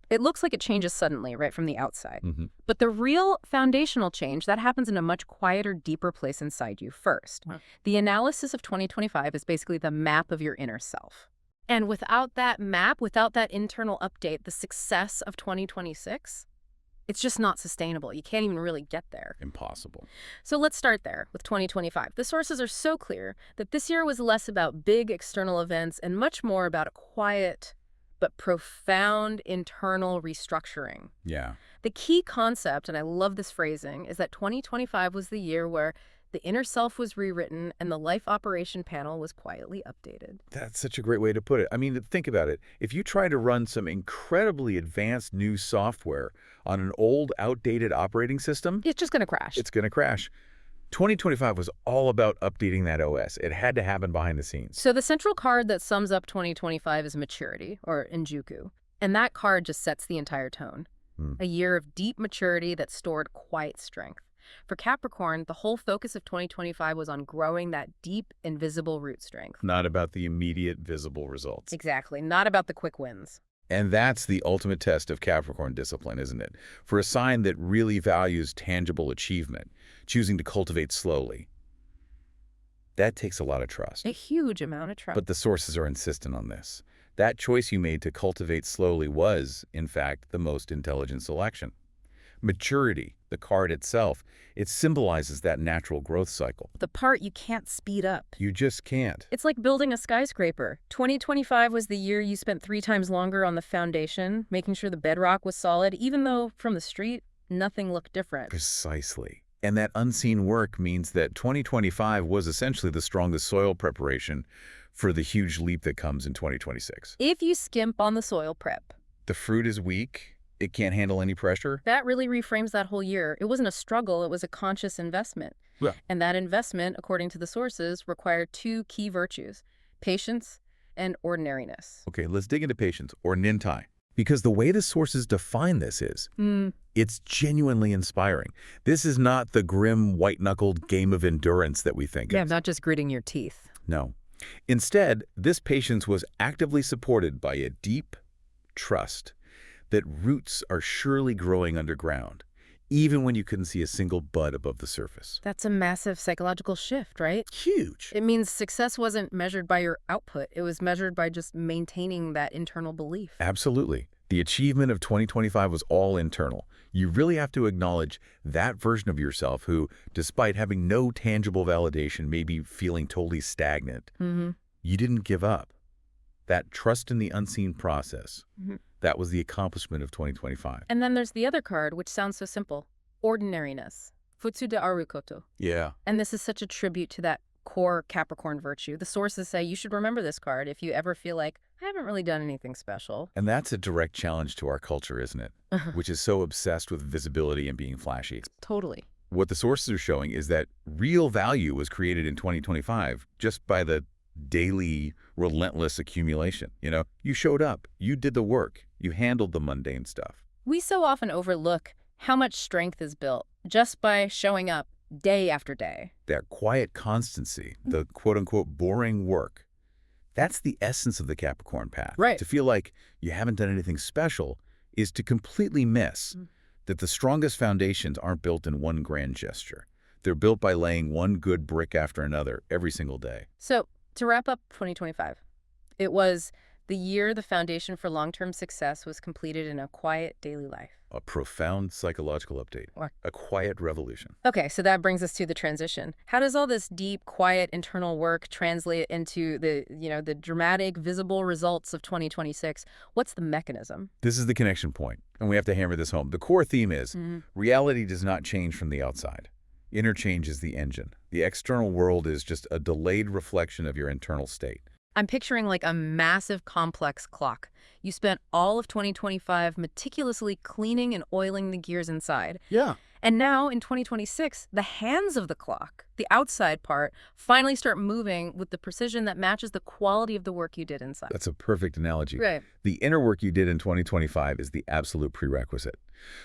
It looks like it changes suddenly, right from the outside. But the real foundational change, that happens in a much quieter, deeper place inside you first. Wow. The analysis of 2025 is basically the map of your inner self. And without that map, without that internal update, the success of 2026, it's just not sustainable. You can't even really get there. Impossible. So let's start there with 2025. The sources are so clear that this year was less about big external events and much more about a quiet but profound internal restructuring. Yeah. The key concept, and I love this phrasing, is that 2025 was the year where the inner self was rewritten and the life operation panel was quietly updated. That's such a great way to put it. I mean, think about it. If you try to run some incredibly advanced new software on an old, outdated operating system, it's just going to crash. It's going to crash. 2025 was all about updating that OS. It had to happen behind the scenes. So the central card that sums up 2025 is maturity, or Injuku. And that card just sets the entire tone. A year of deep maturity that stored quiet strength. For Capricorn, the whole focus of 2025 was on growing that deep, invisible root strength. Not about the immediate visible results. Exactly. Not about the quick wins. And that's the ultimate test of Capricorn discipline, isn't it? For a sign that really values tangible achievement, choosing to cultivate slowly. That takes a lot of trust. A huge amount of trust. But the sources are insistent on this. That choice you made to cultivate slowly was, in fact, the most intelligent selection. Maturity, the card itself, it symbolizes that natural growth cycle. The part you can't speed up. You just can't. It's like building a skyscraper. 2025 was the year you spent 3 times longer on the foundation, making sure the bedrock was solid, even though from the street, nothing looked different. Precisely. And that unseen work means that 2025 was essentially the strongest soil preparation for the huge leap that comes in 2026. If you skimp on the soil prep, the fruit is weak. It can't handle any pressure. That really reframes that whole year. It wasn't a struggle, it was a conscious investment. Yeah. And that investment, according to the sources, required 2 key virtues: patience and ordinariness. Okay, let's dig into patience, or nintai. Because the way the sources define this is, it's genuinely inspiring. This is not the grim, white-knuckled game of endurance that we think Yeah, of. not just gritting your teeth. No. Instead, this patience was actively supported by a deep trust that roots are surely growing underground, even when you couldn't see a single bud above the surface. That's a massive psychological shift, right? Huge. It means success wasn't measured by your output. It was measured by just maintaining that internal belief. Absolutely. The achievement of 2025 was all internal. You really have to acknowledge that version of yourself who, despite having no tangible validation, may be feeling totally stagnant. You didn't give up. That trust in the unseen process, that was the accomplishment of 2025. And then there's the other card, which sounds so simple. Ordinariness. Futsu de arukoto. Yeah. And this is such a tribute to that core Capricorn virtue. The sources say you should remember this card if you ever feel like, I haven't really done anything special. And that's a direct challenge to our culture, isn't it? Which is so obsessed with visibility and being flashy. Totally. What the sources are showing is that real value was created in 2025 just by the daily, relentless accumulation. You know, you showed up, you did the work, you handled the mundane stuff. We so often overlook how much strength is built just by showing up day after day. That quiet constancy, the quote-unquote boring work, that's the essence of the Capricorn path. Right. To feel like you haven't done anything special is to completely miss that the strongest foundations aren't built in one grand gesture. They're built by laying one good brick after another every single day. So, to wrap up 2025, it was the year the foundation for long-term success was completed in a quiet daily life. A profound psychological update. A quiet revolution. Okay, so that brings us to the transition. How does all this deep, quiet internal work translate into the dramatic, visible results of 2026? What's the mechanism? This is the connection point, and we have to hammer this home. The core theme is reality does not change from the outside. Interchange is the engine. The external world is just a delayed reflection of your internal state. I'm picturing like a massive, complex clock. You spent all of 2025 meticulously cleaning and oiling the gears inside. Yeah. And now, in 2026, the hands of the clock, the outside part, finally start moving with the precision that matches the quality of the work you did inside. That's a perfect analogy. Right. The inner work you did in 2025 is the absolute prerequisite.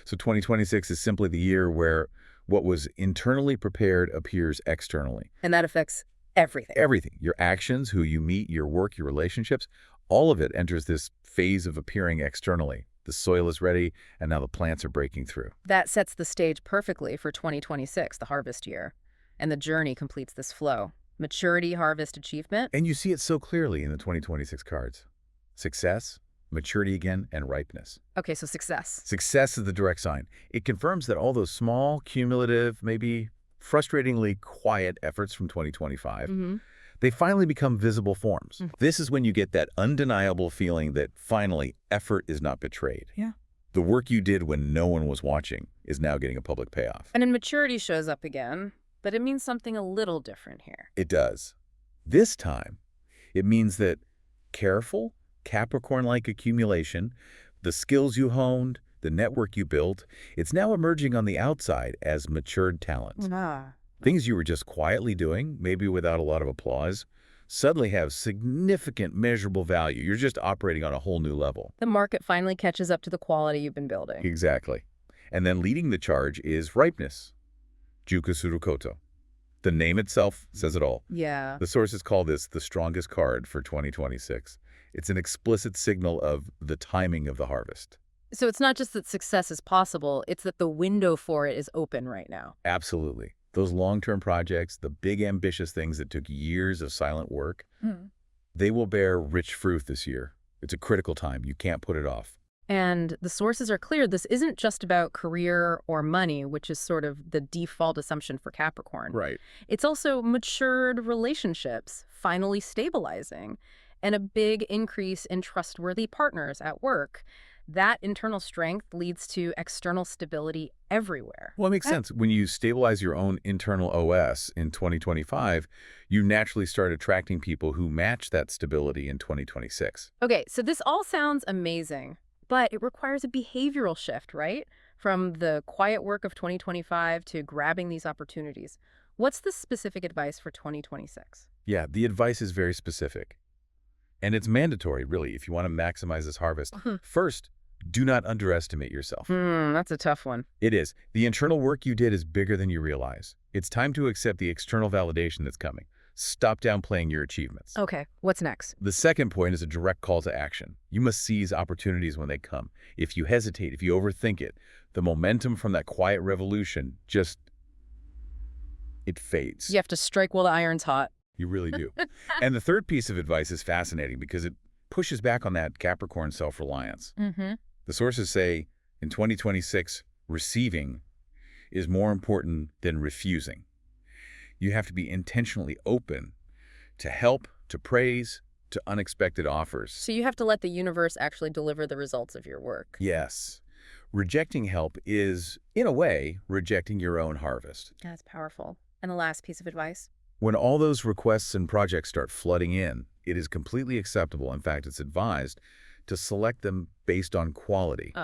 So 2026 is simply the year where what was internally prepared appears externally. And that affects everything. Everything. Your actions, who you meet, your work, your relationships, all of it enters this phase of appearing externally. The soil is ready, and now the plants are breaking through. That sets the stage perfectly for 2026, the harvest year. And the journey completes this flow. Maturity, harvest, achievement. And you see it so clearly in the 2026 cards. Success, maturity again, and ripeness. Okay, so success. Success is the direct sign. It confirms that all those small, cumulative, maybe frustratingly quiet efforts from 2025, they finally become visible forms. This is when you get that undeniable feeling that finally effort is not betrayed. Yeah. The work you did when no one was watching is now getting a public payoff. And then maturity shows up again, but it means something a little different here. It does. This time, it means that careful, Capricorn-like accumulation, the skills you honed, the network you built, it's now emerging on the outside as matured talents. Things you were just quietly doing, maybe without a lot of applause, suddenly have significant measurable value. You're just operating on a whole new level. The market finally catches up to the quality you've been building. Exactly. And then leading the charge is ripeness. Jukusurukoto. The name itself says it all. Yeah. The sources call this the strongest card for 2026. It's an explicit signal of the timing of the harvest. So it's not just that success is possible, it's that the window for it is open right now. Absolutely. Those long-term projects, the big ambitious things that took years of silent work, they will bear rich fruit this year. It's a critical time. You can't put it off. And the sources are clear. This isn't just about career or money, which is sort of the default assumption for Capricorn. Right. It's also matured relationships, finally stabilizing, and a big increase in trustworthy partners at work. That internal strength leads to external stability everywhere. Well, it makes sense. When you stabilize your own internal OS in 2025, you naturally start attracting people who match that stability in 2026. Okay, so this all sounds amazing, but it requires a behavioral shift, right? From the quiet work of 2025 to grabbing these opportunities. What's the specific advice for 2026? Yeah, the advice is very specific. And it's mandatory, really, if you want to maximize this harvest. First, do not underestimate yourself. That's a tough one. It is. The internal work you did is bigger than you realize. It's time to accept the external validation that's coming. Stop downplaying your achievements. Okay, what's next? The second point is a direct call to action. You must seize opportunities when they come. If you hesitate, if you overthink it, the momentum from that quiet revolution it fades. You have to strike while the iron's hot. You really do. And the third piece of advice is fascinating because it pushes back on that Capricorn self-reliance. The sources say in 2026, receiving is more important than refusing. You have to be intentionally open to help, to praise, to unexpected offers. So you have to let the universe actually deliver the results of your work. Yes. Rejecting help is, in a way, rejecting your own harvest. That's powerful. And the last piece of advice? When all those requests and projects start flooding in, it is completely acceptable, in fact, it's advised, to select them based on quality.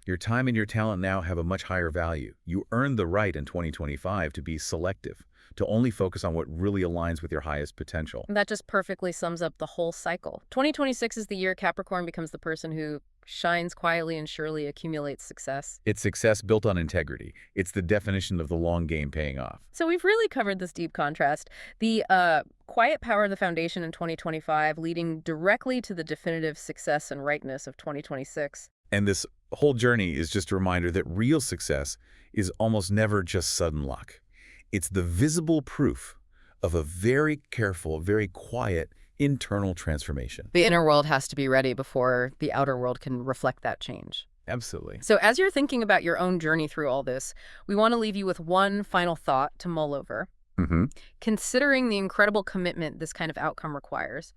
Your time and your talent now have a much higher value. You earned the right in 2025 to be selective, to only focus on what really aligns with your highest potential. That just perfectly sums up the whole cycle. 2026 is the year Capricorn becomes the person who shines quietly and surely accumulates success. It's success built on integrity. It's the definition of the long game paying off. So we've really covered this deep contrast. The quiet power of the foundation in 2025 leading directly to the definitive success and rightness of 2026. And this whole journey is just a reminder that real success is almost never just sudden luck. It's the visible proof of a very careful, very quiet internal transformation. The inner world has to be ready before the outer world can reflect that change. Absolutely. So as you're thinking about your own journey through all this, we want to leave you with one final thought to mull over. Considering the incredible commitment this kind of outcome requires,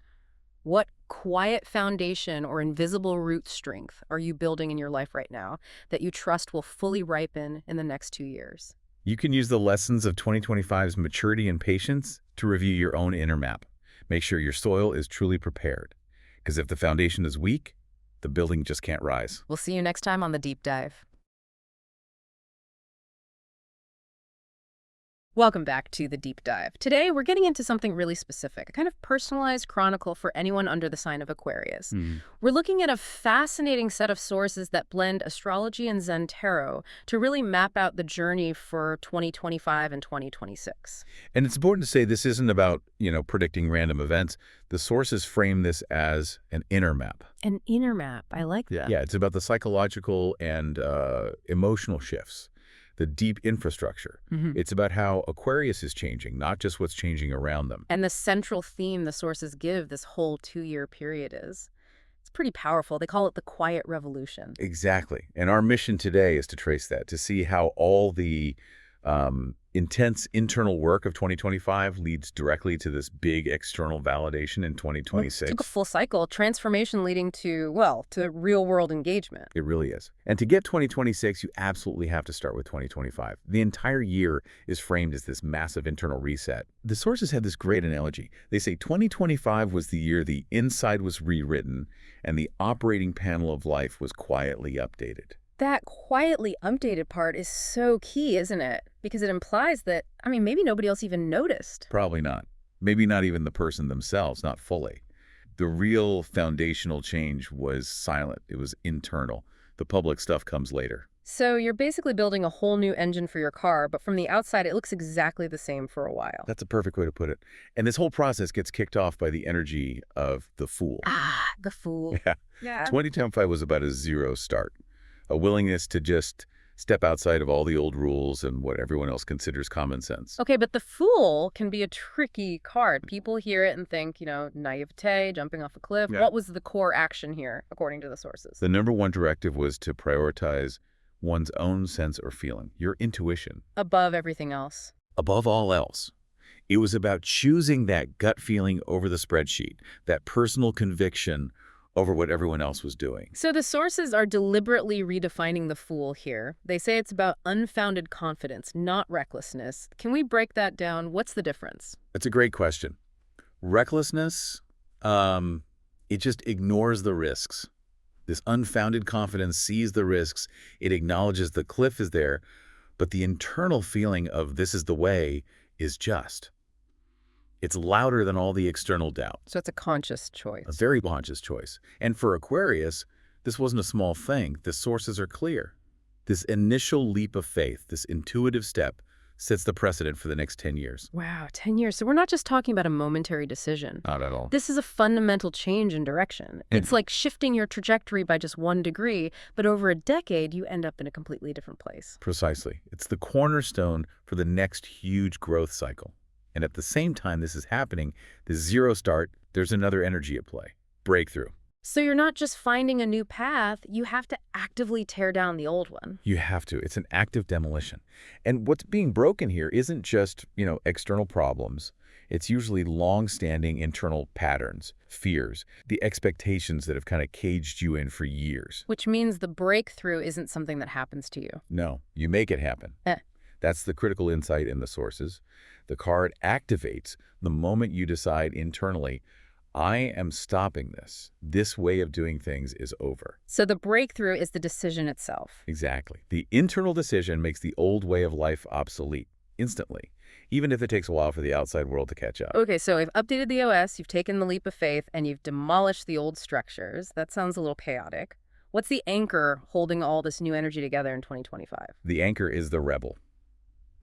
what quiet foundation or invisible root strength are you building in your life right now that you trust will fully ripen in the next 2 years? You can use the lessons of 2025's maturity and patience to review your own inner map. Make sure your soil is truly prepared. Because if the foundation is weak, the building just can't rise. We'll see you next time on The Deep Dive. Welcome back to The Deep Dive. Today, we're getting into something really specific, a kind of personalized chronicle for anyone under the sign of Aquarius. We're looking at a fascinating set of sources that blend astrology and Zen Tarot to really map out the journey for 2025 and 2026. And it's important to say this isn't about, predicting random events. The sources frame this as an inner map. An inner map. I like that. Yeah, it's about the psychological and emotional shifts, the deep infrastructure. It's about how Aquarius is changing, not just what's changing around them. And the central theme the sources give this whole 2-year period is, it's pretty powerful. They call it the quiet revolution. Exactly. And our mission today is to trace that, to see how all the intense internal work of 2025 leads directly to this big external validation in 2026. It took a full cycle, transformation leading to, well, to real-world engagement. It really is. And to get 2026, you absolutely have to start with 2025. The entire year is framed as this massive internal reset. The sources have this great analogy. They say 2025 was the year the inside was rewritten and the operating panel of life was quietly updated. That quietly updated part is so key, isn't it? Because it implies that, maybe nobody else even noticed. Probably not. Maybe not even the person themselves, not fully. The real foundational change was silent. It was internal. The public stuff comes later. So you're basically building a whole new engine for your car, but from the outside, it looks exactly the same for a while. That's a perfect way to put it. And this whole process gets kicked off by the energy of the Fool. The Fool. Yeah. 2025 was about a zero start. A willingness to just step outside of all the old rules and what everyone else considers common sense. Okay, but the Fool can be a tricky card. People hear it and think, naivete, jumping off a cliff. Yeah. What was the core action here, according to the sources? The number one directive was to prioritize one's own sense or feeling, your intuition. Above everything else. Above all else. It was about choosing that gut feeling over the spreadsheet, that personal conviction over what everyone else was doing. So the sources are deliberately redefining the Fool here. They say it's about unfounded confidence, not recklessness. Can we break that down? What's the difference? That's a great question. Recklessness, it just ignores the risks. This unfounded confidence sees the risks. It acknowledges the cliff is there, but the internal feeling of this is the way is just. It's louder than all the external doubt. So it's a conscious choice. A very conscious choice. And for Aquarius, this wasn't a small thing. The sources are clear. This initial leap of faith, this intuitive step, sets the precedent for the next 10 years. Wow, 10 years. So we're not just talking about a momentary decision. Not at all. This is a fundamental change in direction. It's like shifting your trajectory by just 1 degree, but over a decade, you end up in a completely different place. Precisely. It's the cornerstone for the next huge growth cycle. And at the same time this is happening, this zero start, there's another energy at play. Breakthrough. So you're not just finding a new path, you have to actively tear down the old one. You have to. It's an active demolition. And what's being broken here isn't just, external problems. It's usually long-standing internal patterns, fears, the expectations that have kind of caged you in for years. Which means the breakthrough isn't something that happens to you. No, you make it happen. That's the critical insight in the sources. The card activates the moment you decide internally, I am stopping this. This way of doing things is over. So the breakthrough is the decision itself. Exactly. The internal decision makes the old way of life obsolete instantly, even if it takes a while for the outside world to catch up. Okay, so you've updated the OS, you've taken the leap of faith, and you've demolished the old structures. That sounds a little chaotic. What's the anchor holding all this new energy together in 2025? The anchor is the rebel.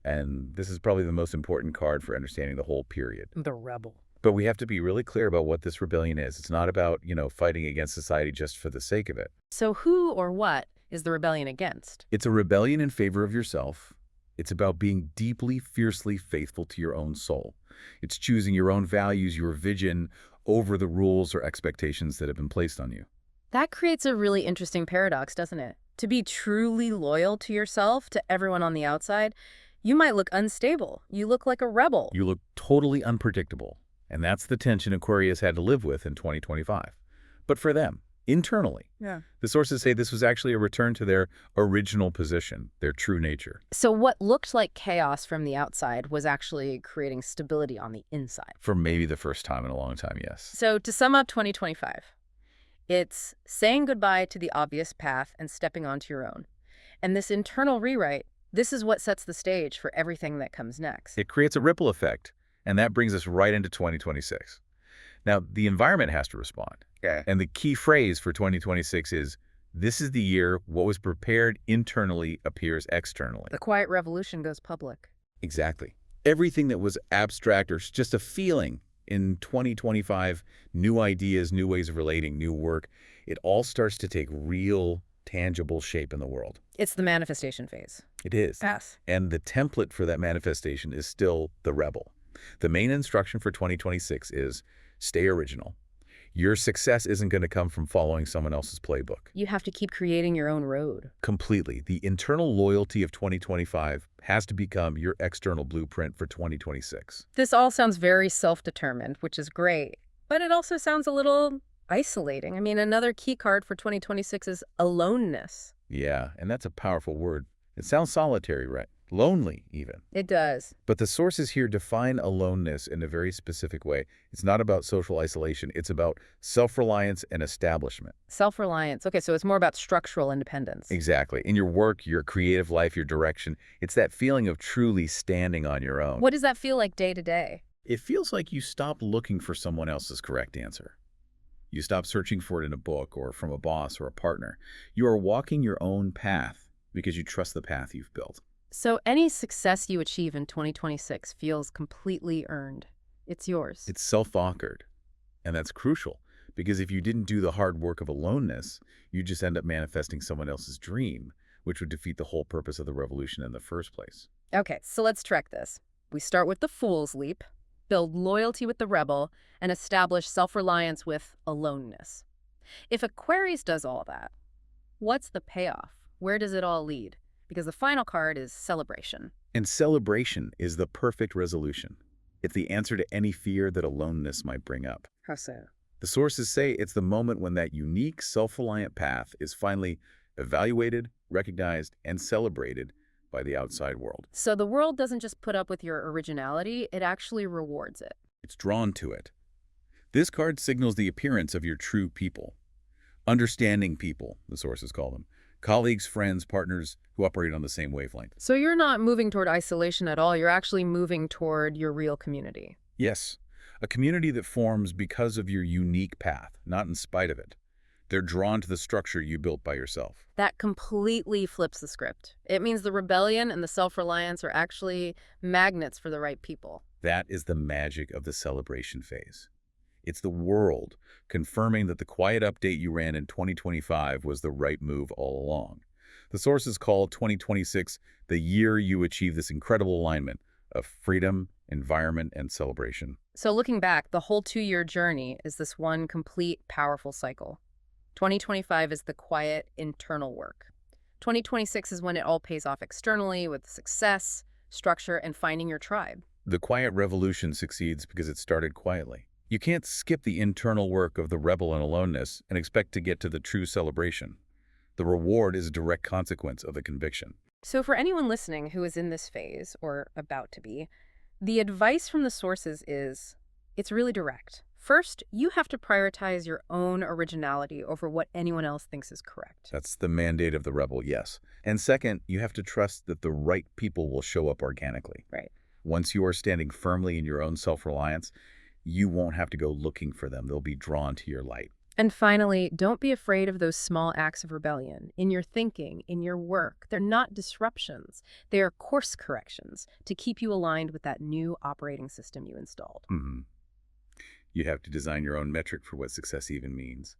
And this is probably the most important card for understanding the whole period. The rebel. But we have to be really clear about what this rebellion is. It's not about, fighting against society just for the sake of it. So who or what is the rebellion against? It's a rebellion in favor of yourself. It's about being deeply, fiercely faithful to your own soul. It's choosing your own values, your vision, over the rules or expectations that have been placed on you. That creates a really interesting paradox, doesn't it? To be truly loyal to yourself, to everyone on the outside, you might look unstable. You look like a rebel. You look totally unpredictable. And that's the tension Aquarius had to live with in 2025. But for them, internally, the sources say this was actually a return to their original position, their true nature. So what looked like chaos from the outside was actually creating stability on the inside. For maybe the first time in a long time, yes. So to sum up 2025, it's saying goodbye to the obvious path and stepping onto your own. And this internal rewrite, this is what sets the stage for everything that comes next. It creates a ripple effect, and that brings us right into 2026. Now, the environment has to respond. And the key phrase for 2026 is, this is the year what was prepared internally appears externally. The quiet revolution goes public. Exactly. Everything that was abstract or just a feeling in 2025, new ideas, new ways of relating, new work, it all starts to take real, tangible shape in the world. It's the manifestation phase. It is. Yes. And the template for that manifestation is still the rebel. The main instruction for 2026 is stay original. Your success isn't going to come from following someone else's playbook. You have to keep creating your own road. Completely. The internal loyalty of 2025 has to become your external blueprint for 2026. This all sounds very self-determined, which is great, but it also sounds a little isolating. I mean, another key card for 2026 is aloneness. Yeah, and that's a powerful word. It sounds solitary, right? Lonely, even. It does. But the sources here define aloneness in a very specific way. It's not about social isolation. It's about self-reliance and establishment. Self-reliance. Okay, so it's more about structural independence. Exactly. In your work, your creative life, your direction, it's that feeling of truly standing on your own. What does that feel like day to day? It feels like you stop looking for someone else's correct answer. You stop searching for it in a book or from a boss or a partner. You are walking your own path because you trust the path you've built. So any success you achieve in 2026 feels completely earned. It's yours. It's self-authored. And that's crucial because if you didn't do the hard work of aloneness, you just end up manifesting someone else's dream, which would defeat the whole purpose of the revolution in the first place. Okay, so let's track this. We start with the Fool's Leap, build loyalty with the rebel, and establish self-reliance with aloneness. If Aquarius does all that, what's the payoff? Where does it all lead? Because the final card is celebration. And celebration is the perfect resolution. It's the answer to any fear that aloneness might bring up. How so? The sources say it's the moment when that unique, self-reliant path is finally evaluated, recognized, and celebrated by the outside world. So the world doesn't just put up with your originality, it actually rewards it. It's drawn to it. This card signals the appearance of your true people. Understanding people, the sources call them. Colleagues, friends, partners who operate on the same wavelength. So you're not moving toward isolation at all. You're actually moving toward your real community. Yes, a community that forms because of your unique path, not in spite of it. They're drawn to the structure you built by yourself. That completely flips the script. It means the rebellion and the self-reliance are actually magnets for the right people. That is the magic of the celebration phase. It's the world confirming that the quiet update you ran in 2025 was the right move all along. The sources call 2026 the year you achieve this incredible alignment of freedom, environment, and celebration. So looking back, the whole 2-year journey is this one complete, powerful cycle. 2025 is the quiet, internal work. 2026 is when it all pays off externally with success, structure, and finding your tribe. The quiet revolution succeeds because it started quietly. You can't skip the internal work of the rebel and aloneness and expect to get to the true celebration. The reward is a direct consequence of the conviction. So for anyone listening who is in this phase, or about to be, the advice from the sources is, it's really direct. First, you have to prioritize your own originality over what anyone else thinks is correct. That's the mandate of the rebel, yes. And second, you have to trust that the right people will show up organically. Right. Once you are standing firmly in your own self-reliance, you won't have to go looking for them. They'll be drawn to your light. And finally, don't be afraid of those small acts of rebellion in your thinking, in your work. They're not disruptions. They are course corrections to keep you aligned with that new operating system you installed. You have to design your own metric for what success even means.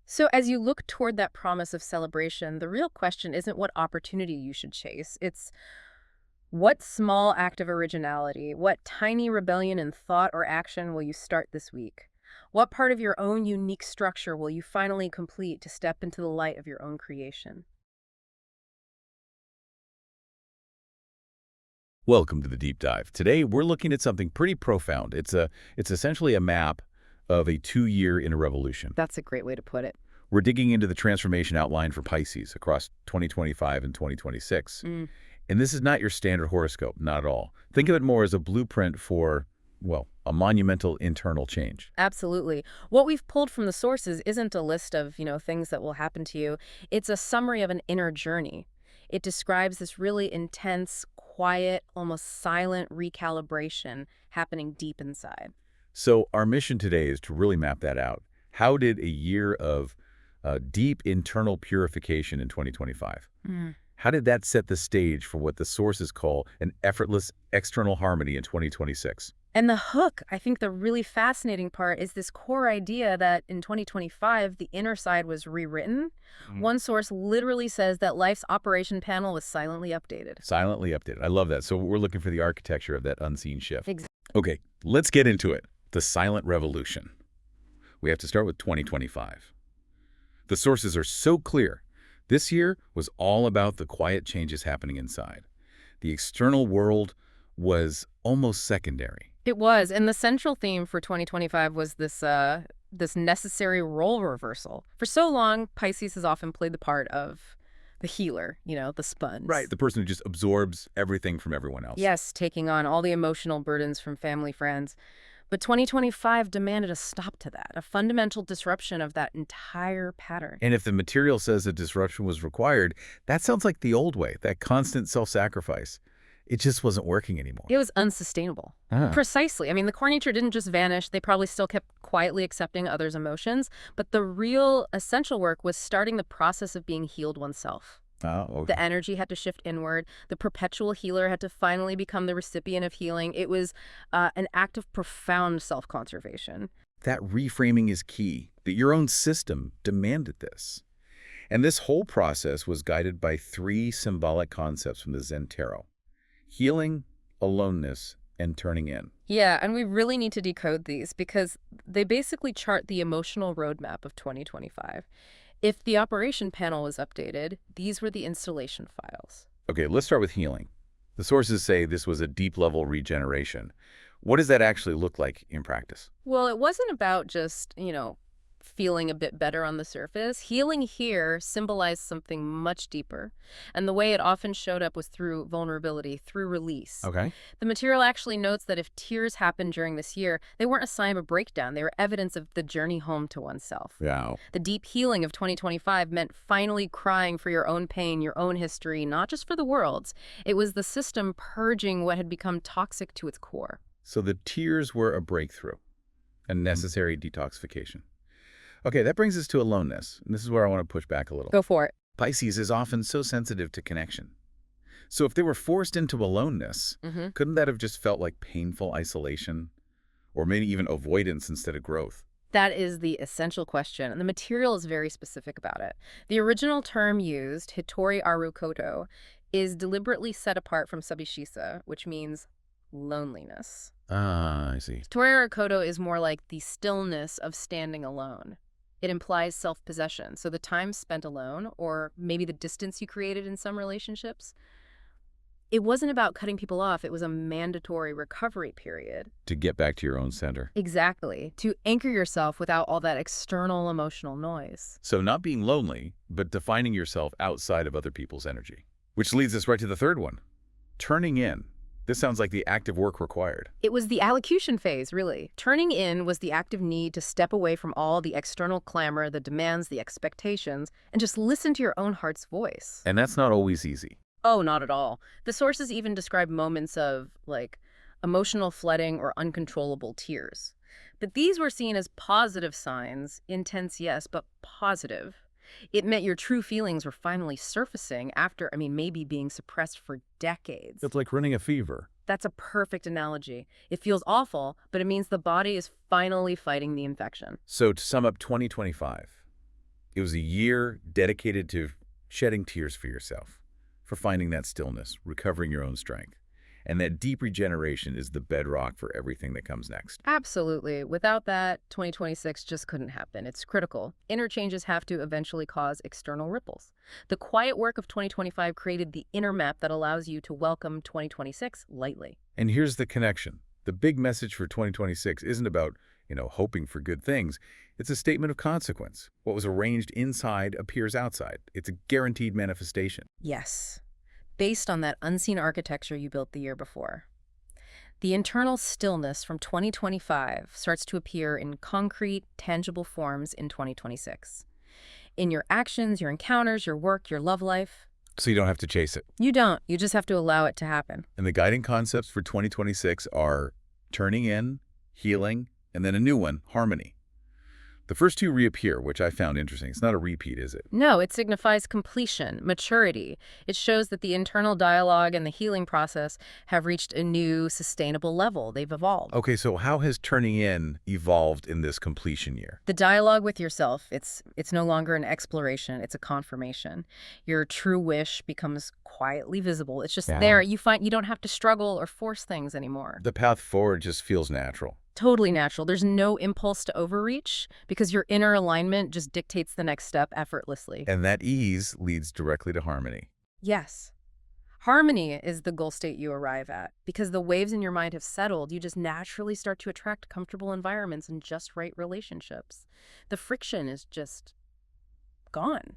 So as you look toward that promise of celebration, the real question isn't what opportunity you should chase. It's what small act of originality, what tiny rebellion in thought or action will you start this week? What part of your own unique structure will you finally complete to step into the light of your own creation? Welcome to the Deep Dive. Today, we're looking at something pretty profound. It's essentially a map of a 2-year inner revolution. That's a great way to put it. We're digging into the transformation outlined for Pisces across 2025 and 2026. And this is not your standard horoscope, not at all. Think of it more as a blueprint for, well, a monumental internal change. Absolutely. What we've pulled from the sources isn't a list of, things that will happen to you. It's a summary of an inner journey. It describes this really intense, quiet, almost silent recalibration happening deep inside. So our mission today is to really map that out. How did a year of deep internal purification in 2025? How did that set the stage for what the sources call an effortless external harmony in 2026? And the hook, I think the really fascinating part, is this core idea that in 2025, the inner side was rewritten. One source literally says that life's operation panel was silently updated. Silently updated. I love that. So we're looking for the architecture of that unseen shift. Exactly. Okay, let's get into it. The silent revolution. We have to start with 2025. The sources are so clear. This year was all about the quiet changes happening inside. The external world was almost secondary. It was, and the central theme for 2025 was this necessary role reversal. For so long, Pisces has often played the part of the healer, the sponge. Right, the person who just absorbs everything from everyone else. Yes, taking on all the emotional burdens from family, friends. But 2025 demanded a stop to that, a fundamental disruption of that entire pattern. And if the material says a disruption was required, that sounds like the old way, that constant self-sacrifice. It just wasn't working anymore. It was unsustainable. Precisely. I mean, the core nature didn't just vanish. They probably still kept quietly accepting others' emotions. But the real essential work was starting the process of being healed oneself. Okay. The energy had to shift inward. The perpetual healer had to finally become the recipient of healing. It was an act of profound self-conservation. That reframing is key, that your own system demanded this. And this whole process was guided by 3 symbolic concepts from the Zen Tarot: healing, aloneness, and turning in. Yeah, and we really need to decode these because they basically chart the emotional roadmap of 2025. If the operation panel was updated, these were the installation files. Okay, let's start with healing. The sources say this was a deep-level regeneration. What does that actually look like in practice? Well, it wasn't about just, feeling a bit better on the surface. Healing here symbolized something much deeper. And the way it often showed up was through vulnerability, through release. Okay. The material actually notes that if tears happened during this year, they weren't a sign of a breakdown. They were evidence of the journey home to oneself. Yeah. The deep healing of 2025 meant finally crying for your own pain, your own history, not just for the world's. It was the system purging what had become toxic to its core. So the tears were a breakthrough, a necessary detoxification. Okay, that brings us to aloneness, and this is where I want to push back a little. Go for it. Pisces is often so sensitive to connection. So if they were forced into aloneness, couldn't that have just felt like painful isolation? Or maybe even avoidance instead of growth? That is the essential question, and the material is very specific about it. The original term used, Hitori Aru Koto, is deliberately set apart from Sabishisa, which means loneliness. Ah, I see. Hitori Aru Koto is more like the stillness of standing alone. It implies self-possession. So the time spent alone, or maybe the distance you created in some relationships, it wasn't about cutting people off. It was a mandatory recovery period. To get back to your own center. Exactly. To anchor yourself without all that external emotional noise. So not being lonely, but defining yourself outside of other people's energy. Which leads us right to the third one. Turning in. This sounds like the active work required. It was the allocution phase, really. Turning in was the active need to step away from all the external clamor, the demands, the expectations, and just listen to your own heart's voice. And that's not always easy. Oh, not at all. The sources even describe moments of, like, emotional flooding or uncontrollable tears. But these were seen as positive signs. Intense, yes, but positive. It meant your true feelings were finally surfacing after, maybe being suppressed for decades. It's like running a fever. That's a perfect analogy. It feels awful, but it means the body is finally fighting the infection. So to sum up 2025, it was a year dedicated to shedding tears for yourself, for finding that stillness, recovering your own strength. And that deep regeneration is the bedrock for everything that comes next. Absolutely. Without that, 2026 just couldn't happen. It's critical. Inner changes have to eventually cause external ripples. The quiet work of 2025 created the inner map that allows you to welcome 2026 lightly. And here's the connection. The big message for 2026 isn't about, hoping for good things. It's a statement of consequence. What was arranged inside appears outside. It's a guaranteed manifestation. Yes. Based on that unseen architecture you built the year before. The internal stillness from 2025 starts to appear in concrete, tangible forms in 2026. In your actions, your encounters, your work, your love life. So you don't have to chase it. You don't. You just have to allow it to happen. And the guiding concepts for 2026 are turning in, healing, and then a new one, harmony. The first two reappear, which I found interesting. It's not a repeat, is it? No, it signifies completion, maturity. It shows that the internal dialogue and the healing process have reached a new, sustainable level. They've evolved. Okay, so how has turning in evolved in this completion year? The dialogue with yourself, it's no longer an exploration, it's a confirmation. Your true wish becomes quietly visible. It's just there. You find you don't have to struggle or force things anymore. The path forward just feels natural. Totally natural. There's no impulse to overreach because your inner alignment just dictates the next step effortlessly. And that ease leads directly to harmony. Yes. Harmony is the goal state you arrive at. Because the waves in your mind have settled, you just naturally start to attract comfortable environments and just right relationships. The friction is just gone.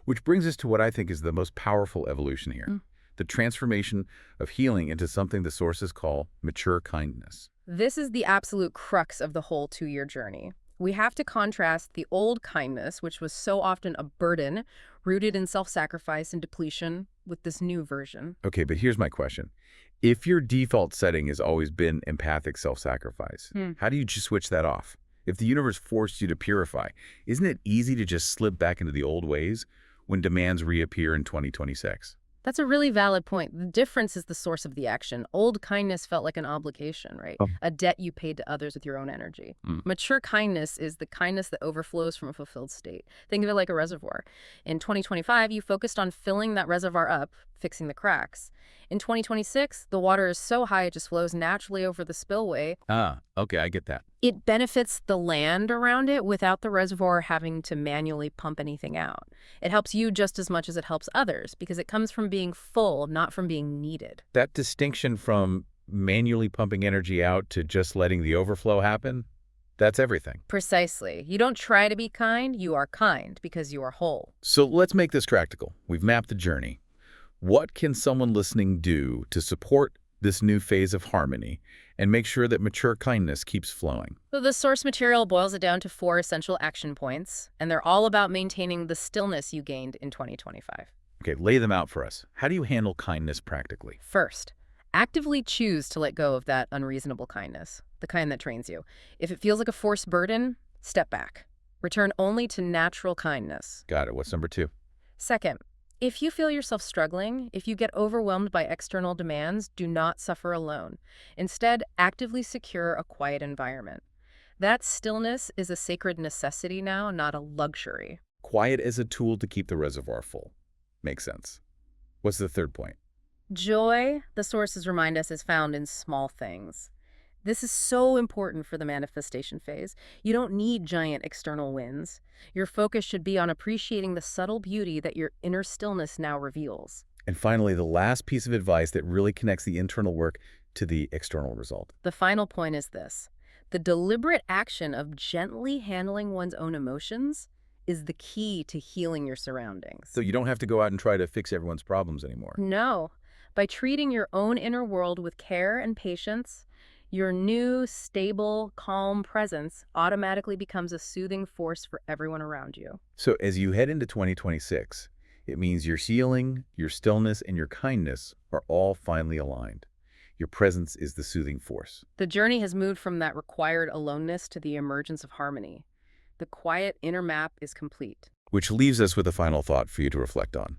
Which brings us to what I think is the most powerful evolution here. The transformation of healing into something the sources call mature kindness. This is the absolute crux of the whole 2-year journey. We have to contrast the old kindness, which was so often a burden, rooted in self-sacrifice and depletion, with this new version. Okay, but here's my question. If your default setting has always been empathic self-sacrifice, how do you just switch that off? If the universe forced you to purify, isn't it easy to just slip back into the old ways when demands reappear in 2026? That's a really valid point. The difference is the source of the action. Old kindness felt like an obligation, right? A debt you paid to others with your own energy. Mature kindness is the kindness that overflows from a fulfilled state. Think of it like a reservoir. In 2025, you focused on filling that reservoir up, fixing the cracks. In 2026, the water is so high it just flows naturally over the spillway. Okay, I get that. It benefits the land around it without the reservoir having to manually pump anything out. It helps you just as much as it helps others because it comes from being full, not from being needed. That distinction from manually pumping energy out to just letting the overflow happen, that's everything. Precisely. You don't try to be kind, you are kind because you are whole. So let's make this practical. We've mapped the journey. What can someone listening do to support this new phase of harmony and make sure that mature kindness keeps flowing? So the source material boils it down to 4 essential action points, and they're all about maintaining the stillness you gained in 2025. Okay, lay them out for us. How do you handle kindness practically? First, actively choose to let go of that unreasonable kindness, the kind that drains you. If it feels like a forced burden, step back. Return only to natural kindness. Got it. What's number 2? Second, if you feel yourself struggling, if you get overwhelmed by external demands, do not suffer alone. Instead, actively secure a quiet environment. That stillness is a sacred necessity now, not a luxury. Quiet as a tool to keep the reservoir full. Makes sense. What's the third point? Joy, the sources remind us, is found in small things. This is so important for the manifestation phase. You don't need giant external wins. Your focus should be on appreciating the subtle beauty that your inner stillness now reveals. And finally, the last piece of advice that really connects the internal work to the external result. The final point is this. The deliberate action of gently handling one's own emotions is the key to healing your surroundings. So you don't have to go out and try to fix everyone's problems anymore. No. By treating your own inner world with care and patience, your new, stable, calm presence automatically becomes a soothing force for everyone around you. So as you head into 2026, it means your healing, your stillness, and your kindness are all finally aligned. Your presence is the soothing force. The journey has moved from that required aloneness to the emergence of harmony. The quiet inner map is complete. Which leaves us with a final thought for you to reflect on.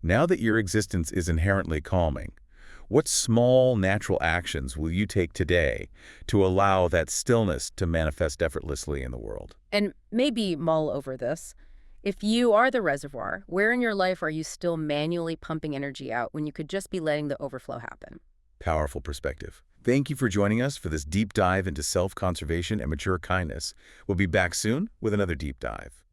Now that your existence is inherently calming, what small, natural actions will you take today to allow that stillness to manifest effortlessly in the world? And maybe mull over this. If you are the reservoir, where in your life are you still manually pumping energy out when you could just be letting the overflow happen? Powerful perspective. Thank you for joining us for this deep dive into self-conservation and mature kindness. We'll be back soon with another deep dive.